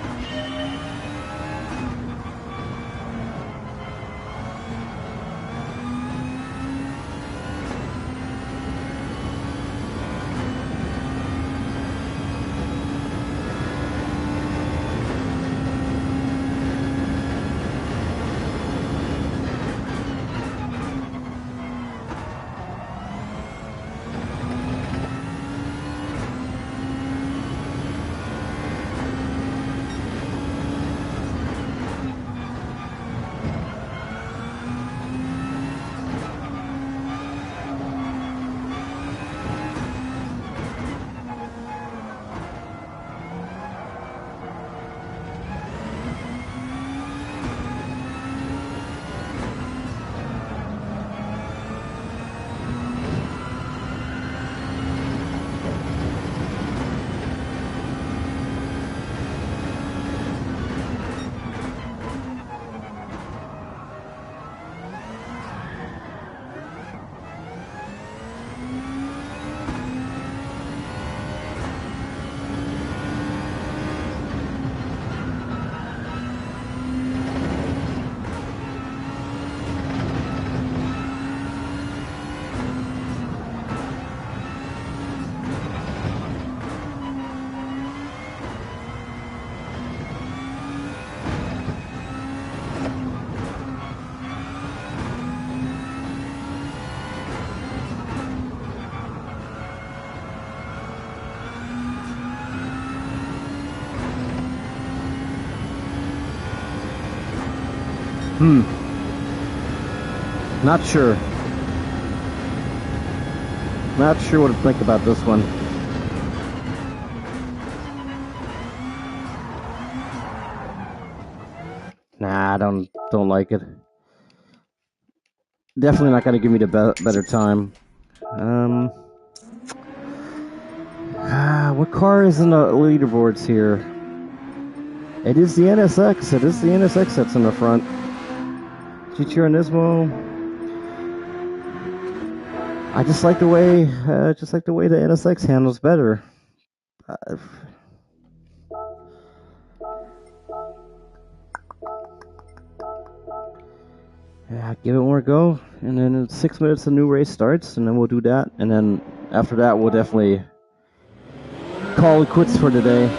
Not sure. Not sure what to think about this one. Nah, I don't like it. Definitely not gonna give me the better time. What car is in the leaderboards here? It is the NSX. It is the NSX that's in the front. Gran Turismo. I just like the way the NSX handles better. Yeah, give it more go, and then in 6 minutes the new race starts, and then we'll do that, and then after that we'll definitely call it quits for today.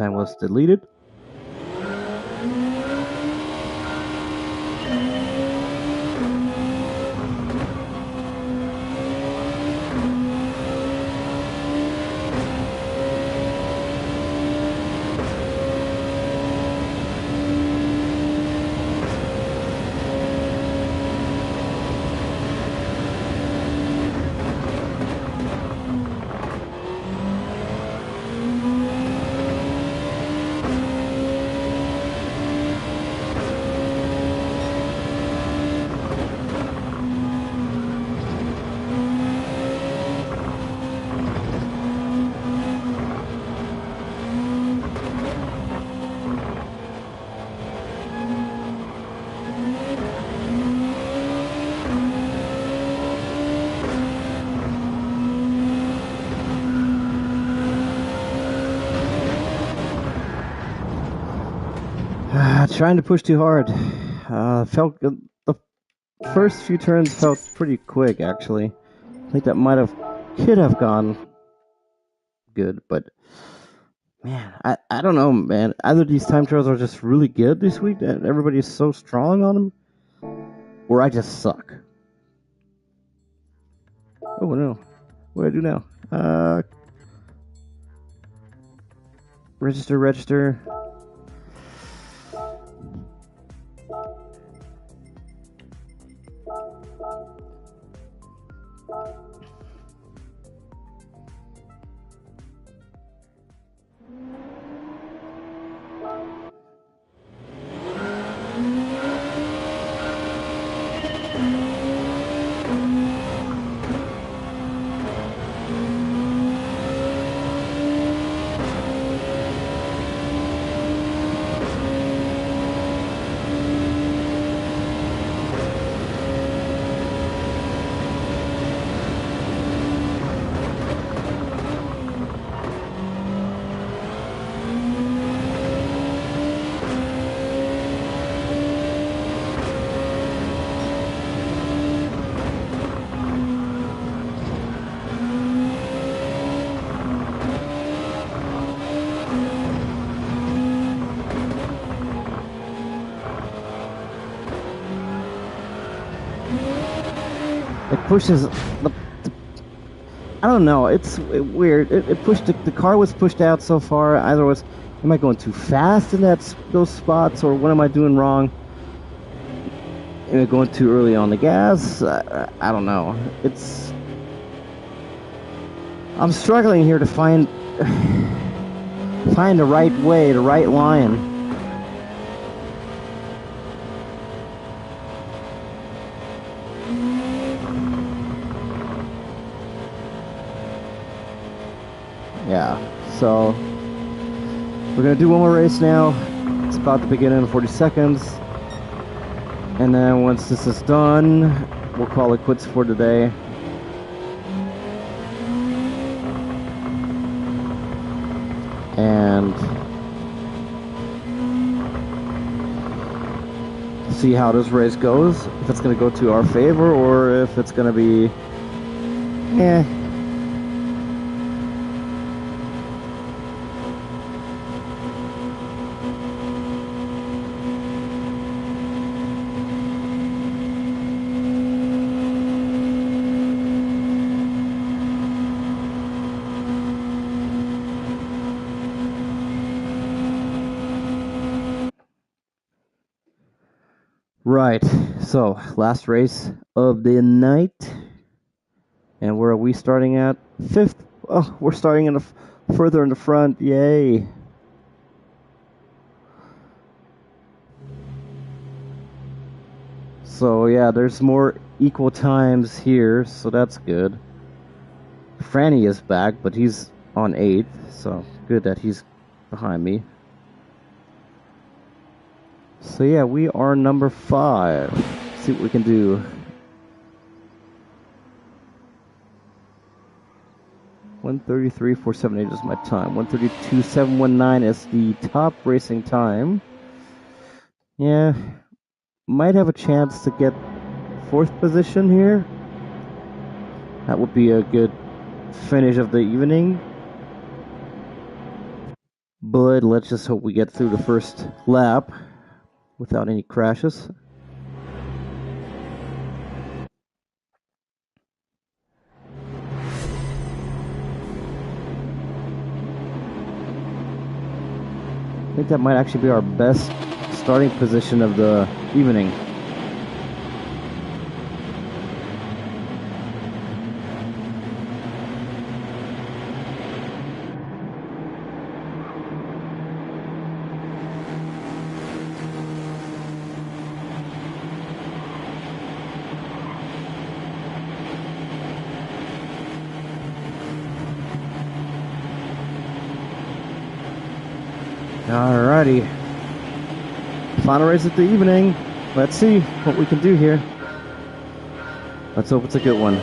time was deleted. Trying to push too hard. Felt the first few turns felt pretty quick, actually. I think that could have gone good, but man, I don't know, man. Either these time trials are just really good this week and everybody is so strong on them, or I just suck. Oh no, what do I do now? Register. It pushes the I don't know. It's weird. It pushed the car was pushed out so far. Either was, am I going too fast in those spots, or what am I doing wrong? Am I going too early on the gas? I don't know. I'm struggling here to find the right way, the right line. Yeah, so we're gonna do one more race now. It's about to begin in 40 seconds. And then once this is done, we'll call it quits for today. And see how this race goes. If it's gonna go to our favor or if it's gonna be Right, so last race of the night, and where are we starting at? 5th. Oh, we're starting further in the front. Yay! So yeah, there's more equal times here, so that's good. Franny is back, but he's on 8th, so good that he's behind me. So yeah, we are number 5. Let's see what we can do. 1:33.478 is my time. 1:32.719 is the top racing time. Yeah, might have a chance to get 4th position here. That would be a good finish of the evening. But let's just hope we get through the first lap without any crashes. I think that might actually be our best starting position of the evening. Alrighty. Final race of the evening. Let's see what we can do here. Let's hope it's a good one.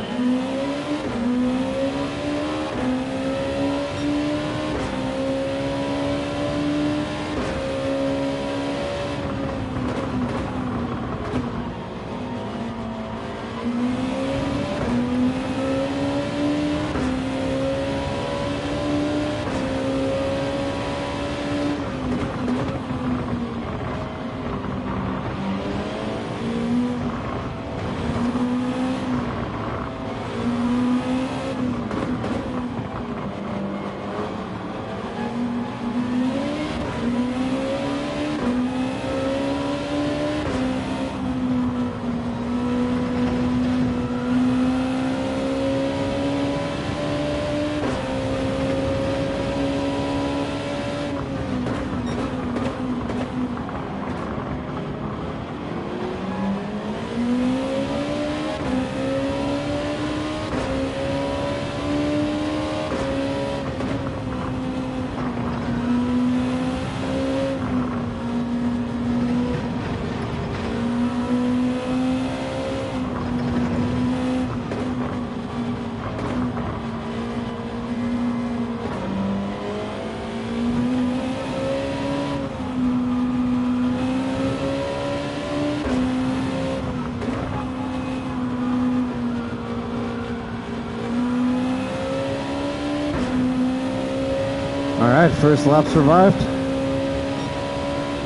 Alright, first lap survived.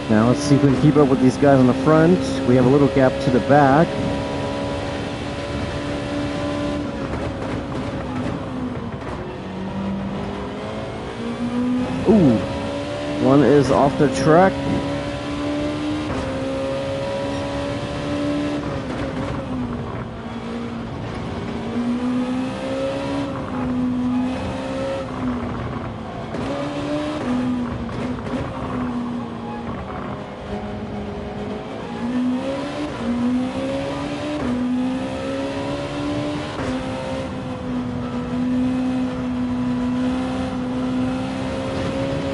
Now let's see if we can keep up with these guys on the front. We have a little gap to the back. Ooh, one is off the track.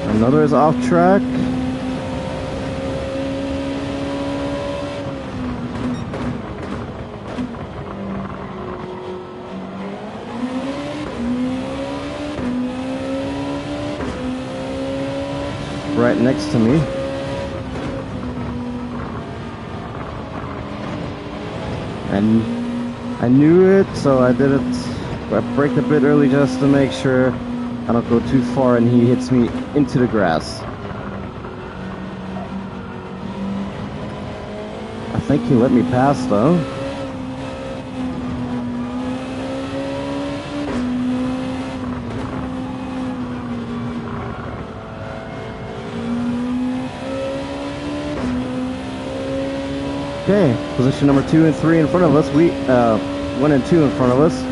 Another is off track. Right next to me. And I knew it, so I did it. I braked a bit early just to make sure I don't go too far and he hits me into the grass. I think he let me pass though. Okay, position number 2 and 3 in front of us. 1 and 2 in front of us.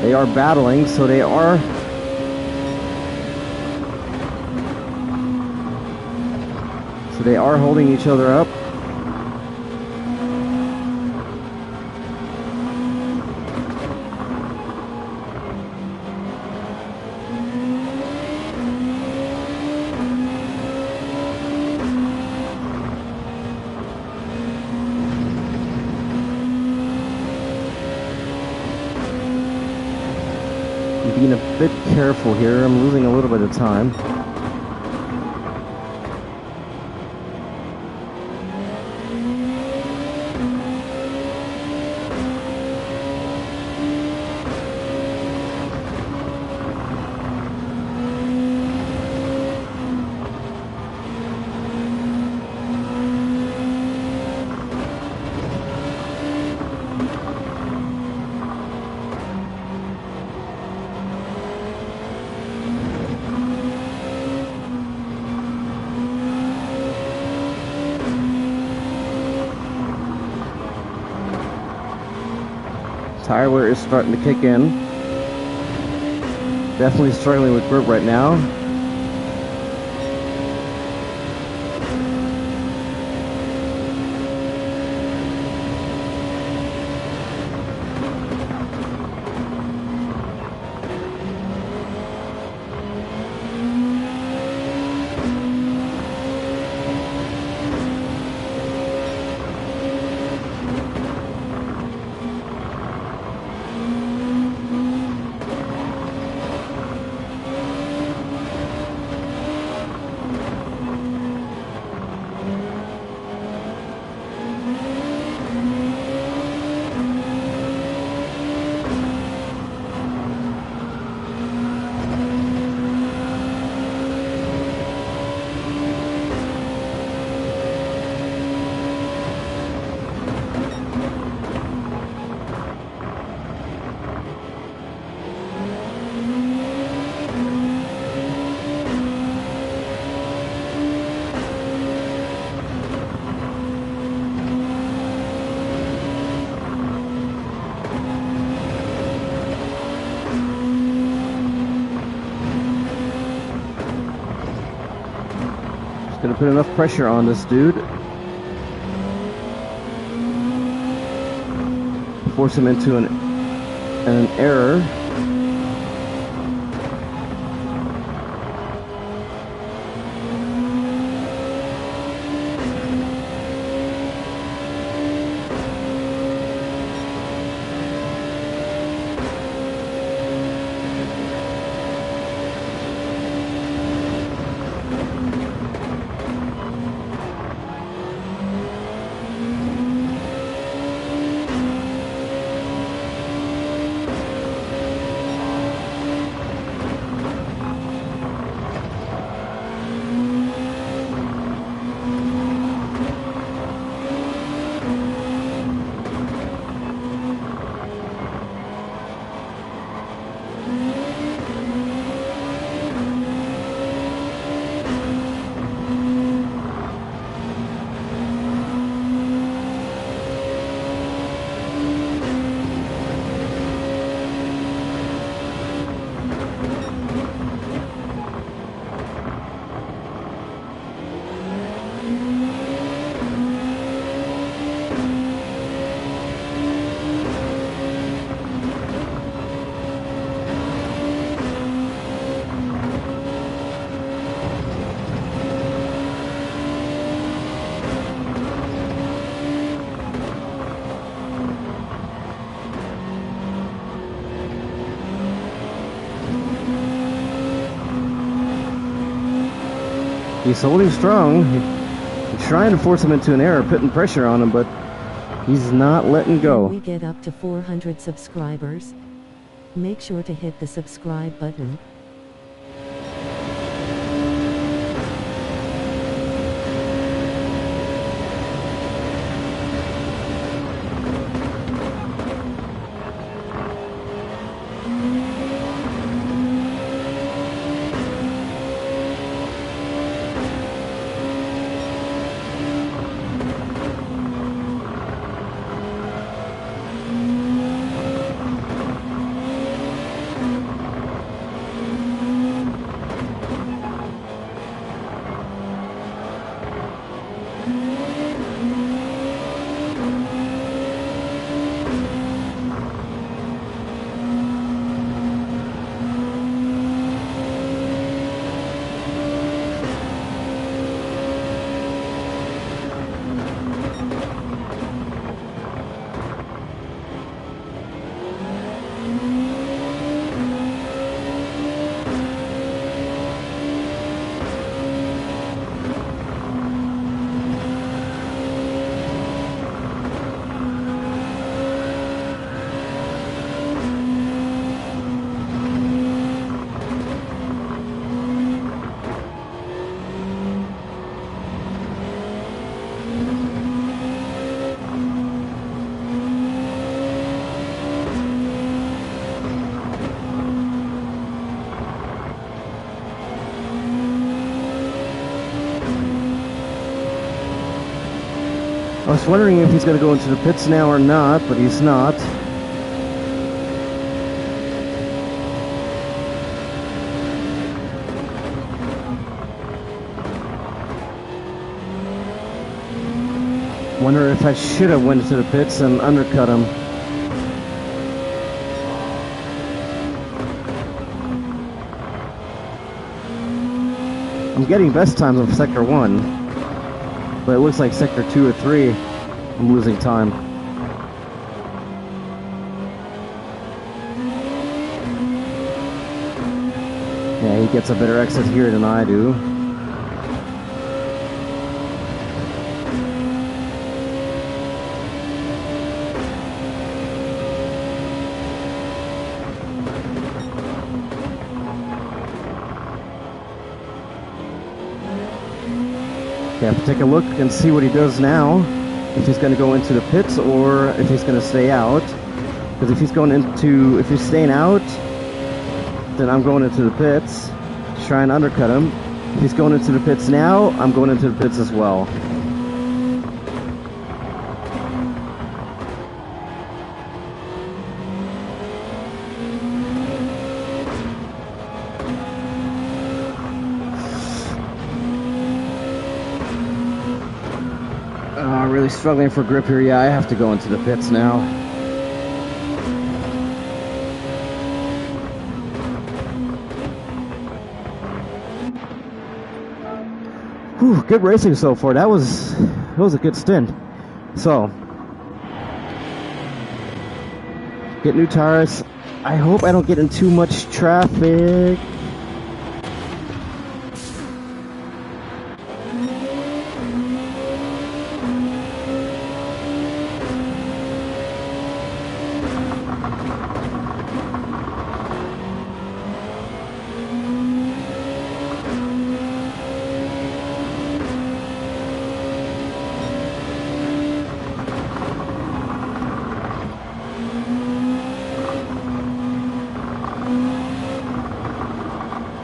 They are battling, so they are holding each other up. Being a bit careful here. I'm losing a little bit of time. Tire wear is starting to kick in. Definitely struggling with grip right now. Gonna put enough pressure on this dude. Force him into an error. He's holding strong. He's trying to force him into an error, putting pressure on him, but he's not letting go. When we get up to 400 subscribers, make sure to hit the subscribe button. I was wondering if he's going to go into the pits now or not, but he's not. Wonder if I should have went to the pits and undercut him. I'm getting best times of Sector 1, but it looks like Sector 2 or 3, I'm losing time. Yeah, he gets a better exit here than I do. Okay, I have to take a look and see what he does now. If he's going to go into the pits or if he's going to stay out. Because if he's staying out, then I'm going into the pits to try and undercut him. If he's going into the pits now, I'm going into the pits as well. Really struggling for grip here. Yeah, I have to go into the pits now. Whew, good racing so far. That was a good stint. So, get new tires. I hope I don't get in too much traffic.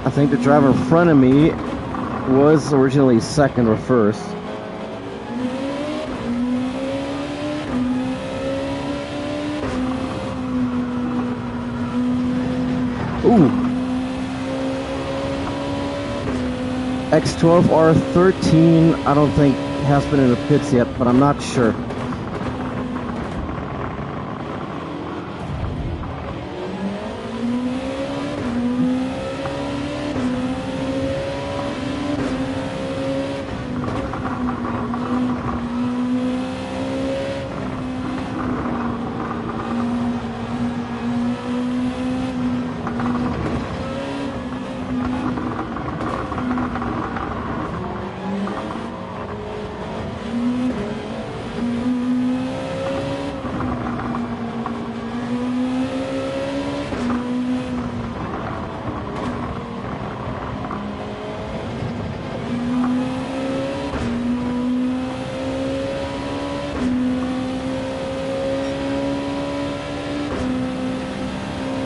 I think the driver in front of me was originally second or first. Ooh. X12R13, I don't think has been in the pits yet, but I'm not sure.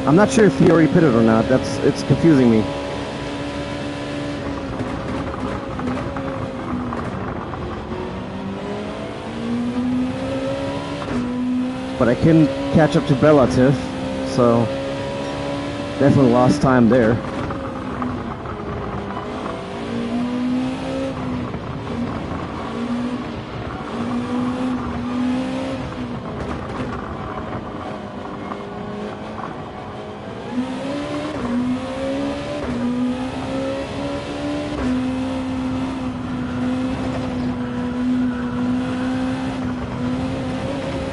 I'm not sure if he already pitted or not. It's confusing me. But I couldn't catch up to Belatif, so definitely lost time there.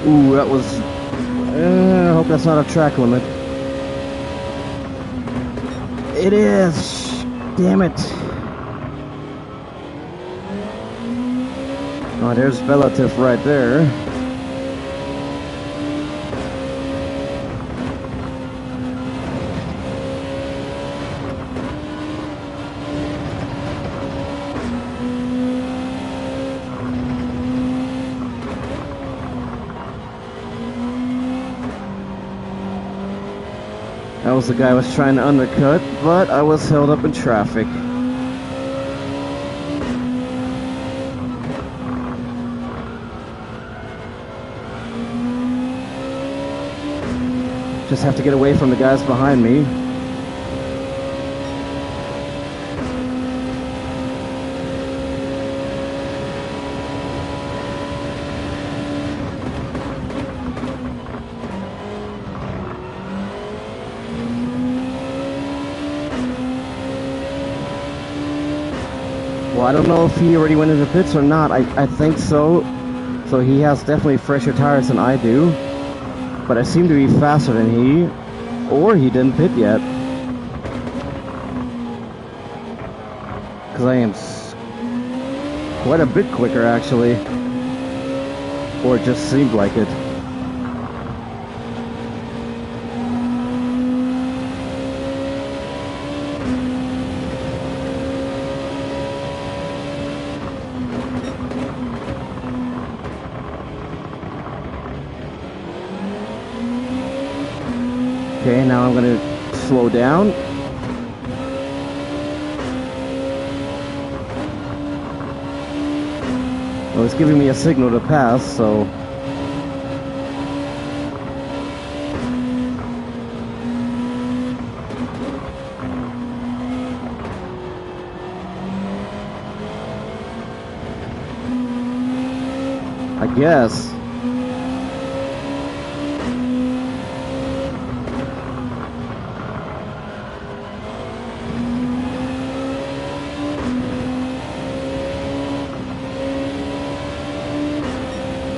Ooh, that was... I hope that's not a track limit. It is! Damn it. Oh, there's Belatif right there. That was the guy I was trying to undercut, but I was held up in traffic. Just have to get away from the guys behind me. Well, I don't know if he already went into pits or not. I think so. So he has definitely fresher tires than I do. But I seem to be faster than he. Or he didn't pit yet. Because I am quite a bit quicker, actually. Or it just seemed like it. Okay, now I'm going to slow down. Well, it's giving me a signal to pass, so... I guess.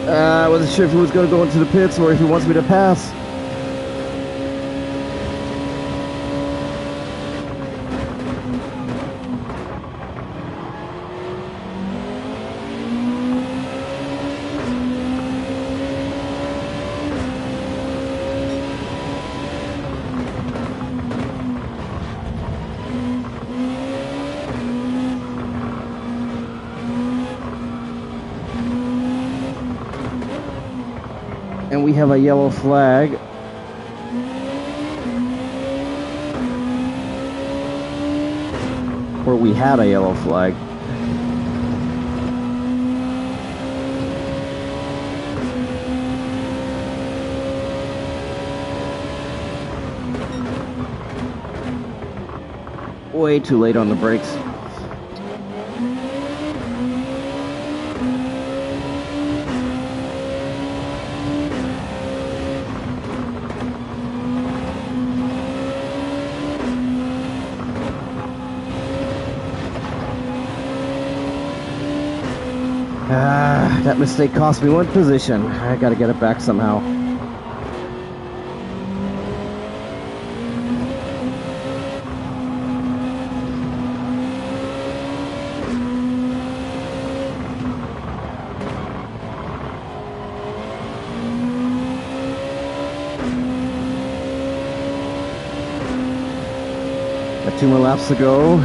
I wasn't sure if he was going to go into the pits or if he wants me to pass. And we have a yellow flag. Or we had a yellow flag. Way too late on the brakes. That mistake cost me one position. I gotta get it back somehow. Got 2 more laps to go.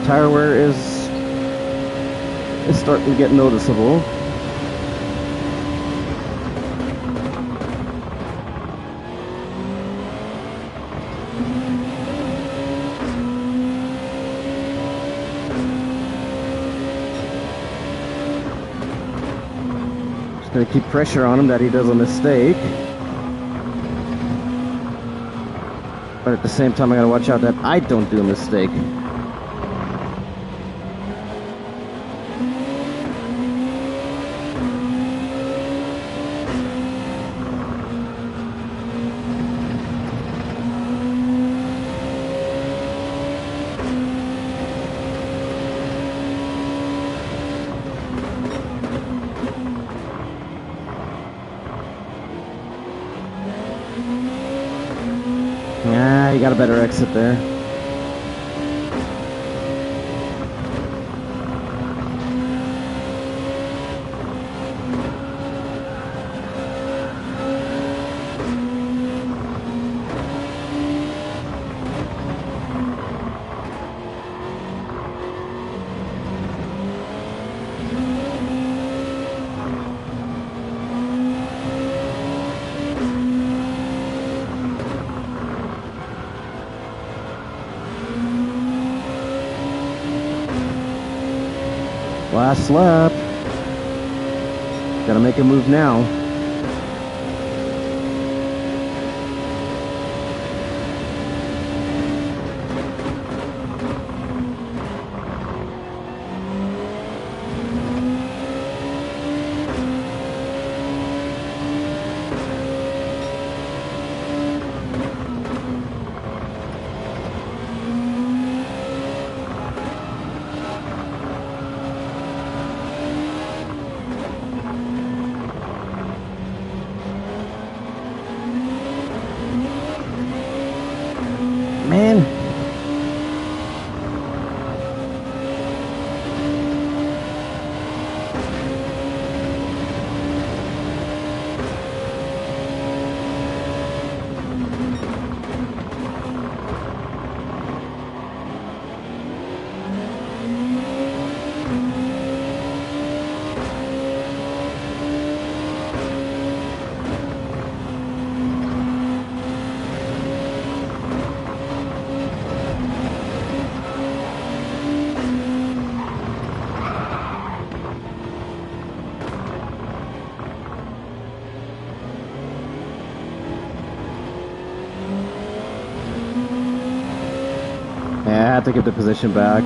Tire wear is starting to get noticeable. Just gonna keep pressure on him that he does a mistake. But at the same time, I gotta watch out that I don't do a mistake. You got a better exit there. Last lap. Gotta make a move now. Yeah, I had to give the position back.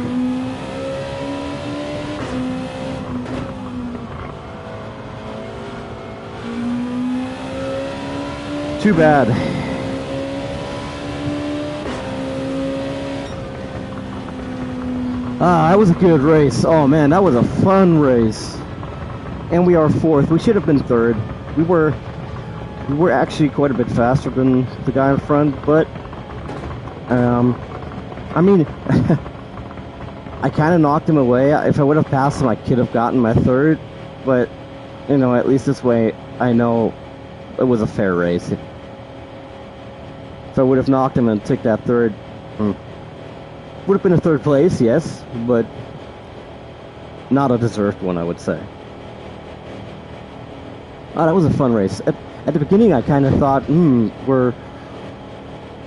Too bad. That was a good race. Oh man, that was a fun race. And we are fourth. We should have been third. We were actually quite a bit faster than the guy in front, but I mean, I kind of knocked him away. If I would have passed him, I could have gotten my third, but you know, at least this way I know it was a fair race. If I would have knocked him and took that third, would have been a third place, yes, but not a deserved one, I would say. Oh, that was a fun race. At the beginning, I kind of thought, we're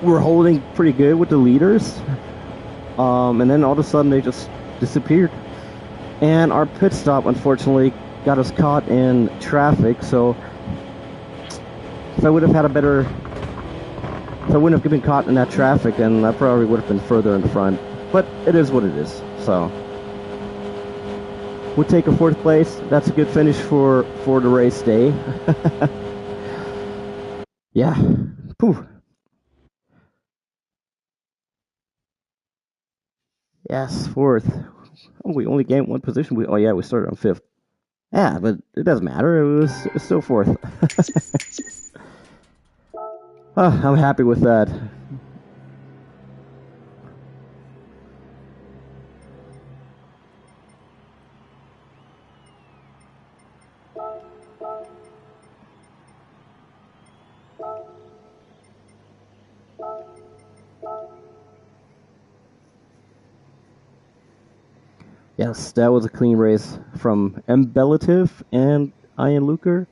holding pretty good with the leaders, and then all of a sudden they just disappeared. And our pit stop, unfortunately, got us caught in traffic. So if I would have had a better, if I wouldn't have been caught in that traffic, then I probably would have been further in front. But it is what it is. So we'll take a fourth place. That's a good finish for the race day. Yeah. Pooh. Yes, fourth. Oh, we only gained one position. We started on fifth. Yeah, but it doesn't matter. It was still fourth. Oh, I'm happy with that. Yes, that was a clean race from Embelative and Ian Luker.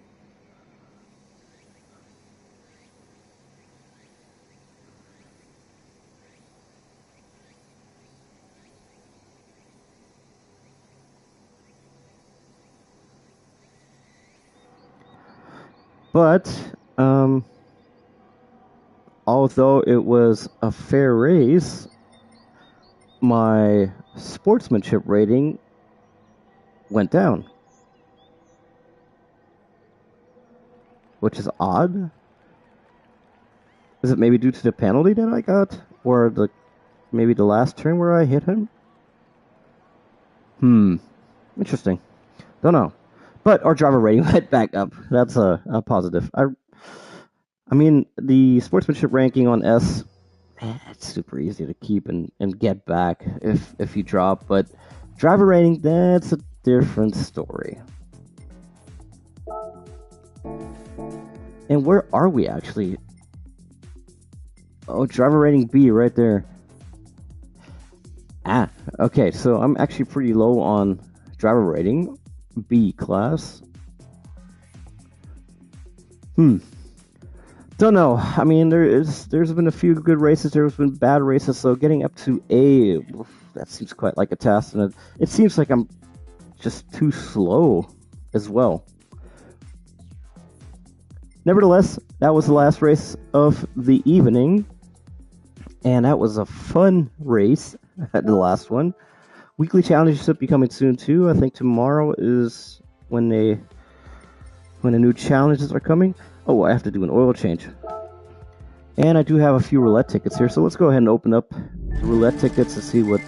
But, although it was a fair race, my sportsmanship rating went down. Which is odd. Is it maybe due to the penalty that I got? Or maybe the last turn where I hit him? Interesting. Don't know. But our driver rating went back up. That's a positive. I mean, the sportsmanship ranking on S, it's super easy to keep and get back if you drop. But driver rating, that's a different story. And where are we actually? Oh, driver rating B right there. Okay, so I'm actually pretty low on driver rating. B class. Don't know. I mean, there's been a few good races. There's been bad races. So getting up to A, that seems quite like a task. And it seems like I'm just too slow as well. Nevertheless, that was the last race of the evening. And that was a fun race, the last one. Weekly challenges should be coming soon too. I think tomorrow is when the new challenges are coming. Oh, I have to do an oil change. And I do have a few roulette tickets here, so let's go ahead and open up the roulette tickets to see what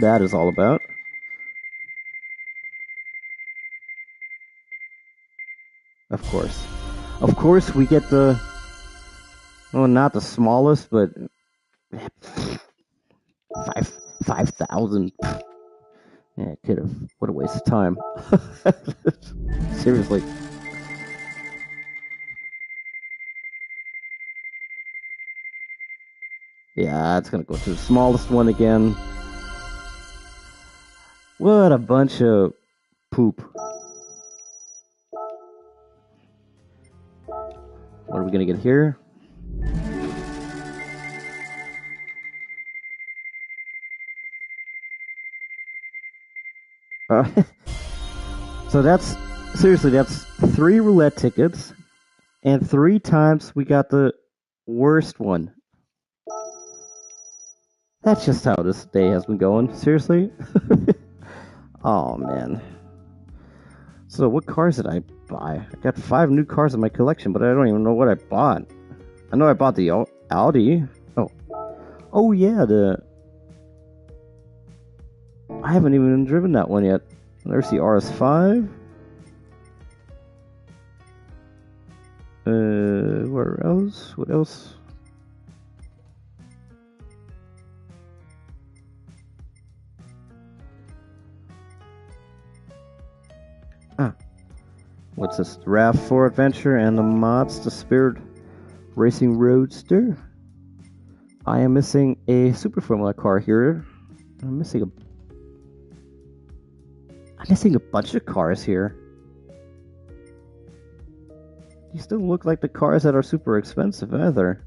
that is all about. Of course we get the, well, not the smallest, but 5,000. Yeah, could have. What a waste of time. Seriously. Yeah, it's gonna go to the smallest one again. What a bunch of poop. What are we gonna get here? So that's 3 roulette tickets, and 3 times we got the worst one. That's just how this day has been going. Seriously? Oh, man. So, what cars did I buy? I got 5 new cars in my collection, but I don't even know what I bought. I know I bought the Audi. Oh, yeah, I haven't even driven that one yet. There's the RS5. Where else? What else? What's this? The RAV4 Adventure and the mods, the Spirit Racing Roadster. I am missing a Super Formula car here. I'm missing a bunch of cars here. These don't look like the cars that are super expensive either.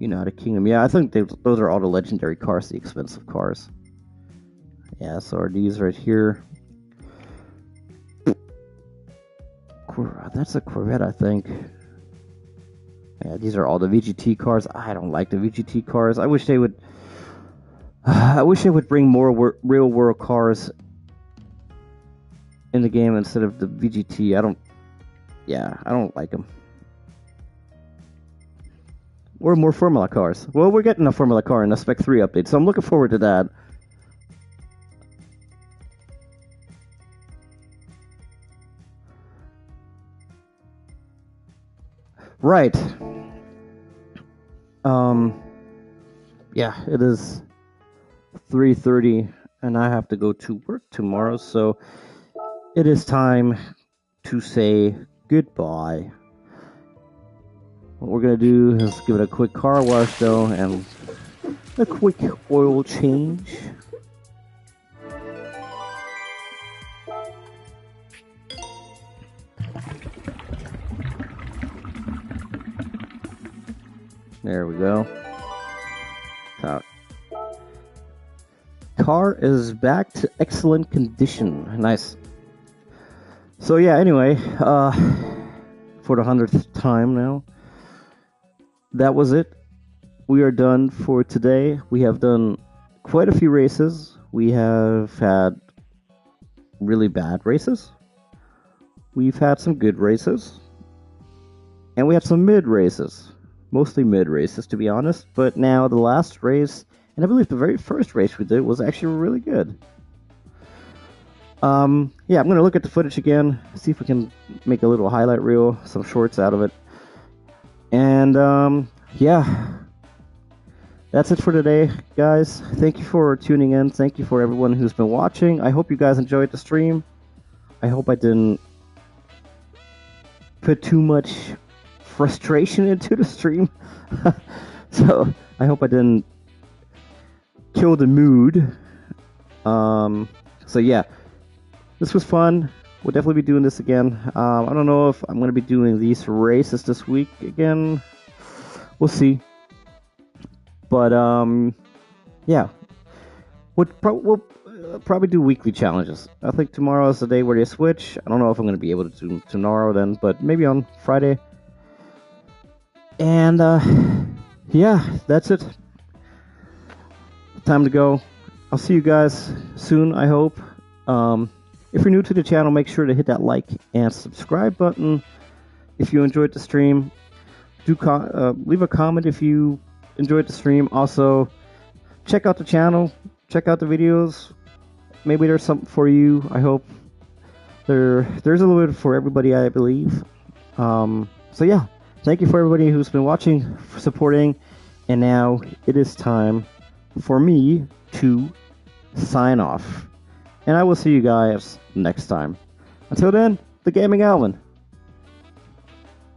United Kingdom. Yeah, I think those are all the legendary cars, the expensive cars. Yeah, so are these right here. That's a Corvette, I think. Yeah, these are all the VGT cars. I don't like the VGT cars. I wish they would bring more real world cars in the game instead of the VGT. I don't like them. Or more Formula cars. Well, we're getting a Formula car in the Spec 3 update, so I'm looking forward to that. Right. Yeah, it is 3:30 and I have to go to work tomorrow, so it is time to say goodbye. What we're gonna do is give it a quick car wash though and a quick oil change. There we go. Car is back to excellent condition. Nice. So yeah, anyway, for the 100th time now, that was it. We are done for today. We have done quite a few races. We have had really bad races. We've had some good races. And we had some mid races. Mostly mid races, to be honest. But now the last race, and I believe the very first race we did, was actually really good. Yeah, I'm going to look at the footage again, see if we can make a little highlight reel, some shorts out of it. And, yeah, that's it for today, guys. Thank you for tuning in. Thank you for everyone who's been watching. I hope you guys enjoyed the stream. I hope I didn't put too much frustration into the stream. So, I hope I didn't kill the mood. So, yeah. This was fun. We'll definitely be doing this again. I don't know if I'm going to be doing these races this week again. We'll see. But, yeah. We'll probably do weekly challenges. I think tomorrow is the day where they switch. I don't know if I'm going to be able to do tomorrow then, but maybe on Friday. And, yeah, that's it. Time to go. I'll see you guys soon, I hope. If you're new to the channel, make sure to hit that like and subscribe button. If you enjoyed the stream, leave a comment if you enjoyed the stream. Also, check out the channel, check out the videos. Maybe there's something for you. I hope there's a little bit for everybody, I believe. So yeah, thank you for everybody who's been watching, for supporting, and now it is time for me to sign off. And I will see you guys next time. Until then, the Gaming Alwin.